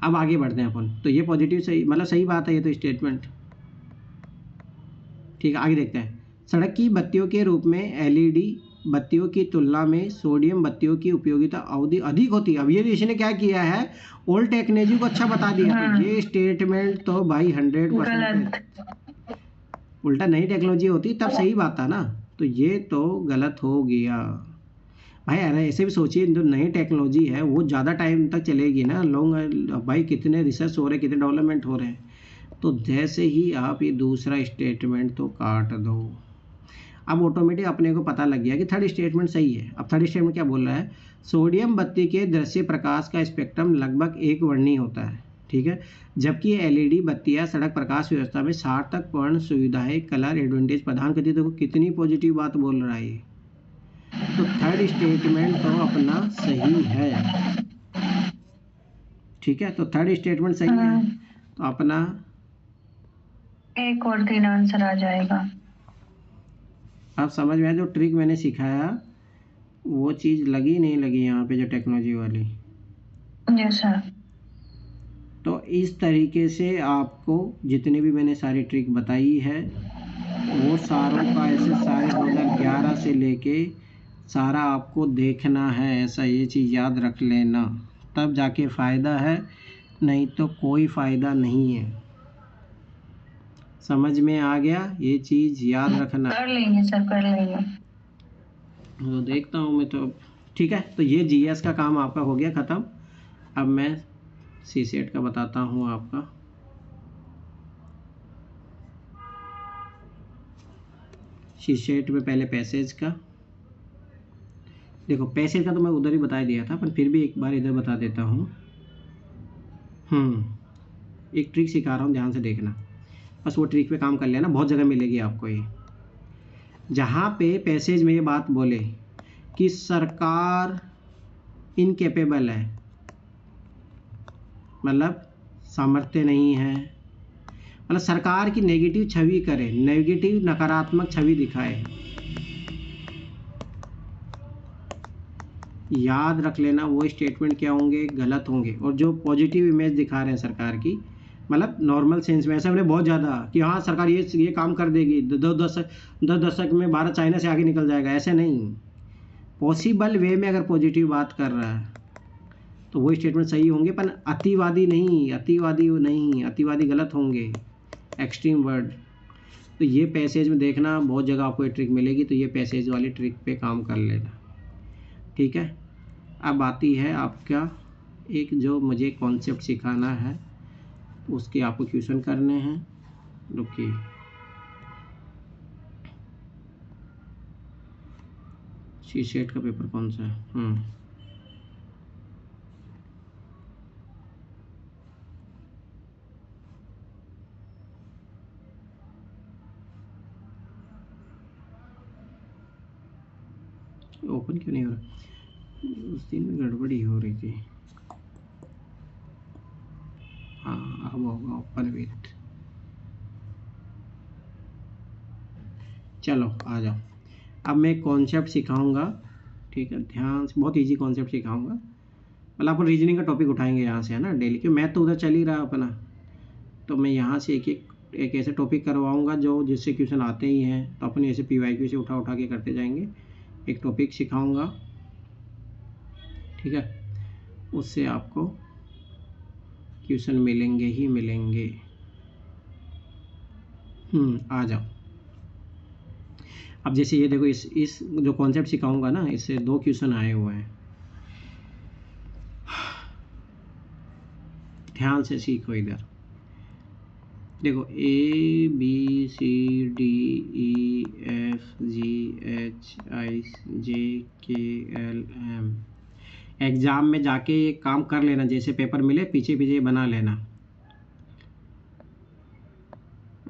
अब आगे बढ़ते हैं अपन। तो ये पॉजिटिव सही, मतलब सही बात है ये तो स्टेटमेंट, ठीक है। आगे देखते हैं। सड़क की बत्तियों के रूप में एलईडी बत्तियों की तुलना में सोडियम बत्तियों की उपयोगिता अवधि अधिक होती है। अब ये इसने क्या किया है, ओल्ड टेक्नोलॉजी को अच्छा बता दिया। तो ये स्टेटमेंट तो भाई 100% उल्टा नई टेक्नोलॉजी होती तब सही बात था ना, तो ये तो गलत हो गया भाई। ऐसे भी सोचिए, जो नई टेक्नोलॉजी है वो ज़्यादा टाइम तक चलेगी ना, लोग भाई कितने रिसर्च हो रहे हैं, कितने डेवलपमेंट हो रहे हैं। तो जैसे ही आप ये दूसरा स्टेटमेंट तो काट दो, अब ऑटोमेटिक अपने को पता लग गया कि थर्ड स्टेटमेंट सही है। अब थर्ड स्टेटमेंट क्या बोल रहा है, सोडियम बत्ती के दृश्य प्रकाश का स्पेक्ट्रम लगभग एक वर्णी होता है, ठीक है, जबकि एलईडी बत्तियां सड़क प्रकाश व्यवस्था में सार्थकपूर्ण सुविधाएं कलर एडवांटेज प्रदान करती है। देखो कितनी पॉजिटिव बात बोल रहा है ये। तो थर्ड स्टेटमेंट तो अपना सही है, ठीक है। तो थर्ड स्टेटमेंट सही है, तो अपना एक और 3 आंसर आ जाएगा। आप समझ में आया, जो ट्रिक मैंने सिखाया वो चीज़ लगी नहीं लगी यहाँ पे, जो टेक्नोलॉजी वाली। Yes sir. तो इस तरीके से आपको जितने भी मैंने सारी ट्रिक बताई है वो सारों का ऐसे सारे 2011 से लेके सारा आपको देखना है, ऐसा ये चीज़ याद रख लेना, तब जाके फ़ायदा है, नहीं तो कोई फ़ायदा नहीं है। समझ में आ गया, ये चीज़ याद रखना। कर लेंगे सर, कर लेंगे। तो देखता हूँ मैं तो, ठीक है। तो ये जीएस का काम आपका हो गया ख़त्म। अब मैं सीसेट का बताता हूँ आपका। सीसेट में पहले पैसेज का देखो, पैसेज का तो मैं उधर ही बता दिया था, पर फिर भी एक बार इधर बता देता हूँ। एक ट्रिक सिखा रहा हूँ, ध्यान से देखना, बस वो ट्रिक पे काम कर लेना, बहुत जगह मिलेगी आपको ये। जहाँ पे पैसेज में ये बात बोले कि सरकार इनकेपेबल है, मतलब सामर्थ्य नहीं है, मतलब सरकार की नेगेटिव छवि करे, नेगेटिव नकारात्मक छवि दिखाए, याद रख लेना वो स्टेटमेंट क्या होंगे, गलत होंगे। और जो पॉजिटिव इमेज दिखा रहे हैं सरकार की, मतलब नॉर्मल सेंस में, ऐसा मैंने बहुत ज़्यादा कि हाँ सरकार ये काम कर देगी, 10 दशक में भारत चाइना से आगे निकल जाएगा, ऐसे नहीं। पॉसिबल वे में अगर पॉजिटिव बात कर रहा है तो वो स्टेटमेंट सही होंगे, पर अतिवादी नहीं, अतिवादी गलत होंगे, एक्सट्रीम वर्ड। तो ये पैसेज में देखना, बहुत जगह आपको ये ट्रिक मिलेगी, तो ये पैसेज वाली ट्रिक पे काम कर लेना, ठीक है। अब आती है आपका एक जो मुझे कॉन्सेप्ट सिखाना है, उसके आपको क्वेश्चन करने हैं। रुकिए, सी-सेट का पेपर कौन सा है? ओपन क्यों नहीं हो रहा? उस दिन में गड़बड़ी हो रही थी। हाँ अब होगा ओपन विथ। चलो आ जाओ, अब मैं कॉन्सेप्ट सिखाऊंगा, ठीक है, ध्यान से, बहुत इजी कॉन्सेप्ट सिखाऊंगा। मतलब अपन रीजनिंग का टॉपिक उठाएंगे यहाँ से, है ना, डेली, क्योंकि मैथ तो उधर चल ही रहा अपना। तो मैं यहाँ से एक ऐसे टॉपिक करवाऊँगा जो जिससे क्वेश्चन आते ही हैं, तो अपन ऐसे PYQ से उठा के करते जाएंगे। एक टॉपिक सिखाऊंगा, ठीक है, उससे आपको क्वेश्चन मिलेंगे ही मिलेंगे। आ जाओ। अब जैसे ये देखो, इस जो कॉन्सेप्ट सिखाऊंगा ना, इससे 2 क्वेश्चन आए हुए हैं, ध्यान से सीखो। इधर देखो, ABCDEFGHIJKLM। एग्जाम में जाके ये काम कर लेना, जैसे पेपर मिले पीछे पीछे बना लेना।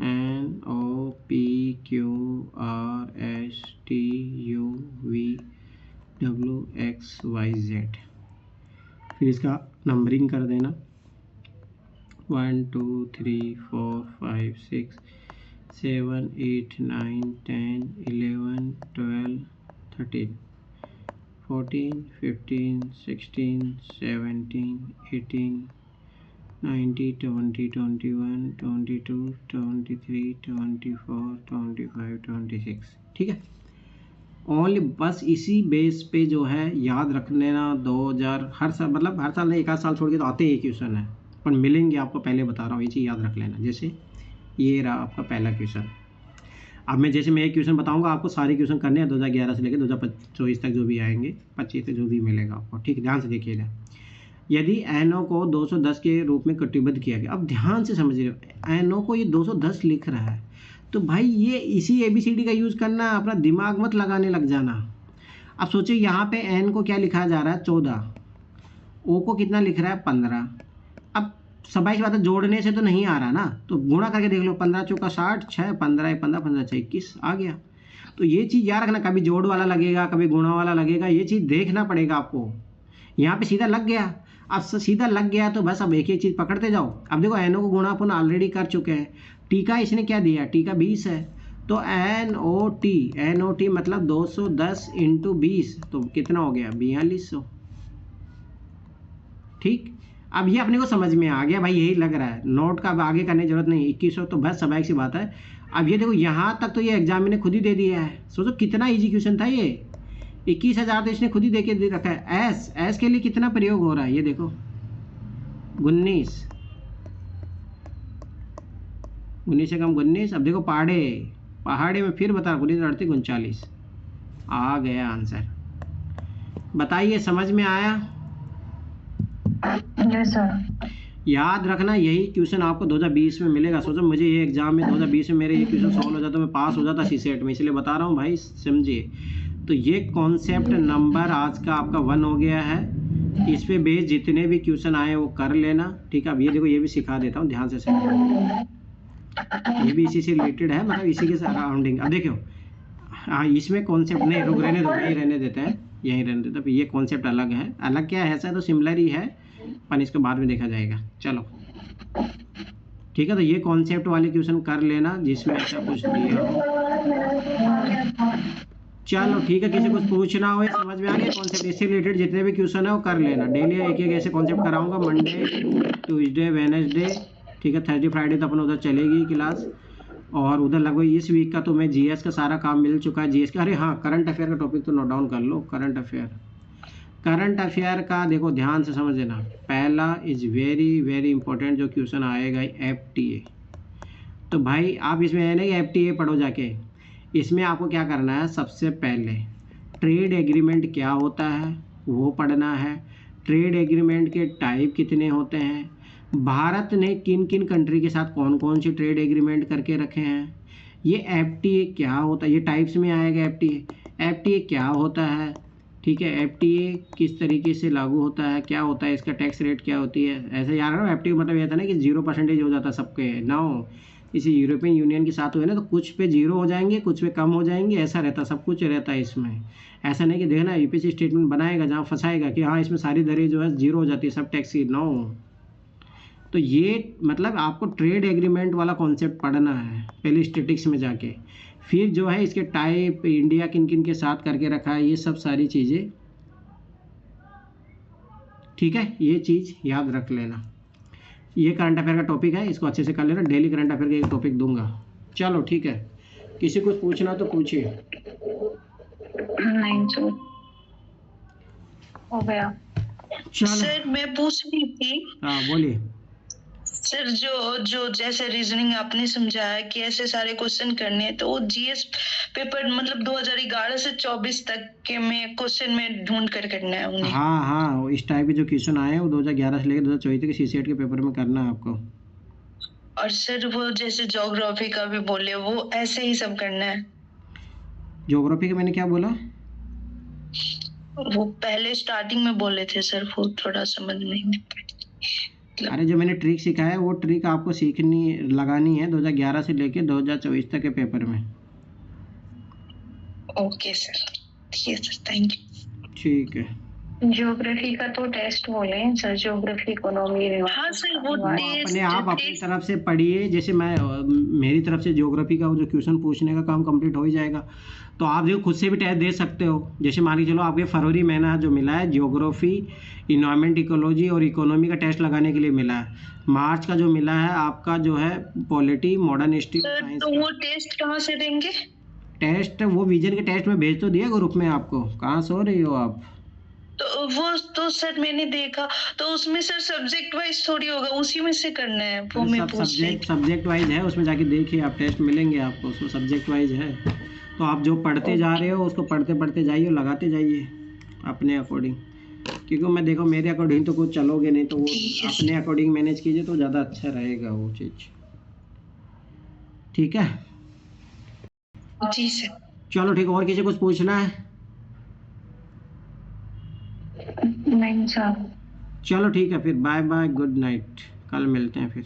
NOPQRSTUVWXYZ, फिर इसका नंबरिंग कर देना, 1 2 3 4 5 6 7 8 9 10 11 12 13 14 15 16 17 18 19 20 21 22 23 24 25 26, ठीक है। ओनली बस इसी बेस पे जो है याद रख लेना। 2000 हर साल, मतलब हर साल नहीं, एक आध साल छोड़ के तो आते ही क्वेश्चन है, पर मिलेंगे आपको, पहले बता रहा हूँ, ये चीज़ याद रख लेना। जैसे ये रहा आपका पहला क्वेश्चन। अब मैं एक क्वेश्चन बताऊंगा, आपको सारे क्वेश्चन करने हैं 2011 से लेकर 2024 तक जो भी आएंगे, 25 तक जो भी मिलेगा आपको, ठीक है, ध्यान से देखिएगा। यदि NO को 210 के रूप में कटिबद्ध किया गया, अब ध्यान से समझिए, NO को ये 210 लिख रहा है, तो भाई ये इसी ABCD का यूज़ करना, अपना दिमाग मत लगाने लग जाना। अब सोचिए यहाँ पे N को क्या लिखा जा रहा है, 14, O को कितना लिख रहा है, 15। अब सबाई की बात है, जोड़ने से तो नहीं आ रहा ना, तो गुणा करके देख लो, 15 चौका 60, 6 15 15 15 6 21 आ गया। तो ये चीज़ याद रखना, कभी जोड़ वाला लगेगा, कभी गुणा वाला लगेगा, ये चीज़ देखना पड़ेगा आपको। यहाँ पे सीधा लग गया, अब सीधा लग गया तो बस अब एक एक चीज़ पकड़ते जाओ। अब देखो NO को गुणा अपन ऑलरेडी कर चुके हैं, टीका इसने क्या दिया, टीका 20 है, तो NOT मतलब 210 × 20, तो कितना हो गया, 4200, ठीक। अब ये अपने को समझ में आ गया भाई, यही लग रहा है, नोट का अब आगे करने की जरूरत नहीं, 2100 तो बस स्वाभाविक सी बात है। अब ये देखो यहाँ तक तो ये एग्जाम ने खुद ही दे दिया है, सोचो कितना इजी क्वेश्चन था ये। 21,000 तो इसने खुद ही दे रखा है। एस के लिए कितना प्रयोग हो रहा है, ये देखो 19 से कम 19। अब देखो पहाड़े में फिर बता, 19 38 39 आ गया आंसर। बताइए समझ में आया? Yes sir. याद रखना, यही क्वेश्चन आपको 2020 में मिलेगा। सोचो मुझे ये एग्जाम में 2020 में मेरे ये क्वेश्चन सॉल्व हो जाता, मैं पास हो जाता सी-सेट में, इसलिए बता रहा हूँ भाई, समझिए। तो ये कॉन्सेप्ट नंबर आज का आपका 1 हो गया है। इस पे बेस जितने भी क्वेश्चन आए वो कर लेना, ठीक है। अब ये देखो, ये भी सिखा देता हूँ, ध्यान से समझो, ये भी इसी से रिलेटेड है, मतलब इसी के सराउंडिंग। अब देखो, हाँ इसमें कॉन्सेप्ट नहीं, रुक रहने दो, यही रहने देते हैं, यही रहने देते हैं। ये कॉन्सेप्ट अलग है, अलग क्या है, ऐसा तो सिमिलर ही है, पर इसके बाद में देखा जाएगा। चलो ठीक है, तो ये कॉन्सेप्ट वाले क्वेश्चन कर लेना जिसमें ऐसा कुछ दिया हो। चलो ठीक है, किसी कुछ पूछना हो या समझ में आ गया कॉन्सेप्ट, इससे रिलेटेड जितने भी क्वेश्चन है वो कर लेना। डेली एक एक ऐसे कॉन्सेप्ट कराऊंगा, मंडे, ट्यूसडे, वेडनेसडे, ठीक है, थर्सडे फ्राइडे तो अपन उधर चलेगी क्लास। और उधर लगभग इस वीक का तो मैं जीएस का सारा काम मिल चुका है, जीएस का। अरे हाँ, करंट अफेयर का टॉपिक तो नोट डाउन कर लो। करंट अफेयर का देखो ध्यान से समझ लेना। पहला इज वेरी वेरी इंपॉर्टेंट जो क्वेश्चन आएगा FTA। तो भाई आप इसमें है नहीं FTA पढ़ो जाके, इसमें आपको क्या करना है, सबसे पहले ट्रेड एग्रीमेंट क्या होता है वो पढ़ना है। ट्रेड एग्रीमेंट के टाइप कितने होते हैं, भारत ने किन किन कंट्री के साथ कौन कौन से ट्रेड एग्रीमेंट करके रखे हैं, ये FTA क्या होता है, ये टाइप्स में आएगा। FTA क्या होता है, ठीक है, FTA किस तरीके से लागू होता है, क्या होता है, इसका टैक्स रेट क्या होती है। ऐसे याद रखो, FTA मतलब ये था ना कि 0% हो जाता सबके। नाउ इसी यूरोपियन यूनियन के साथ हुए ना, तो कुछ पे 0 हो जाएंगे, कुछ पे कम हो जाएंगे, ऐसा रहता, सब कुछ रहता है इसमें। ऐसा नहीं कि देखना यूपीएससी स्टेटमेंट बनाएगा जहाँ फंसाएगा कि हाँ इसमें सारी दरें जो है 0 हो जाती है सब टैक्स की। नो, तो ये मतलब आपको ट्रेड एग्रीमेंट वाला कॉन्सेप्ट पढ़ना है पहले स्टेटिक्स में जाके, फिर जो है इसके टाइप, इंडिया किन किन के साथ करके रखा है, ये सब सारी चीज़ें, ठीक है, ये चीज़ याद रख लेना। ये करंट अफेयर का टॉपिक है, इसको अच्छे से कर लेना। डेली करंट अफेयर का एक टॉपिक दूंगा। चलो ठीक है, किसी को पूछना तो पूछिए। नहीं सर, हो गया। चलो सर मैं पूछ रही थी, हाँ बोलिए। सर जो जैसे रीजनिंग आपने समझाया कि ऐसे सारे क्वेश्चन करने हैं, तो वो जीएस पेपर मतलब 2011 से 24 तक के में क्वेश्चन में ढूंढ कर करना है उन्हें। हाँ, इस टाइप के जो क्वेश्चन आए हैं वो 2011 से लेकर 2024 तक CCET के पेपर में करना है आपको। और सर वो जैसे ज्योग्राफी का भी बोले, वो ऐसे ही सब करना है। ज्योग्राफी का मैंने क्या बोला, वो पहले स्टार्टिंग में बोले थे सर, वो थोड़ा समझ नहीं। अरे जो मैंने ट्रिक सिखाया है वो ट्रिक आपको सीखनी लगानी है 2011 से लेकर 2024 तक के पेपर में। ओके सर, ठीक है सर, थैंक यू। ठीक है, ज्योग्राफी का तो टेस्ट बोले हैं सर, ज्योग्राफी, इकोनॉमी। हाँ सर, वो अपने आप अपनी तरफ से पढ़िए। जैसे मैं मेरी तरफ से ज्योग्राफी का वो जो क्वेश्चन पूछने का काम कंप्लीट हो ही जाएगा, तो आप जो खुद से भी टेस्ट दे सकते हो। जैसे मान के चलो आपके फरवरी महीना जो मिला है ज्योग्राफी, इन्वायरमेंट, इकोलॉजी और इकोनॉमी का टेस्ट लगाने के लिए मिला है। मार्च का जो मिला है आपका जो है पॉलिटी, मॉडर्न हिस्ट्री, साइंस। तो वो टेस्ट कहाँ से देंगे? टेस्ट वो विजन के टेस्ट में भेज तो दिया ग्रुप में आपको, कहाँ सो रही हो आप। तो वो तो सर मैंने देखा, तो उसमें सर सब्जेक्ट वाइज थोड़ी होगा, उसी में से करना है, वो मैं पूछ रही थी। सब्जेक्ट वाइज है, उसमें जाके देखिए आप, टेस्ट मिलेंगे आपको, उसमें सब्जेक्ट वाइज है। तो आप जो पढ़ते जा रहे हो उसको पढ़ते पढ़ते जाइए, लगाते जाइए अपने अकॉर्डिंग, क्योंकि मैं देखो मेरे अकॉर्डिंग तो कुछ चलोगे नहीं, तो वो अपने अकॉर्डिंग मैनेज कीजिए तो ज़्यादा अच्छा रहेगा वो चीज़, ठीक है। जी सर। चलो ठीक है, और किसी कुछ पूछना है? नहीं सर। चलो ठीक है, फिर बाय बाय, गुड नाइट, कल मिलते हैं फिर।